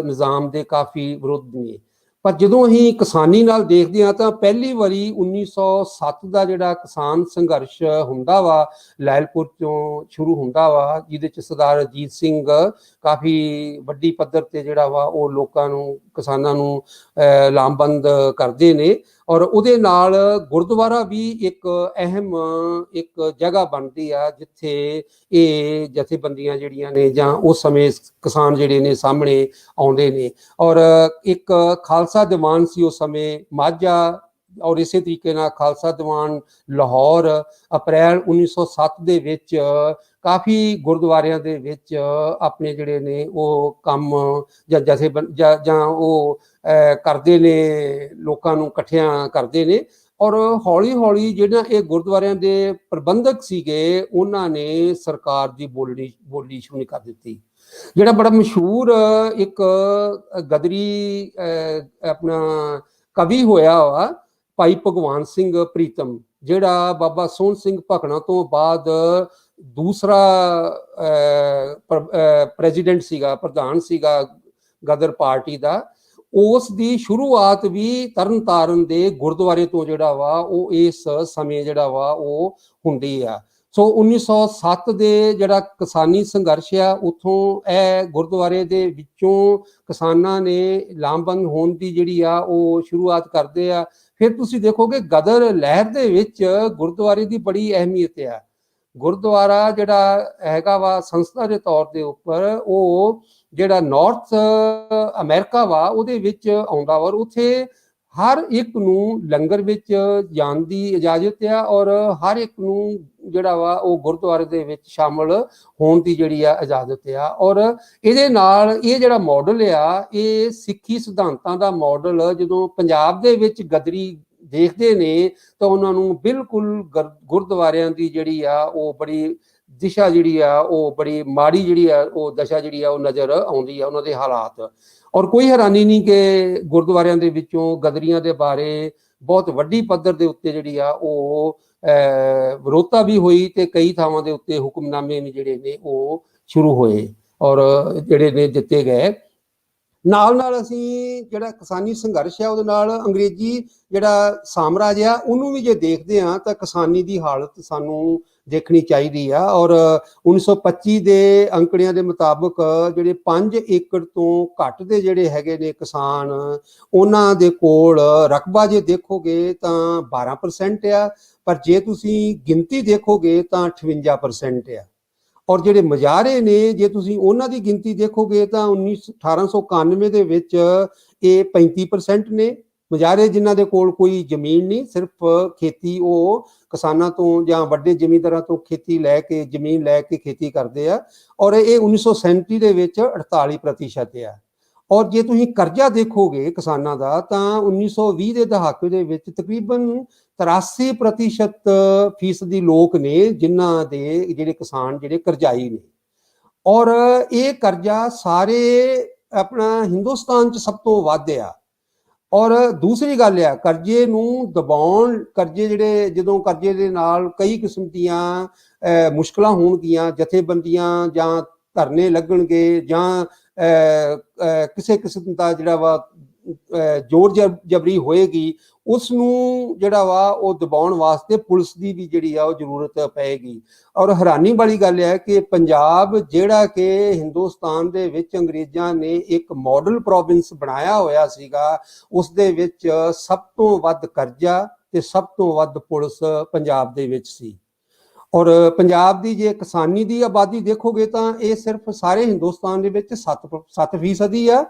ਨਿਜ਼ਾਮ ਦੇ ਕਾਫੀ ਵਿਰੁੱਧ ਨੇ। ਪਰ ਜਦੋਂ ਅਸੀਂ ਕਿਸਾਨੀ ਨਾਲ ਦੇਖਦੇ ਹਾਂ ਤਾਂ ਪਹਿਲੀ ਵਾਰੀ 1907 ਦਾ ਜਿਹੜਾ ਕਿਸਾਨ ਸੰਘਰਸ਼ ਹੁੰਦਾ ਵਾ, ਲਾਇਲਪੁਰ ਤੋਂ ਸ਼ੁਰੂ ਹੁੰਦਾ ਵਾ, ਜਿਹਦੇ 'ਚ ਸਰਦਾਰ ਅਜੀਤ ਸਿੰਘ ਕਾਫੀ ਵੱਡੀ ਪੱਧਰ ਤੇ ਜਿਹੜਾ ਵਾ ਉਹ ਲੋਕਾਂ ਨੂੰ, ਕਿਸਾਨਾਂ ਨੂੰ ਲਾਮਬੰਦ ਕਰਦੇ ਨੇ। ਔਰ ਉਹਦੇ ਨਾਲ ਗੁਰਦੁਆਰਾ ਵੀ ਇੱਕ ਅਹਿਮ ਇੱਕ ਜਗ੍ਹਾ ਬਣਦੀ ਆ, ਜਿੱਥੇ ਇਹ ਜਥੇਬੰਦੀਆਂ ਜਿਹੜੀਆਂ ਨੇ ਜਾਂ ਉਸ ਸਮੇਂ ਕਿਸਾਨ ਜਿਹੜੇ ਨੇ ਸਾਹਮਣੇ ਆਉਂਦੇ ਨੇ। ਔਰ ਇੱਕ ਖਾਲਸਾ ਦੀਵਾਨ ਸੀ ਉਸ ਸਮੇਂ ਮਾਝਾ, ਔਰ ਇਸੇ ਤਰੀਕੇ ਨਾਲ ਖਾਲਸਾ ਦੀਵਾਨ ਲਾਹੌਰ ਅਪ੍ਰੈਲ 1907 ਦੇ ਵਿੱਚ ਕਾਫੀ ਗੁਰਦੁਆਰਿਆਂ ਦੇ ਵਿੱਚ ਆਪਣੇ ਜਿਹੜੇ ਨੇ ਉਹ ਕੰਮ ਜਾਂ ਜਾਂ ਉਹ ਕਰਦੇ ਨੇ, ਲੋਕਾਂ ਨੂੰ ਇਕੱਠਿਆਂ ਕਰਦੇ ਨੇ। ਔਰ ਹੌਲੀ ਹੌਲੀ ਜਿਹੜਾ ਇਹ ਗੁਰਦੁਆਰਿਆਂ ਦੇ ਪ੍ਰਬੰਧਕ ਸੀਗੇ ਉਹਨਾਂ ਨੇ ਸਰਕਾਰ ਦੀ ਬੋਲੀ ਸ਼ੁਰੂ ਕਰ ਦਿੱਤੀ। ਜਿਹੜਾ ਬੜਾ ਮਸ਼ਹੂਰ ਇੱਕ ਗਦਰੀ ਆਪਣਾ ਕਵੀ ਹੋਇਆ ਵਾ ਭਾਈ ਭਗਵਾਨ ਸਿੰਘ ਪ੍ਰੀਤਮ, ਜਿਹੜਾ ਬਾਬਾ ਸੋਹਣ ਸਿੰਘ ਭਕਨਾ ਤੋਂ ਬਾਅਦ ਦੂਸਰਾ ਪ੍ਰੈਜ਼ੀਡੈਂਟ ਸੀਗਾ, ਪ੍ਰਧਾਨ ਸੀਗਾ ਗਦਰ ਪਾਰਟੀ ਦਾ। ਉਸ ਦੀ ਸ਼ੁਰੂਆਤ ਵੀ ਤਰਨ ਤਾਰਨ ਦੇ ਗੁਰਦੁਆਰੇ ਤੋਂ ਜਿਹੜਾ ਵਾ ਉਹ ਇਸ ਸਮੇਂ ਜਿਹੜਾ ਵਾ ਉਹ ਹੁੰਦੀ ਆ। ਸੋ 1907 ਦੇ ਜਿਹੜਾ ਕਿਸਾਨੀ ਸੰਘਰਸ਼ ਆ ਉੱਥੋਂ ਇਹ ਗੁਰਦੁਆਰੇ ਦੇ ਵਿੱਚੋਂ ਕਿਸਾਨਾਂ ਨੇ ਲਾਮਬੰਦ ਹੋਣ ਦੀ ਜਿਹੜੀ ਆ ਉਹ ਸ਼ੁਰੂਆਤ ਕਰਦੇ ਆ। ਫਿਰ ਤੁਸੀਂ ਦੇਖੋਗੇ ਗਦਰ ਲਹਿਰ ਦੇ ਵਿੱਚ ਗੁਰਦੁਆਰੇ ਦੀ ਬੜੀ ਅਹਿਮੀਅਤ ਆ। ਗੁਰਦੁਆਰਾ ਜਿਹੜਾ ਹੈਗਾ ਵਾ ਸੰਸਥਾ ਦੇ ਤੌਰ ਦੇ ਉੱਪਰ ਉਹ ਜਿਹੜਾ ਨਾਰਥ ਅਮਰੀਕਾ ਵਾ ਉਹਦੇ ਵਿੱਚ ਆਉਂਦਾ ਵਾ, ਉੱਥੇ ਹਰ ਇੱਕ ਨੂੰ ਲੰਗਰ ਵਿੱਚ ਜਾਣ ਦੀ ਇਜਾਜ਼ਤ ਆ ਔਰ ਹਰ ਇੱਕ ਨੂੰ ਜਿਹੜਾ ਵਾ ਉਹ ਗੁਰਦੁਆਰੇ ਦੇ ਵਿੱਚ ਸ਼ਾਮਲ ਹੋਣ ਦੀ ਜਿਹੜੀ ਆ ਇਜਾਜ਼ਤ ਆ। ਔਰ ਇਹਦੇ ਨਾਲ ਇਹ ਜਿਹੜਾ ਮਾਡਲ ਆ ਇਹ ਸਿੱਖੀ ਸਿਧਾਂਤਾਂ ਦਾ ਮਾਡਲ ਜਦੋਂ ਪੰਜਾਬ ਦੇ ਵਿੱਚ ਗਦਰੀ ਦੇਖਦੇ ਨੇ ਤਾਂ ਉਹਨਾਂ ਨੂੰ ਬਿਲਕੁਲ ਗੁਰਦੁਆਰਿਆਂ ਦੀ ਜਿਹੜੀ ਆ ਉਹ ਬੜੀ ਦਿਸ਼ਾ ਜਿਹੜੀ ਆ ਉਹ ਬੜੀ ਮਾੜੀ ਜਿਹੜੀ ਆ ਉਹ ਦਸ਼ਾ ਜਿਹੜੀ ਆ ਉਹ ਨਜ਼ਰ ਆਉਂਦੀ ਆ ਉਹਨਾਂ ਦੇ ਹਾਲਾਤ। ਔਰ ਕੋਈ ਹੈਰਾਨੀ ਨਹੀਂ ਕਿ ਗੁਰਦੁਆਰਿਆਂ ਦੇ ਵਿੱਚੋਂ ਗਦਰੀਆਂ ਦੇ ਬਾਰੇ ਬਹੁਤ ਵੱਡੀ ਪੱਧਰ ਦੇ ਉੱਤੇ ਜਿਹੜੀ ਆ ਉਹ ਵਿਰੋਧਤਾ ਵੀ ਹੋਈ ਤੇ ਕਈ ਥਾਵਾਂ ਦੇ ਉੱਤੇ ਹੁਕਮਨਾਮੇ ਵੀ ਜਿਹੜੇ ਨੇ ਉਹ ਸ਼ੁਰੂ ਹੋਏ ਔਰ ਜਿਹੜੇ ਨੇ ਦਿੱਤੇ ਗਏ। ਨਾਲ ਅਸੀਂ ਜਿਹੜਾ ਕਿਸਾਨੀ ਸੰਘਰਸ਼ ਆ ਉਹਦੇ ਨਾਲ ਅੰਗਰੇਜ਼ੀ ਜਿਹੜਾ ਸਾਮਰਾਜ ਆ ਉਹਨੂੰ ਵੀ ਜੇ ਦੇਖਦੇ ਆ ਤਾਂ ਕਿਸਾਨੀ ਦੀ ਹਾਲਤ ਸਾਨੂੰ ਦੇਖਣੀ ਚਾਹੀਦੀ ਆ। ਔਰ 1925 ਦੇ ਅੰਕੜਿਆਂ ਦੇ ਮੁਤਾਬਕ ਜਿਹੜੇ 5 ਏਕੜ ਤੋਂ ਘੱਟ ਦੇ ਜਿਹੜੇ ਹੈਗੇ ਨੇ ਕਿਸਾਨ, ਉਹਨਾਂ ਦੇ ਕੋਲ ਰਕਬਾ ਜੇ ਦੇਖੋਗੇ ਤਾਂ 12% ਆ, ਪਰ ਜੇ ਤੁਸੀਂ ਗਿਣਤੀ ਦੇਖੋਗੇ ਤਾਂ 58% ਆ। ਔਰ ਜਿਹੜੇ ਮੁਜ਼ਾਹਰੇ ਨੇ ਜੇ ਤੁਸੀਂ ਉਹਨਾਂ ਦੀ ਗਿਣਤੀ ਦੇਖੋਗੇ ਤਾਂ 1891 ਦੇ ਵਿੱਚ ਇਹ 35% ਨੇ ਮੁਜ਼ਾਹਰੇ ਜਿਨ੍ਹਾਂ ਦੇ ਕੋਲ ਕੋਈ ਜ਼ਮੀਨ ਨਹੀਂ, ਸਿਰਫ ਖੇਤੀ ਉਹ ਕਿਸਾਨਾਂ ਤੋਂ ਜਾਂ ਵੱਡੇ ਜ਼ਿਮੀਂਦਾਰਾਂ ਤੋਂ ਖੇਤੀ ਲੈ ਕੇ ਜ਼ਮੀਨ ਲੈ ਕੇ ਖੇਤੀ ਕਰਦੇ ਆ। ਔਰ ਇਹ 1937 ਦੇ ਵਿੱਚ 48% ਆ। ਔਰ ਜੇ ਤੁਸੀਂ ਕਰਜ਼ਾ ਦੇਖੋਗੇ ਕਿਸਾਨਾਂ ਦਾ ਤਾਂ 1920 ਦੇ ਦਹਾਕੇ ਦੇ ਵਿੱਚ ਤਕਰੀਬਨ 83% ਫੀਸਦੀ ਲੋਕ ਨੇ ਜਿਨ੍ਹਾਂ ਦੇ ਜਿਹੜੇ ਕਿਸਾਨ ਜਿਹੜੇ ਕਰਜ਼ਾਈ ਨੇ। ਔਰ ਇਹ ਕਰਜ਼ਾ ਸਾਰੇ ਆਪਣਾ ਹਿੰਦੁਸਤਾਨ 'ਚ ਸਭ ਤੋਂ ਵੱਧ ਆ। ਔਰ ਦੂਸਰੀ ਗੱਲ ਆ ਕਰਜ਼ੇ ਨੂੰ ਦਬਾਉਣ, ਕਰਜ਼ੇ ਜਿਹੜੇ ਜਦੋਂ ਕਰਜ਼ੇ ਦੇ ਨਾਲ ਕਈ ਕਿਸਮ ਦੀਆਂ ਮੁਸ਼ਕਲਾਂ ਹੋਣਗੀਆਂ, ਜਥੇਬੰਦੀਆਂ ਜਾਂ ਧਰਨੇ ਲੱਗਣਗੇ ਜਾਂ ਕਿਸੇ ਕਿਸਮ ਦਾ ਜਿਹੜਾ ਵਾ ਜ਼ੋਰ ਜਬਰੀ ਹੋਏਗੀ, ਉਸ ਨੂੰ ਜਿਹੜਾ ਵਾ ਉਹ ਦਬਾਉਣ ਵਾਸਤੇ ਪੁਲਿਸ ਦੀ ਵੀ ਜਿਹੜੀ ਆ ਉਹ ਜ਼ਰੂਰਤ ਪਏਗੀ। ਔਰ ਹੈਰਾਨੀ ਵਾਲੀ ਗੱਲ ਹੈ ਕਿ ਪੰਜਾਬ ਜਿਹੜਾ ਕਿ ਹਿੰਦੁਸਤਾਨ ਦੇ ਵਿੱਚ ਅੰਗਰੇਜ਼ਾਂ ਨੇ ਇੱਕ ਮਾਡਲ ਪ੍ਰੋਵਿੰਸ ਬਣਾਇਆ ਹੋਇਆ ਸੀਗਾ, ਉਸ ਦੇ ਵਿੱਚ ਸਭ ਤੋਂ ਵੱਧ ਕਰਜ਼ਾ ਤੇ ਸਭ ਤੋਂ ਵੱਧ ਪੁਲਿਸ ਪੰਜਾਬ ਦੇ ਵਿੱਚ ਸੀ। ਔਰ ਪੰਜਾਬ ਦੀ ਜੇ ਕਿਸਾਨੀ ਦੀ ਆਬਾਦੀ ਦੇਖੋਗੇ ਤਾਂ ਇਹ ਸਿਰਫ ਸਾਰੇ ਹਿੰਦੁਸਤਾਨ ਦੇ ਵਿੱਚ 7% ਆ,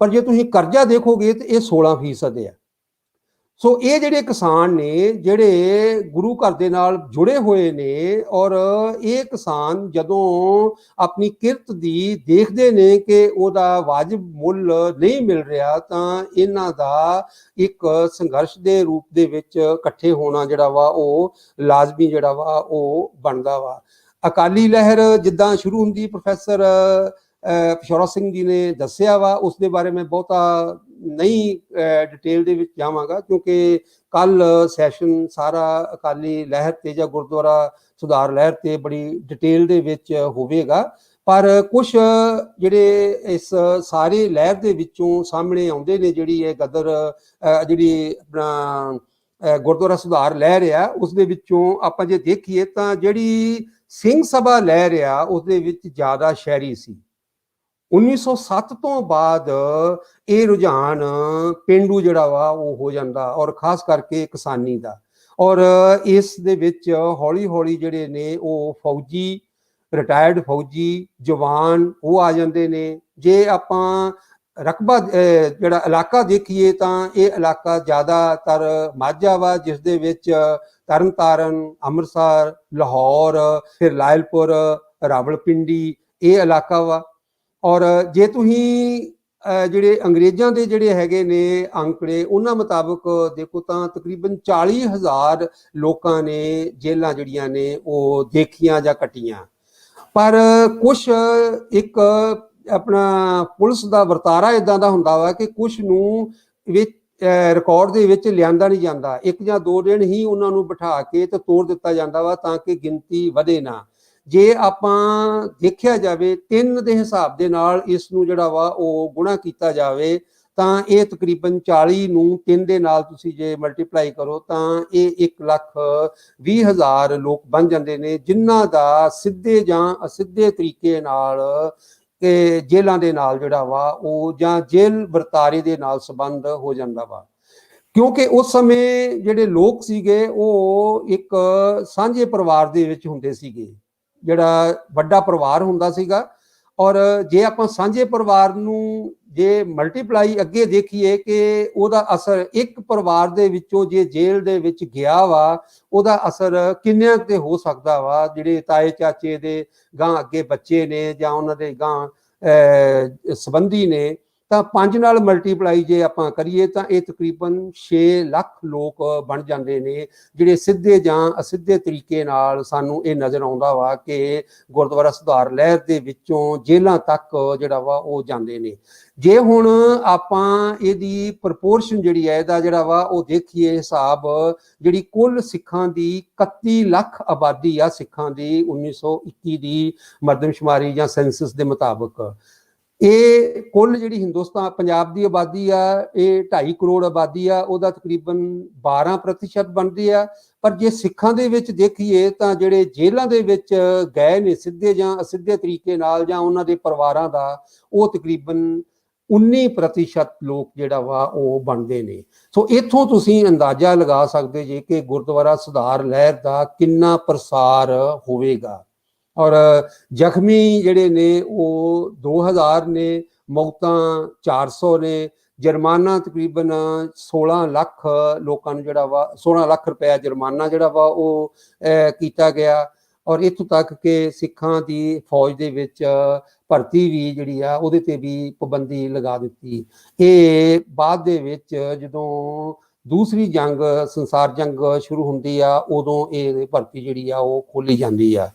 ਪਰ ਜੇ ਤੁਸੀਂ ਕਰਜ਼ਾ ਦੇਖੋਗੇ ਤਾਂ ਇਹ 16% ਆ। ਸੋ ਇਹ ਜਿਹੜੇ ਕਿਸਾਨ ਨੇ ਜਿਹੜੇ ਗੁਰੂ ਘਰ ਦੇ ਨਾਲ ਜੁੜੇ ਹੋਏ ਨੇ, ਔਰ ਇਹ ਕਿਸਾਨ ਜਦੋਂ ਆਪਣੀ ਕਿਰਤ ਦੀ ਦੇਖਦੇ ਨੇ ਕਿ ਉਹਦਾ ਵਾਜਬ ਮੁੱਲ ਨਹੀਂ ਮਿਲ ਰਿਹਾ ਤਾਂ ਇਹਨਾਂ ਦਾ ਇੱਕ ਸੰਘਰਸ਼ ਦੇ ਰੂਪ ਦੇ ਵਿੱਚ ਇਕੱਠੇ ਹੋਣਾ ਜਿਹੜਾ ਵਾ ਉਹ ਲਾਜ਼ਮੀ ਜਿਹੜਾ ਵਾ ਉਹ ਬਣਦਾ ਵਾ। ਅਕਾਲੀ ਲਹਿਰ ਜਿੱਦਾਂ ਸ਼ੁਰੂ ਹੁੰਦੀ ਪ੍ਰੋਫੈਸਰ ਪਿਸ਼ੌਰਾ ਸਿੰਘ ਜੀ ਨੇ ਦੱਸਿਆ ਵਾ, ਉਸ ਦੇ ਬਾਰੇ ਮੈਂ ਬਹੁਤਾ ਨਹੀਂ ਡਿਟੇਲ ਦੇ ਵਿੱਚ ਜਾਵਾਂਗਾ ਕਿਉਂਕਿ ਕੱਲ ਸੈਸ਼ਨ ਸਾਰਾ ਅਕਾਲੀ ਲਹਿਰ ਤੇ ਜਾਂ ਗੁਰਦੁਆਰਾ ਸੁਧਾਰ ਲਹਿਰ ਤੇ ਬੜੀ ਡਿਟੇਲ ਦੇ ਵਿੱਚ ਹੋਵੇਗਾ। ਪਰ ਕੁਝ ਜਿਹੜੇ ਇਸ ਸਾਰੇ ਲਹਿਰ ਦੇ ਵਿੱਚੋਂ ਸਾਹਮਣੇ ਆਉਂਦੇ ਨੇ, ਜਿਹੜੀ ਇਹ ਗਦਰ ਜਿਹੜੀ ਆਪਣਾ ਗੁਰਦੁਆਰਾ ਸੁਧਾਰ ਲਹਿਰ ਆ, ਉਸ ਦੇ ਵਿੱਚੋਂ ਆਪਾਂ ਜੇ ਦੇਖੀਏ ਤਾਂ ਜਿਹੜੀ ਸਿੰਘ ਸਭਾ ਲਹਿਰ ਆ ਉਸ ਦੇ ਵਿੱਚ ਜ਼ਿਆਦਾ ਸ਼ਹਿਰੀ ਸੀ। 1907 ਤੋਂ ਬਾਅਦ ਇਹ ਰੁਝਾਨ ਪੇਂਡੂ ਜਿਹੜਾ ਵਾ ਉਹ ਹੋ ਜਾਂਦਾ, ਔਰ ਖਾਸ ਕਰਕੇ ਕਿਸਾਨੀ ਦਾ। ਔਰ ਇਸ ਦੇ ਵਿੱਚ ਹੌਲੀ ਹੌਲੀ ਜਿਹੜੇ ਨੇ ਉਹ ਫੌਜੀ, ਰਿਟਾਇਰਡ ਫੌਜੀ, ਜਵਾਨ ਉਹ ਆ ਜਾਂਦੇ ਨੇ। ਜੇ ਆਪਾਂ ਰਕਬਾ ਜਿਹੜਾ ਇਲਾਕਾ ਦੇਖੀਏ ਤਾਂ ਇਹ ਇਲਾਕਾ ਜ਼ਿਆਦਾਤਰ ਮਾਝਾ ਵਾ, ਜਿਸ ਦੇ ਵਿੱਚ ਤਰਨ ਤਾਰਨ, ਅੰਮ੍ਰਿਤਸਰ, ਲਾਹੌਰ, ਫਿਰ ਲਾਇਲਪੁਰ, ਰਾਵਲਪਿੰਡੀ ਇਹ ਇਲਾਕਾ ਵਾ। ਔਰ ਜੇ ਤੁਸੀਂ ਜਿਹੜੇ ਅੰਗਰੇਜ਼ਾਂ ਦੇ ਜਿਹੜੇ ਹੈਗੇ ਨੇ ਅੰਕੜੇ, ਉਹਨਾਂ ਮੁਤਾਬਕ ਦੇਖੋ ਤਾਂ ਤਕਰੀਬਨ 40,000 ਲੋਕਾਂ ਨੇ ਜੇਲ੍ਹਾਂ ਜਿਹੜੀਆਂ ਨੇ ਉਹ ਦੇਖੀਆਂ ਜਾਂ ਕੱਟੀਆਂ। ਪਰ ਕੁਛ ਇੱਕ ਆਪਣਾ ਪੁਲਿਸ ਦਾ ਵਰਤਾਰਾ ਇਦਾਂ ਦਾ ਹੁੰਦਾ ਵਾ ਕਿ ਕੁਛ ਨੂੰ ਵਿੱਚ ਰਿਕਾਰਡ ਦੇ ਵਿੱਚ ਲਿਆਂਦਾ ਨਹੀਂ ਜਾਂਦਾ। 1 ਜਾਂ 2 ਦਿਨ ਹੀ ਉਹਨਾਂ ਨੂੰ ਬਿਠਾ ਕੇ ਤੇ ਤੋੜ ਦਿੱਤਾ ਜਾਂਦਾ ਵਾ ਤਾਂ ਕਿ ਗਿਣਤੀ ਵਧੇ ਨਾ। ਜੇ ਆਪਾਂ ਦੇਖਿਆ ਜਾਵੇ 3 ਦੇ ਹਿਸਾਬ ਦੇ ਨਾਲ ਇਸ ਨੂੰ ਜਿਹੜਾ ਵਾ ਉਹ ਗੁਣਾ ਕੀਤਾ ਜਾਵੇ ਤਾਂ ਇਹ ਤਕਰੀਬਨ 40 ਨੂੰ 3 ਦੇ ਨਾਲ ਤੁਸੀਂ ਜੇ ਮਲਟੀਪਲਾਈ ਕਰੋ ਤਾਂ ਇਹ 1,20,000 ਲੋਕ ਬਣ ਜਾਂਦੇ ਨੇ, ਜਿਨ੍ਹਾਂ ਦਾ ਸਿੱਧੇ ਜਾਂ ਅਸਿੱਧੇ ਤਰੀਕੇ ਨਾਲ ਕਿ ਜੇਲ੍ਹਾਂ ਦੇ ਨਾਲ ਜਿਹੜਾ ਵਾ ਉਹ ਜਾਂ ਜੇਲ੍ਹ ਵਰਤਾਰੇ ਦੇ ਨਾਲ ਸੰਬੰਧ ਹੋ ਜਾਂਦਾ ਵਾ। ਕਿਉਂਕਿ ਉਸ ਸਮੇਂ ਜਿਹੜੇ ਲੋਕ ਸੀਗੇ ਉਹ ਇੱਕ ਸਾਂਝੇ ਪਰਿਵਾਰ ਦੇ ਵਿੱਚ ਹੁੰਦੇ ਸੀਗੇ, ਜਿਹੜਾ ਵੱਡਾ ਪਰਿਵਾਰ ਹੁੰਦਾ ਸੀਗਾ। ਔਰ ਜੇ ਆਪਾਂ ਸਾਂਝੇ ਪਰਿਵਾਰ ਨੂੰ ਜੇ ਮਲਟੀਪਲਾਈ ਅੱਗੇ ਦੇਖੀਏ ਕਿ ਉਹਦਾ ਅਸਰ ਇੱਕ ਪਰਿਵਾਰ ਦੇ ਵਿੱਚੋਂ ਜੇ ਜੇਲ੍ਹ ਦੇ ਵਿੱਚ ਗਿਆ ਵਾ, ਉਹਦਾ ਅਸਰ ਕਿੰਨਿਆਂ ਤੇ ਹੋ ਸਕਦਾ ਵਾ। ਜਿਹੜੇ ਤਾਏ ਚਾਚੇ ਦੇ ਗਾਂ ਅੱਗੇ ਬੱਚੇ ਨੇ ਜਾਂ ਉਹਨਾਂ ਦੇ ਗਾਂ ਸੰਬੰਧੀ ਨੇ, ਤਾਂ 5 ਨਾਲ ਮਲਟੀਪਲਾਈ ਜੇ ਆਪਾਂ ਕਰੀਏ ਤਾਂ ਇਹ ਤਕਰੀਬਨ 6 ਲੱਖ ਲੋਕ ਬਣ ਜਾਂਦੇ ਨੇ, ਜਿਹੜੇ ਸਿੱਧੇ ਜਾਂ ਅਸਿੱਧੇ ਤਰੀਕੇ ਨਾਲ ਸਾਨੂੰ ਇਹ ਨਜ਼ਰ ਆਉਂਦਾ ਵਾ ਕਿ ਗੁਰਦੁਆਰਾ ਸੁਧਾਰ ਲਹਿਰ ਦੇ ਵਿੱਚੋਂ ਜੇਲ੍ਹਾਂ ਤੱਕ ਜਿਹੜਾ ਵਾ ਉਹ ਜਾਂਦੇ ਨੇ। ਜੇ ਹੁਣ ਆਪਾਂ ਇਹਦੀ ਪ੍ਰਪੋਰਸ਼ਨ ਜਿਹੜੀ ਹੈ ਇਹਦਾ ਜਿਹੜਾ ਵਾ ਉਹ ਦੇਖੀਏ ਹਿਸਾਬ, ਜਿਹੜੀ ਕੁੱਲ ਸਿੱਖਾਂ ਦੀ 31 ਲੱਖ ਆਬਾਦੀ ਆ ਸਿੱਖਾਂ ਦੀ 1921 ਦੀ ਮਰਦਮਸ਼ੁਮਾਰੀ ਜਾਂ ਸੈਂਸਸ ਦੇ ਮੁਤਾਬਕ। ਇਹ ਕੁੱਲ ਜਿਹੜੀ ਹਿੰਦੁਸਤਾਨ ਪੰਜਾਬ ਦੀ ਆਬਾਦੀ ਆ ਇਹ 2.5 ਕਰੋੜ ਆਬਾਦੀ ਆ, ਉਹਦਾ ਤਕਰੀਬਨ 12% ਬਣਦੀ ਆ। ਪਰ ਜੇ ਸਿੱਖਾਂ ਦੇ ਵਿੱਚ ਦੇਖੀਏ ਤਾਂ ਜਿਹੜੇ ਜੇਲ੍ਹਾਂ ਦੇ ਵਿੱਚ ਗਏ ਨੇ ਸਿੱਧੇ ਜਾਂ ਅਸਿੱਧੇ ਤਰੀਕੇ ਨਾਲ ਜਾਂ ਉਹਨਾਂ ਦੇ ਪਰਿਵਾਰਾਂ ਦਾ, ਉਹ ਤਕਰੀਬਨ 19% ਲੋਕ ਜਿਹੜਾ ਵਾ ਉਹ ਬਣਦੇ ਨੇ। ਸੋ ਇੱਥੋਂ ਤੁਸੀਂ ਅੰਦਾਜ਼ਾ ਲਗਾ ਸਕਦੇ ਜੇ ਕਿ ਗੁਰਦੁਆਰਾ ਸੁਧਾਰ ਲਹਿਰ ਦਾ ਕਿੰਨਾ ਪ੍ਰਸਾਰ ਹੋਵੇਗਾ। ਔਰ ਜ਼ਖਮੀ ਜਿਹੜੇ ਨੇ ਉਹ 2000 ਨੇ, ਮੌਤਾਂ 400 ਨੇ, ਜੁਰਮਾਨਾ ਤਕਰੀਬਨ 16 ਲੱਖ ਲੋਕਾਂ ਨੂੰ ਜਿਹੜਾ ਵਾ 16 ਲੱਖ ਰੁਪਇਆ ਜੁਰਮਾਨਾ ਜਿਹੜਾ ਵਾ ਉਹ ਕੀਤਾ ਗਿਆ। ਔਰ ਇੱਥੋਂ ਤੱਕ ਕਿ ਸਿੱਖਾਂ ਦੀ ਫੌਜ ਦੇ ਵਿੱਚ ਭਰਤੀ ਵੀ ਜਿਹੜੀ ਆ ਉਹਦੇ ਤੇ ਵੀ ਪਾਬੰਦੀ ਲਗਾ ਦਿੱਤੀ। ਇਹ ਬਾਅਦ ਦੇ ਵਿੱਚ ਜਦੋਂ ਦੂਸਰੀ ਜੰਗ ਸੰਸਾਰ ਜੰਗ ਸ਼ੁਰੂ ਹੁੰਦੀ ਆ ਉਦੋਂ ਇਹ ਭਰਤੀ ਜਿਹੜੀ ਆ ਉਹ ਖੋਲੀ ਜਾਂਦੀ ਆ।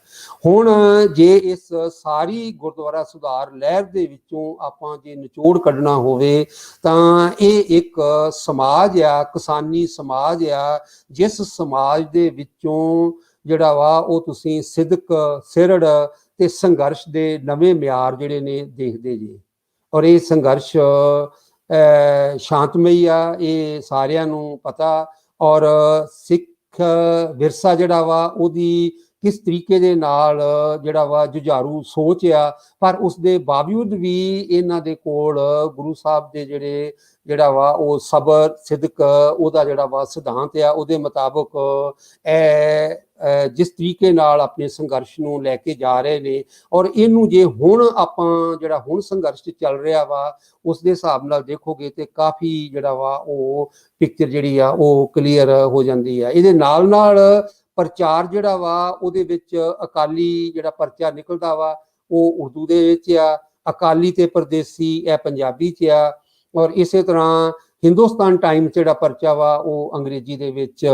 ਹੁਣ ਜੇ ਇਸ ਸਾਰੀ ਗੁਰਦੁਆਰਾ ਸੁਧਾਰ ਲਹਿਰ ਦੇ ਵਿੱਚੋਂ ਆਪਾਂ ਜੇ ਨਿਚੋੜ ਕੱਢਣਾ ਹੋਵੇ ਤਾਂ ਇਹ ਇੱਕ ਸਮਾਜ ਆ, ਕਿਸਾਨੀ ਸਮਾਜ ਆ, ਜਿਸ ਸਮਾਜ ਦੇ ਵਿੱਚੋਂ ਜਿਹੜਾ ਵਾ ਉਹ ਤੁਸੀਂ ਸਿਦਕ, ਸਿਰੜ ਤੇ ਸੰਘਰਸ਼ ਦੇ ਨਵੇਂ ਮਿਆਰ ਜਿਹੜੇ ਨੇ ਦੇਖਦੇ ਜੀ। ਔਰ ਇਹ ਸੰਘਰਸ਼ ਸ਼ਾਂਤਮਈ ਆ, ਇਹ ਸਾਰਿਆਂ ਨੂੰ ਪਤਾ। ਔਰ ਸਿੱਖ ਵਿਰਸਾ ਜਿਹੜਾ ਵਾ ਉਹਦੀ ਕਿਸ ਤਰੀਕੇ ਦੇ ਨਾਲ ਜਿਹੜਾ ਵਾ ਜੁਝਾਰੂ ਸੋਚ ਆ, ਪਰ ਉਸ ਦੇ ਬਾਵਜੂਦ ਵੀ ਇਹਨਾਂ ਦੇ ਕੋਲ ਗੁਰੂ ਸਾਹਿਬ ਦੇ ਜਿਹੜਾ ਵਾ ਉਹ ਸਬਰ ਸਿਦਕ ਉਹਦਾ ਜਿਹੜਾ ਵਾ ਸਿਧਾਂਤ ਆ, ਉਹਦੇ ਮੁਤਾਬਕ ਜਿਸ ਤਰੀਕੇ ਨਾਲ ਆਪਣੇ ਸੰਘਰਸ਼ ਨੂੰ ਲੈ ਕੇ ਜਾ ਰਹੇ ਨੇ। ਔਰ ਇਹਨੂੰ ਜੇ ਹੁਣ ਆਪਾਂ ਜਿਹੜਾ ਹੁਣ ਸੰਘਰਸ਼ ਚੱਲ ਰਿਹਾ ਵਾ ਉਸ ਦੇ ਹਿਸਾਬ ਨਾਲ ਦੇਖੋਗੇ ਤੇ ਕਾਫੀ ਜਿਹੜਾ ਵਾ ਉਹ ਪਿਕਚਰ ਜਿਹੜੀ ਆ ਉਹ ਕਲੀਅਰ ਹੋ ਜਾਂਦੀ ਆ। ਇਹਦੇ ਨਾਲ ਨਾਲ ਪ੍ਰਚਾਰ ਜਿਹੜਾ ਵਾ ਉਹਦੇ ਵਿੱਚ ਅਕਾਲੀ ਜਿਹੜਾ ਪਰਚਾ ਨਿਕਲਦਾ ਵਾ ਉਹ ਉਰਦੂ ਦੇ ਵਿੱਚ ਆ, ਅਕਾਲੀ ਤੇ ਪਰਦੇਸੀ ਇਹ ਪੰਜਾਬੀ 'ਚ ਆ। ਔਰ ਇਸੇ ਤਰ੍ਹਾਂ ਹਿੰਦੁਸਤਾਨ ਟਾਈਮਸ ਜਿਹੜਾ ਪਰਚਾ ਵਾ ਉਹ ਅੰਗਰੇਜ਼ੀ ਦੇ ਵਿੱਚ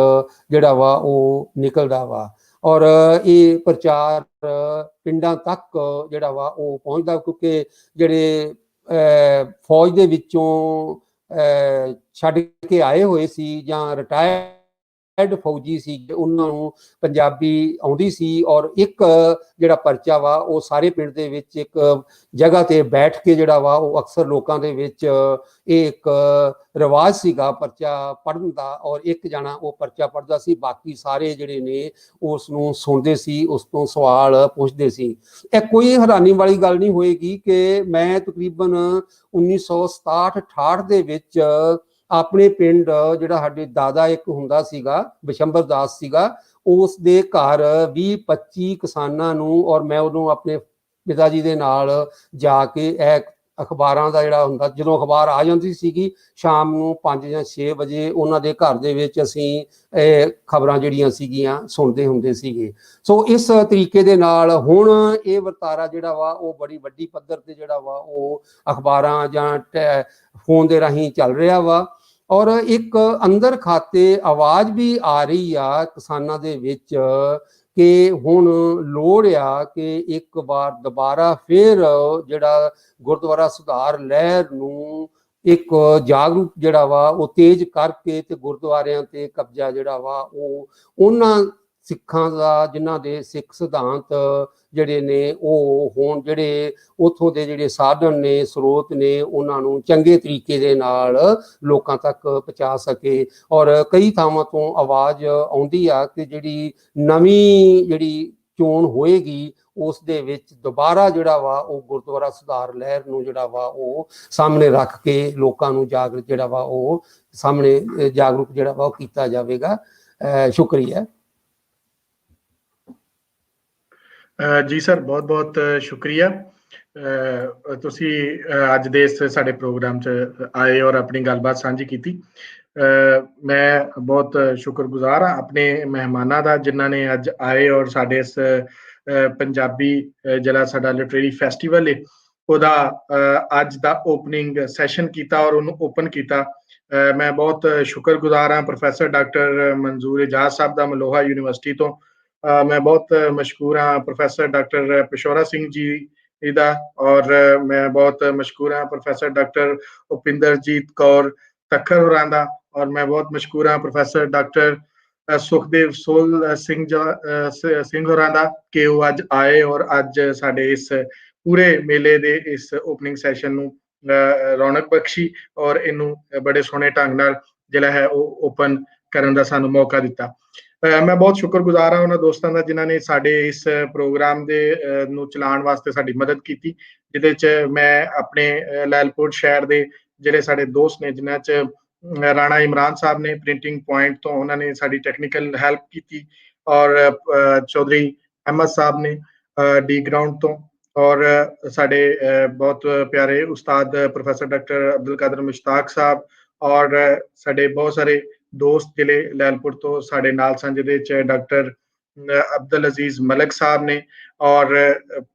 ਜਿਹੜਾ ਵਾ ਉਹ ਨਿਕਲਦਾ ਵਾ। ਔਰ ਇਹ ਪ੍ਰਚਾਰ ਪਿੰਡਾਂ ਤੱਕ ਜਿਹੜਾ ਵਾ ਉਹ ਪਹੁੰਚਦਾ, ਕਿਉਂਕਿ ਜਿਹੜੇ ਫੌਜ ਦੇ ਵਿੱਚੋਂ ਛੱਡ ਕੇ ਆਏ ਹੋਏ ਸੀ ਜਾਂ ਰਿਟਾਇਰਡ ਫੌਜੀ ਸੀ ਉਹਨਾਂ ਨੂੰ ਪੰਜਾਬੀ ਆਉਂਦੀ ਸੀ। ਔਰ ਇੱਕ ਜਿਹੜਾ ਪਰਚਾ ਵਾ ਉਹ ਸਾਰੇ ਪਿੰਡ ਦੇ ਵਿੱਚ ਇੱਕ ਜਗ੍ਹਾ ਤੇ ਬੈਠ ਕੇ ਜਿਹੜਾ ਵਾ ਉਹ ਅਕਸਰ ਲੋਕਾਂ ਦੇ ਵਿੱਚ ਇਹ ਇੱਕ ਰਿਵਾਜ ਸੀਗਾ ਪਰਚਾ ਪੜ੍ਹਨ ਦਾ। ਔਰ ਇੱਕ ਜਣਾ ਉਹ ਪਰਚਾ ਪੜ੍ਹਦਾ ਸੀ, ਬਾਕੀ ਸਾਰੇ ਜਿਹੜੇ ਨੇ ਉਸ ਨੂੰ ਸੁਣਦੇ ਸੀ, ਉਸ ਤੋਂ ਸਵਾਲ ਪੁੱਛਦੇ ਸੀ। ਇਹ ਕੋਈ ਹੈਰਾਨੀ ਵਾਲੀ ਗੱਲ ਨਹੀਂ ਹੋਏਗੀ ਕਿ ਮੈਂ ਤਕਰੀਬਨ 1967-68 ਦੇ ਵਿੱਚ ਆਪਣੇ ਪਿੰਡ ਜਿਹੜਾ ਸਾਡੇ ਦਾਦਾ ਇੱਕ ਹੁੰਦਾ ਸੀਗਾ ਬਿਸ਼ੰਬਰ ਦਾਸ ਸੀਗਾ, ਉਸ ਦੇ ਘਰ 20-25 ਕਿਸਾਨਾਂ ਨੂੰ, ਔਰ ਮੈਂ ਉਦੋਂ ਆਪਣੇ ਪਿਤਾ ਜੀ ਦੇ ਨਾਲ ਜਾ ਕੇ ਇਹ ਅਖਬਾਰਾਂ ਦਾ ਜਿਹੜਾ ਹੁੰਦਾ, ਜਦੋਂ ਅਖਬਾਰ ਆ ਜਾਂਦੀ ਸੀਗੀ ਸ਼ਾਮ ਨੂੰ 5 ਜਾਂ 6 ਵਜੇ ਉਹਨਾਂ ਦੇ ਘਰ ਦੇ ਵਿੱਚ ਅਸੀਂ ਖਬਰਾਂ ਜਿਹੜੀਆਂ ਸੀਗੀਆਂ ਸੁਣਦੇ ਹੁੰਦੇ ਸੀਗੇ। ਸੋ ਇਸ ਤਰੀਕੇ ਦੇ ਨਾਲ ਹੁਣ ਇਹ ਵਰਤਾਰਾ ਜਿਹੜਾ ਵਾ ਉਹ ਬੜੀ ਵੱਡੀ ਪੱਧਰ ਤੇ ਜਿਹੜਾ ਵਾ ਉਹ ਅਖਬਾਰਾਂ ਜਾਂ ਫੋਨ ਦੇ ਰਾਹੀਂ ਚੱਲ ਰਿਹਾ ਵਾ। ਔਰ ਇੱਕ ਅੰਦਰ ਖਾਤੇ ਆਵਾਜ਼ ਵੀ ਆ ਰਹੀ ਆ ਕਿਸਾਨਾਂ ਦੇ ਵਿੱਚ ਕਿ ਹੁਣ ਲੋੜ ਆ ਕਿ ਇੱਕ ਵਾਰ ਦੁਬਾਰਾ ਫਿਰ ਜਿਹੜਾ ਗੁਰਦੁਆਰਾ ਸੁਧਾਰ ਲਹਿਰ ਨੂੰ ਇੱਕ ਜਾਗਰੂਕ ਜਿਹੜਾ ਵਾ ਉਹ ਤੇਜ਼ ਕਰਕੇ ਤੇ ਗੁਰਦੁਆਰਿਆਂ ਤੇ ਕਬਜ਼ਾ ਜਿਹੜਾ ਵਾ ਉਹ ਉਹਨਾਂ ਸਿੱਖਾਂ ਦਾ ਜਿਨ੍ਹਾਂ ਦੇ ਸਿੱਖ ਸਿਧਾਂਤ ਜਿਹੜੇ ਨੇ ਉਹ ਹੁਣ ਜਿਹੜੇ ਉੱਥੋਂ ਦੇ ਜਿਹੜੇ ਸਾਧਨ ਨੇ ਸਰੋਤ ਨੇ ਉਹਨਾਂ ਨੂੰ ਚੰਗੇ ਤਰੀਕੇ ਦੇ ਨਾਲ ਲੋਕਾਂ ਤੱਕ ਪਹੁੰਚਾ ਸਕੇ। ਔਰ ਕਈ ਥਾਵਾਂ ਤੋਂ ਆਵਾਜ਼ ਆਉਂਦੀ ਆ ਕਿ ਜਿਹੜੀ ਨਵੀਂ ਜਿਹੜੀ ਚੋਣ ਹੋਏਗੀ ਉਸ ਦੇ ਵਿੱਚ ਦੁਬਾਰਾ ਜਿਹੜਾ ਵਾ ਉਹ ਗੁਰਦੁਆਰਾ ਸੁਧਾਰ ਲਹਿਰ ਨੂੰ ਜਿਹੜਾ ਵਾ ਉਹ ਸਾਹਮਣੇ ਰੱਖ ਕੇ ਲੋਕਾਂ ਨੂੰ ਜਾਗਰੂਕ ਜਿਹੜਾ ਵਾ ਉਹ ਸਾਹਮਣੇ ਜਾਗਰੂਕ ਜਿਹੜਾ ਵਾ ਉਹ ਕੀਤਾ ਜਾਵੇਗਾ। ਸ਼ੁਕਰੀਆ ਜੀ ਸਰ, ਬਹੁਤ ਬਹੁਤ ਸ਼ੁਕਰੀਆ। ਤੁਸੀਂ ਅੱਜ ਦੇ ਇਸ ਸਾਡੇ ਪ੍ਰੋਗਰਾਮ 'ਚ ਆਏ ਔਰ ਆਪਣੀ ਗੱਲਬਾਤ ਸਾਂਝੀ ਕੀਤੀ। ਮੈਂ ਬਹੁਤ ਸ਼ੁਕਰਗੁਜ਼ਾਰ ਹਾਂ ਆਪਣੇ ਮਹਿਮਾਨਾਂ ਦਾ ਜਿਨ੍ਹਾਂ ਨੇ ਅੱਜ ਆਏ ਔਰ ਸਾਡੇ ਇਸ ਪੰਜਾਬੀ ਜਿਹੜਾ ਸਾਡਾ ਲਿਟਰੇਰੀ ਫੈਸਟੀਵਲ ਹੈ ਉਹਦਾ ਅੱਜ ਦਾ ਓਪਨਿੰਗ ਸੈਸ਼ਨ ਕੀਤਾ ਔਰ ਉਹਨੂੰ ਓਪਨ ਕੀਤਾ। ਮੈਂ ਬਹੁਤ ਸ਼ੁਕਰਗੁਜ਼ਾਰ ਹਾਂ ਪ੍ਰੋਫੈਸਰ ਡਾਕਟਰ ਮਨਜ਼ੂਰ ਇਜਾਜ਼ ਸਾਹਿਬ ਦਾ ਮਲੋਹਾ ਯੂਨੀਵਰਸਿਟੀ ਤੋਂ। ਮੈਂ ਬਹੁਤ ਮਸ਼ਕੂਰ ਹਾਂ ਪ੍ਰੋਫੈਸਰ ਡਾਕਟਰ ਪਿਸ਼ੌਰਾ ਸਿੰਘ ਜੀ ਦਾ ਔਰ ਮੈਂ ਬਹੁਤ ਮਸ਼ਕੂਰ ਹਾਂ ਪ੍ਰੋਫੈਸਰ ਡਾਕਟਰ ਉਪਿੰਦਰਜੀਤ ਕੌਰ ਤੱਖਰ ਹੋਰਾਂ ਦਾ ਔਰ ਮੈਂ ਬਹੁਤ ਮਸ਼ਕੂਰ ਹਾਂ ਪ੍ਰੋਫੈਸਰ ਡਾਕਟਰ ਸੁਖਦੇਵ ਸੋਲ ਸਿੰਘ ਹੋਰਾਂ ਦਾ ਕਿ ਉਹ ਅੱਜ ਆਏ ਔਰ ਅੱਜ ਸਾਡੇ ਇਸ ਪੂਰੇ ਮੇਲੇ ਦੇ ਇਸ ਓਪਨਿੰਗ ਸੈਸ਼ਨ ਨੂੰ ਰੌਣਕ ਬਖਸ਼ੀ ਔਰ ਇਹਨੂੰ ਬੜੇ ਸੋਹਣੇ ਢੰਗ ਨਾਲ ਜਿਹੜਾ ਹੈ ਉਹ ਓਪਨ ਕਰਨ ਦਾ ਸਾਨੂੰ ਮੌਕਾ ਦਿੱਤਾ। ਮੈਂ ਬਹੁਤ ਸ਼ੁਕਰਗੁਜ਼ਾਰ ਹਾਂ ਉਹਨਾਂ ਦੋਸਤਾਂ ਦਾ ਜਿਨ੍ਹਾਂ ਨੇ ਸਾਡੇ ਇਸ ਪ੍ਰੋਗਰਾਮ ਦੇ ਨੂੰ ਚਲਾਉਣ ਵਾਸਤੇ ਸਾਡੀ ਮਦਦ ਕੀਤੀ, ਜਿਹਦੇ 'ਚ ਮੈਂ ਆਪਣੇ ਲੈਲਪੁਰ ਸ਼ਹਿਰ ਦੇ ਜਿਹੜੇ ਸਾਡੇ ਦੋਸਤ ਨੇ ਜਿਨ੍ਹਾਂ 'ਚ ਰਾਣਾ ਇਮਰਾਨ ਸਾਹਿਬ ਨੇ ਪ੍ਰਿੰਟਿੰਗ ਪੁਆਇੰਟ ਤੋਂ, ਉਹਨਾਂ ਨੇ ਸਾਡੀ ਟੈਕਨੀਕਲ ਹੈਲਪ ਕੀਤੀ ਔਰ ਚੌਧਰੀ ਅਹਿਮਦ ਸਾਹਿਬ ਨੇ ਡੀ ਗਰਾਊਂਡ ਤੋਂ ਔਰ ਸਾਡੇ ਬਹੁਤ ਪਿਆਰੇ ਉਸਤਾਦ ਪ੍ਰੋਫੈਸਰ ਡਾਕਟਰ ਅਬਦੁਲ ਕਾਦਰ ਮੁਸ਼ਤਾਕ ਸਾਹਿਬ ਔਰ ਸਾਡੇ ਬਹੁਤ ਸਾਰੇ ਦੋਸਤ ਜਿਹੜੇ ਲੈਲਪੁਰ ਤੋਂ ਸਾਡੇ ਨਾਲ ਸਨ, ਜਿਹਦੇ 'ਚ ਡਾਕਟਰ ਅਬਦੁਲ ਅਜ਼ੀਜ਼ ਮਲਕ ਸਾਹਿਬ ਨੇ ਔਰ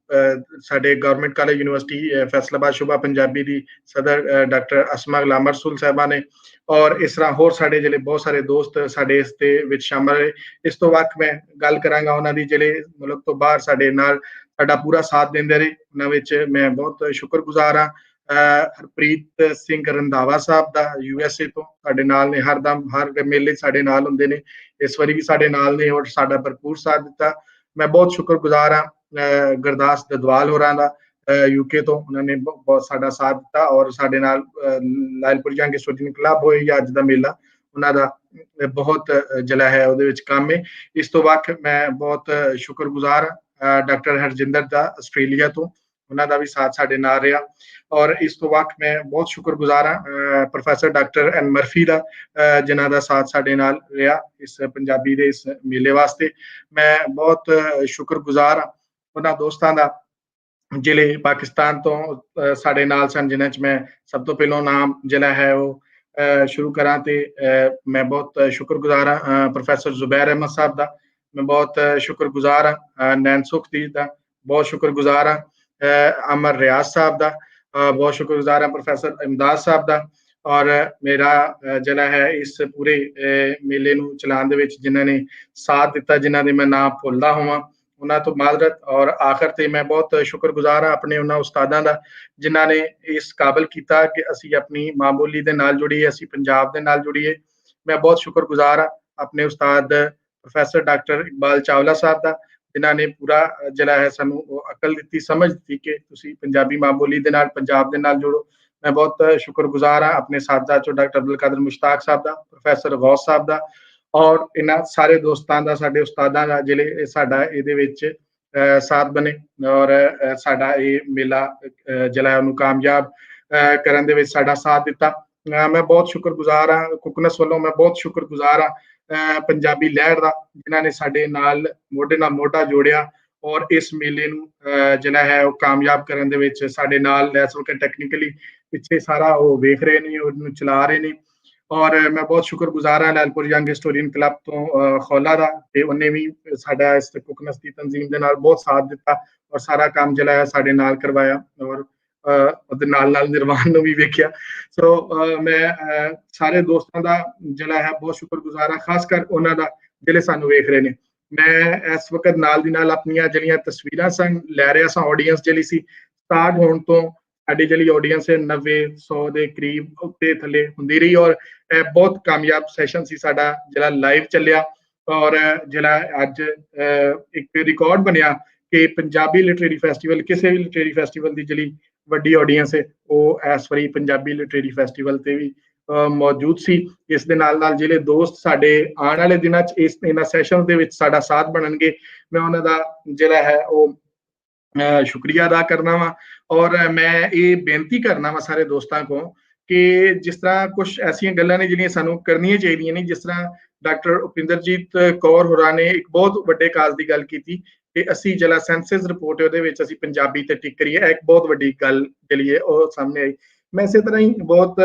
ਸਾਡੇ ਗਵਰਨਮੈਂਟ ਕਾਲਜ ਯੂਨੀਵਰਸਿਟੀ ਫੈਸਲਾਬਾਦ ਸ਼ੁਬਾ ਪੰਜਾਬੀ ਦੀ ਸਦਰ ਡਾਕਟਰ ਅਸਮਾ ਗੁਲਾਮ ਰਸੂਲ ਸਾਹਿਬਾ ਨੇ ਔਰ ਇਸ ਤਰ੍ਹਾਂ ਹੋਰ ਸਾਡੇ ਜਿਹੜੇ ਬਹੁਤ ਸਾਰੇ ਦੋਸਤ ਸਾਡੇ ਇਸ ਦੇ ਵਿੱਚ ਸ਼ਾਮਲ ਹੈ। ਇਸ ਤੋਂ ਬਾਅਦ ਮੈਂ ਗੱਲ ਕਰਾਂਗਾ ਉਹਨਾਂ ਦੀ ਜਿਹੜੇ ਮੁਲਕ ਤੋਂ ਬਾਹਰ ਸਾਡੇ ਨਾਲ ਸਾਡਾ ਪੂਰਾ ਸਾਥ ਦਿੰਦੇ ਰਹੇ। ਉਹਨਾਂ ਵਿੱਚ ਮੈਂ ਬਹੁਤ ਸ਼ੁਕਰਗੁਜ਼ਾਰ ਹਾਂ ਹਰਪ੍ਰੀਤ ਸਿੰਘ ਰੰਧਾਵਾ ਸਾਹਿਬ ਦਾ USA ਤੋਂ ਸਾਡੇ ਨਾਲ ਨੇ, ਹਰਦਮ ਹਰ ਮੇਲੇ ਸਾਡੇ ਨਾਲ ਹੁੰਦੇ ਨੇ, ਇਸ ਵਾਰੀ ਵੀ ਸਾਡੇ ਨਾਲ ਨੇ ਔਰ ਸਾਡਾ ਭਰਪੂਰ ਸਾਥ ਦਿੱਤਾ। ਮੈਂ ਬਹੁਤ ਸ਼ੁਕਰਗੁਜ਼ਾਰ ਹਾਂ ਗੁਰਦਾਸ ਦਦਵਾਲ ਹੋਰਾਂ ਦਾ UK ਤੋਂ, ਉਹਨਾਂ ਨੇ ਬਹੁਤ ਸਾਡਾ ਸਾਥ ਦਿੱਤਾ ਔਰ ਸਾਡੇ ਨਾਲ ਲਾਇਲਪੁਰ ਜੰਗ ਸਟੂਡੈਂਟ ਕਲੱਬ ਹੋਏ ਜਾਂ ਅੱਜ ਦਾ ਮੇਲਾ ਉਹਨਾਂ ਦਾ ਬਹੁਤ ਜਿਹੜਾ ਹੈ ਉਹਦੇ ਵਿੱਚ ਕੰਮ ਹੈ। ਇਸ ਤੋਂ ਬਾਅਦ ਮੈਂ ਬਹੁਤ ਸ਼ੁਕਰਗੁਜ਼ਾਰ ਡਾਕਟਰ ਹਰਜਿੰਦਰ ਦਾ ਆਸਟ੍ਰੇਲੀਆ ਤੋਂ, ਉਹਨਾਂ ਦਾ ਵੀ ਸਾਥ ਸਾਡੇ ਨਾਲ ਰਿਹਾ ਔਰ ਇਸ ਤੋਂ ਬਾਅਦ ਮੈਂ ਬਹੁਤ ਸ਼ੁਕਰਗੁਜ਼ਾਰ ਹਾਂ ਪ੍ਰੋਫੈਸਰ ਡਾਕਟਰ ਐਨ ਮਰਫੀ ਦਾ ਜਿਨ੍ਹਾਂ ਦਾ ਸਾਥ ਸਾਡੇ ਨਾਲ ਰਿਹਾ ਇਸ ਪੰਜਾਬੀ ਦੇ ਇਸ ਮੇਲੇ ਵਾਸਤੇ। ਮੈਂ ਬਹੁਤ ਸ਼ੁਕਰਗੁਜ਼ਾਰ ਹਾਂ ਉਹਨਾਂ ਦੋਸਤਾਂ ਦਾ ਜਿਹੜੇ ਪਾਕਿਸਤਾਨ ਤੋਂ ਸਾਡੇ ਨਾਲ ਸਨ, ਜਿਨ੍ਹਾਂ 'ਚ ਮੈਂ ਸਭ ਤੋਂ ਪਹਿਲਾਂ ਨਾਮ ਜਿਹੜਾ ਹੈ ਉਹ ਸ਼ੁਰੂ ਕਰਾਂ ਤੇ ਮੈਂ ਬਹੁਤ ਸ਼ੁਕਰਗੁਜ਼ਾਰ ਹਾਂ ਪ੍ਰੋਫੈਸਰ ਜ਼ੁਬੈਰ ਅਹਿਮਦ ਸਾਹਿਬ ਦਾ, ਮੈਂ ਬਹੁਤ ਸ਼ੁਕਰਗੁਜ਼ਾਰ ਹਾਂ ਨੈਨ ਸੁਖਦੀਪ ਦਾ, ਬਹੁਤ ਸ਼ੁਕਰਗੁਜ਼ਾਰ ਹਾਂ ਅਮਰ ਰਿਆਜ਼ ਸਾਹਿਬ ਦਾ, ਬਹੁਤ ਸ਼ੁਕਰਗੁਜ਼ਾਰ ਹਾਂ ਪ੍ਰੋਫੈਸਰ ਇਮਦਾਦ ਸਾਹਿਬ ਦਾ ਔਰ ਮੇਰਾ ਜਿਹੜਾ ਹੈ ਇਸ ਪੂਰੇ ਮੇਲੇ ਨੂੰ ਚਲਾਉਣ ਦੇ ਵਿੱਚ ਜਿਨ੍ਹਾਂ ਨੇ ਸਾਥ ਦਿੱਤਾ, ਜਿਨ੍ਹਾਂ ਦੇ ਮੈਂ ਨਾਮ ਭੁੱਲਦਾ ਹੋਵਾਂ ਉਹਨਾਂ ਤੋਂ ਮਾਜ਼ਰਤ। ਔਰ ਆਖਰ ਤੇ ਮੈਂ ਬਹੁਤ ਸ਼ੁਕਰਗੁਜ਼ਾਰ ਹਾਂ ਆਪਣੇ ਉਹਨਾਂ ਉਸਤਾਦਾਂ ਦਾ ਜਿਨ੍ਹਾਂ ਨੇ ਇਸ ਕਾਬਲ ਕੀਤਾ ਕਿ ਅਸੀਂ ਆਪਣੀ ਮਾਂ ਬੋਲੀ ਦੇ ਨਾਲ ਜੁੜੀਏ, ਅਸੀਂ ਪੰਜਾਬ ਦੇ ਨਾਲ ਜੁੜੀਏ। ਮੈਂ ਬਹੁਤ ਸ਼ੁਕਰਗੁਜ਼ਾਰ ਹਾਂ ਆਪਣੇ ਉਸਤਾਦ ਪ੍ਰੋਫੈਸਰ ਡਾਕਟਰ ਇਕਬਾਲ ਚਾਵਲਾ ਸਾਹਿਬ ਦਾ ਜਿਨ੍ਹਾਂ ਨੇ ਪੂਰਾ ਜਿਹੜਾ ਹੈ ਸਾਨੂੰ ਉਹ ਅਕਲ ਦਿੱਤੀ, ਸਮਝ ਦਿੱਤੀ ਕਿ ਤੁਸੀਂ ਪੰਜਾਬੀ ਮਾਂ ਬੋਲੀ ਦੇ ਨਾਲ ਪੰਜਾਬ ਦੇ ਨਾਲ ਜੁੜੋ। ਮੈਂ ਬਹੁਤ ਸ਼ੁਕਰਗੁਜ਼ਾਰ ਹਾਂ ਆਪਣੇ ਸਾਥੀਆਂ ਚੋਂ ਡਾਕਟਰ ਅਬਦੁਲ ਕਾਦਰ ਮੁਸ਼ਤਾਕ ਸਾਹਿਬ ਦਾ, ਪ੍ਰੋਫੈਸਰ ਗੌਸ ਸਾਹਿਬ ਦਾ ਔਰ ਇਹਨਾਂ ਸਾਰੇ ਦੋਸਤਾਂ ਦਾ, ਸਾਡੇ ਉਸਤਾਦਾਂ ਦਾ ਜਿਹੜੇ ਸਾਡਾ ਇਹਦੇ ਵਿੱਚ ਸਾਥ ਬਣੇ ਔਰ ਸਾਡਾ ਇਹ ਮੇਲਾ ਜਿਹੜਾ ਉਹਨੂੰ ਕਾਮਯਾਬ ਕਰਨ ਦੇ ਵਿੱਚ ਸਾਡਾ ਸਾਥ ਦਿੱਤਾ। ਮੈਂ ਬਹੁਤ ਸ਼ੁਕਰਗੁਜ਼ਾਰ ਹਾਂ ਕੁਕਨਸ ਵੱਲੋਂ, ਮੈਂ ਬਹੁਤ ਸ਼ੁਕਰਗੁਜ਼ਾਰ ਹਾਂ ਪੰਜਾਬੀ ਲਹਿਰ ਦਾ ਜਿਨ੍ਹਾਂ ਨੇ ਸਾਡੇ ਨਾਲ ਮੋਢੇ ਨਾਲ ਮੋਢਾ ਜੋੜਿਆ ਔਰ ਇਸ ਮੇਲੇ ਨੂੰ ਜਿਹੜਾ ਹੈ ਉਹ ਕਾਮਯਾਬ ਕਰਨ ਦੇ ਵਿੱਚ ਸਾਡੇ ਨਾਲ ਇਸ ਵਕਤ ਟੈਕਨੀਕਲੀ ਪਿੱਛੇ ਸਾਰਾ ਉਹ ਵੇਖ ਰਹੇ ਨੇ, ਉਹਨੂੰ ਚਲਾ ਰਹੇ ਨੇ। ਔਰ ਮੈਂ ਬਹੁਤ ਸ਼ੁਕਰਗੁਜ਼ਾਰ ਹਾਂ ਲੈਲਪੁਰ ਯੰਗ ਹਿਸਟੋਰੀਅਨ ਕਲੱਬ ਤੋਂ ਖੋਲਾ ਦਾ, ਤੇ ਉਹਨੇ ਵੀ ਸਾਡਾ ਇਸ ਕੁਕਨਸ ਦੀ ਤਨਜ਼ੀਮ ਦੇ ਨਾਲ ਬਹੁਤ ਸਾਥ ਦਿੱਤਾ ਔਰ ਸਾਰਾ ਕੰਮ ਜਿਹੜਾ ਹੈ ਸਾਡੇ ਨਾਲ ਕਰਵਾਇਆ, ਔਰ ਉਹਦੇ ਨਾਲ ਨਾਲ ਨਿਰਵਾਣ ਨੂੰ ਵੀ ਵੇਖਿਆ। ਸੋ ਮੈਂ ਸਾਰੇ ਦੋਸਤਾਂ ਦਾ ਜਿਹੜਾ ਹੈ ਬਹੁਤ ਸ਼ੁਕਰਗੁਜ਼ਾਰ ਹਾਂ, ਖਾਸ ਕਰ ਉਹਨਾਂ ਦਾ ਜਿਹੜੇ ਸਾਨੂੰ ਵੇਖ ਰਹੇ ਨੇ। ਮੈਂ ਇਸ ਵਕਤ ਨਾਲ ਦੀ ਨਾਲ ਆਪਣੀਆਂ ਜਿਹੜੀਆਂ ਤਸਵੀਰਾਂ ਸਨ ਲੈ ਰਿਹਾ ਸਾਂ, ਆਡੀਅנס ਜਿਹੜੀ ਸੀ ਸਟਾਰਟ ਹੋਣ ਤੋਂ ਸਾਡੀ ਜਿਹੜੀ ਆਡੀਅנס ਹੈ 90-100 ਦੇ ਕਰੀਬ ਉੱਤੇ ਥੱਲੇ ਹੁੰਦੀ ਰਹੀ, ਔਰ ਇਹ ਬਹੁਤ ਕਾਮਯਾਬ ਸੈਸ਼ਨ ਸੀ ਸਾਡਾ ਜਿਹੜਾ ਲਾਈਵ ਚੱਲਿਆ। ਔਰ ਜਿਹੜਾ ਅੱਜ ਇੱਕ ਰਿਕਾਰਡ ਬਣਿਆ ਕਿ ਪੰਜਾਬੀ ਲਿਟਰੇਰੀ ਫੈਸਟੀਵਲ, ਕਿਸੇ ਵੀ ਲਿਟਰੇਰੀ ਫੈਸਟੀਵਲ ਦੀ ਜਿਹੜੀ ਵੱਡੀ ਆਡੀਅנס ਹੈ ਉਹ ਇਸ ਵਾਰੀ ਪੰਜਾਬੀ ਲਿਟਰੇਰੀ ਫੈਸਟੀਵਲ ਤੇ ਵੀ ਮੌਜੂਦ ਸੀ। ਇਸ ਦੇ ਨਾਲ ਨਾਲ ਜਿਹੜੇ ਦੋਸਤ ਸਾਡੇ ਆਉਣ ਵਾਲੇ ਦਿਨਾਂ 'ਚ ਇਹਨਾਂ ਸੈਸ਼ਨ ਦੇ ਵਿੱਚ ਸਾਡਾ ਸਾਥ ਬਣਨਗੇ, ਮੈਂ ਉਹਨਾਂ ਦਾ ਜਿਹੜਾ ਹੈ ਉਹ ਸ਼ੁਕਰੀਆ ਅਦਾ ਕਰਨਾ ਵਾ। ਔਰ ਮੈਂ ਇਹ ਬੇਨਤੀ ਕਰਨਾ ਵਾ ਸਾਰੇ ਦੋਸਤਾਂ ਕੋਲ ਕਿ ਜਿਸ ਤਰ੍ਹਾਂ ਕੁਝ ਐਸੀਆਂ ਗੱਲਾਂ ਨੇ ਜਿਹੜੀਆਂ ਸਾਨੂੰ ਕਰਨੀਆਂ ਚਾਹੀਦੀਆਂ ਨੇ, ਜਿਸ ਤਰ੍ਹਾਂ ਡਾਕਟਰ ਉਪਿੰਦਰਜੀਤ ਕੌਰ ਹੋਰਾਂ ਨੇ ਇੱਕ ਬਹੁਤ ਵੱਡੇ ਕਾਜ਼ ਦੀ ਗੱਲ ਕੀਤੀ ਕਿ ਅਸੀਂ ਜਿਹੜਾ ਸੈਂਸਸ ਰਿਪੋਰਟ ਹੈ ਉਹਦੇ ਵਿੱਚ ਅਸੀਂ ਪੰਜਾਬੀ ਤੇ ਟਿਕ ਕਰੀਏ, ਇੱਕ ਬਹੁਤ ਵੱਡੀ ਗੱਲ ਜਿਹੜੀ ਹੈ ਉਹ ਸਾਹਮਣੇ ਆਈ। ਮੈਂ ਇਸੇ ਤਰ੍ਹਾਂ ਹੀ ਬਹੁਤ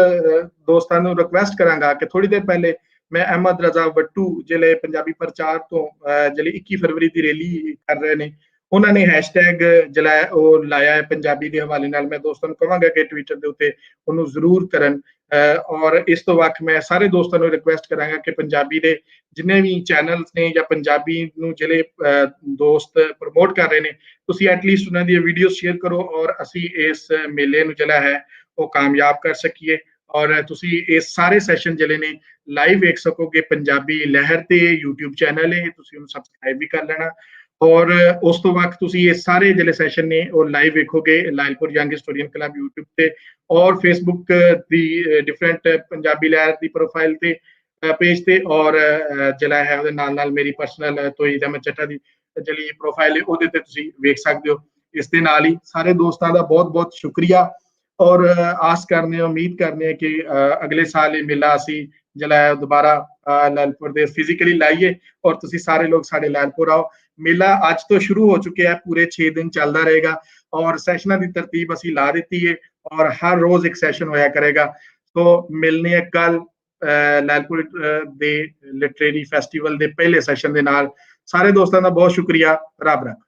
ਦੋਸਤਾਂ ਨੂੰ ਰਿਕੁਐਸਟ ਕਰਾਂਗਾ ਕਿ ਥੋੜੀ ਦੇਰ ਪਹਿਲੇ ਮੈਂ ਅਹਿਮਦ ਰਜ਼ਾ ਵੱਟੂ ਜਿਹੜੇ ਪੰਜਾਬੀ ਪ੍ਰਚਾਰ ਤੋਂ ਜਿਹੜੀ 21 ਫਰਵਰੀ ਦੀ ਰੈਲੀ ਕਰ ਰਹੇ ਨੇ, ਉਹਨਾਂ ਨੇ ਹੈਸ਼ਟੈਗ ਜਿਹੜਾ ਉਹ ਲਾਇਆ ਹੈ ਪੰਜਾਬੀ ਦੇ ਹਵਾਲੇ ਨਾਲ। ਮੈਂ ਦੋਸਤਾਂ ਨੂੰ ਕਹਾਂਗਾ ਕਿ ਟਵਿੱਟਰ ਦੇ ਉੱਤੇ ਉਹਨੂੰ ਜ਼ਰੂਰ ਕਰਨ। ਔਰ ਇਸ ਤੋਂ ਵੱਖ ਮੈਂ ਸਾਰੇ ਦੋਸਤਾਂ ਨੂੰ ਰਿਕੁਐਸਟ ਕਰਾਂਗਾ ਕਿ ਪੰਜਾਬੀ ਦੇ ਜਿੰਨੇ ਵੀ ਚੈਨਲਸ ਨੇ ਜਾਂ ਪੰਜਾਬੀ ਨੂੰ ਜਿਹੜੇ ਦੋਸਤ ਪ੍ਰਮੋਟ ਕਰ ਰਹੇ ਨੇ, ਤੁਸੀਂ ਐਟਲੀਸਟ ਉਹਨਾਂ ਦੀਆਂ ਵੀਡੀਓ ਸ਼ੇਅਰ ਕਰੋ ਔਰ ਅਸੀਂ ਇਸ ਮੇਲੇ ਨੂੰ ਜਿਹੜਾ ਹੈ ਉਹ ਕਾਮਯਾਬ ਕਰ ਸਕੀਏ। ਔਰ ਤੁਸੀਂ ਇਸ ਸਾਰੇ ਸੈਸ਼ਨ ਜਿਹੜੇ ਨੇ ਲਾਈਵ ਵੇਖ ਸਕੋਗੇ ਪੰਜਾਬੀ ਲਹਿਰ ਤੇ YouTube ਚੈਨਲ ਹੈ, ਤੁਸੀਂ ਉਹਨੂੰ ਸਬਸਕ੍ਰਾਈਬ ਵੀ ਕਰ ਲੈਣਾ। ਔਰ ਉਸ ਤੋਂ ਬਾਅਦ ਤੁਸੀਂ ਇਹ ਸਾਰੇ ਜਿਹੜੇ ਸੈਸ਼ਨ ਨੇ ਉਹ ਲਾਈਵ ਵੇਖੋਗੇ Lyallpur young historian club YouTube ਤੇ ਔਰ Facebook ਦੀ ਡਿਫਰੈਂਟ ਪੰਜਾਬੀ ਲਹਿਰ ਦੀ ਪ੍ਰੋਫਾਈਲ ਤੇ ਪੇਜ ਤੇ, ਔਰ ਜਿਹੜਾ ਹੈ ਉਹਦੇ ਨਾਲ ਨਾਲ ਮੇਰੀ ਪਰਸਨਲ ਤੋਹੀਦ ਅਹਿਮਦ ਚੱਠਾ ਦੀ ਜਿਹੜੀ ਪ੍ਰੋਫਾਈਲ ਹੈ ਉਹਦੇ ਤੇ ਤੁਸੀਂ ਵੇਖ ਸਕਦੇ ਹੋ। ਇਸ ਦੇ ਨਾਲ ਹੀ ਸਾਰੇ ਦੋਸਤਾਂ ਦਾ ਬਹੁਤ ਬਹੁਤ ਸ਼ੁਕਰੀਆ, ਔਰ ਆਸ ਕਰਨੇ ਉਮੀਦ ਕਰਨੇ ਕਿ ਅਗਲੇ ਸਾਲ ਇਹ ਮੇਲਾ ਅਸੀਂ ਜਿਹੜਾ ਹੈ ਦੁਬਾਰਾ ਲਾਇਲਪੁਰ ਦੇ ਫਿਜ਼ੀਕਲੀ ਲਾਈਏ ਔਰ ਤੁਸੀਂ ਸਾਰੇ ਲੋਕ ਸਾਡੇ ਲਾਇਲਪੁਰ ਆਓ। ਮੇਲਾ ਅੱਜ ਤੋਂ ਸ਼ੁਰੂ ਹੋ ਚੁੱਕਿਆ ਹੈ, ਪੂਰੇ 6 ਦਿਨ ਚੱਲਦਾ ਰਹੇਗਾ ਔਰ ਸੈਸ਼ਨਾਂ ਦੀ ਤਰਤੀਬ ਅਸੀਂ ਲਾ ਦਿੱਤੀ ਹੈ ਔਰ ਹਰ ਰੋਜ਼ ਇੱਕ ਸੈਸ਼ਨ ਹੋਇਆ ਕਰੇਗਾ। ਸੋ ਮਿਲਨੇ ਕੱਲ ਲਾਇਲਪੁਰ ਦੇ ਲਿਟਰੇਰੀ ਫੈਸਟੀਵਲ ਦੇ ਪਹਿਲੇ ਸੈਸ਼ਨ ਦੇ ਨਾਲ। ਸਾਰੇ ਦੋਸਤਾਂ ਦਾ ਬਹੁਤ ਸ਼ੁਕਰੀਆ। ਰੱਬ ਰੱਖ।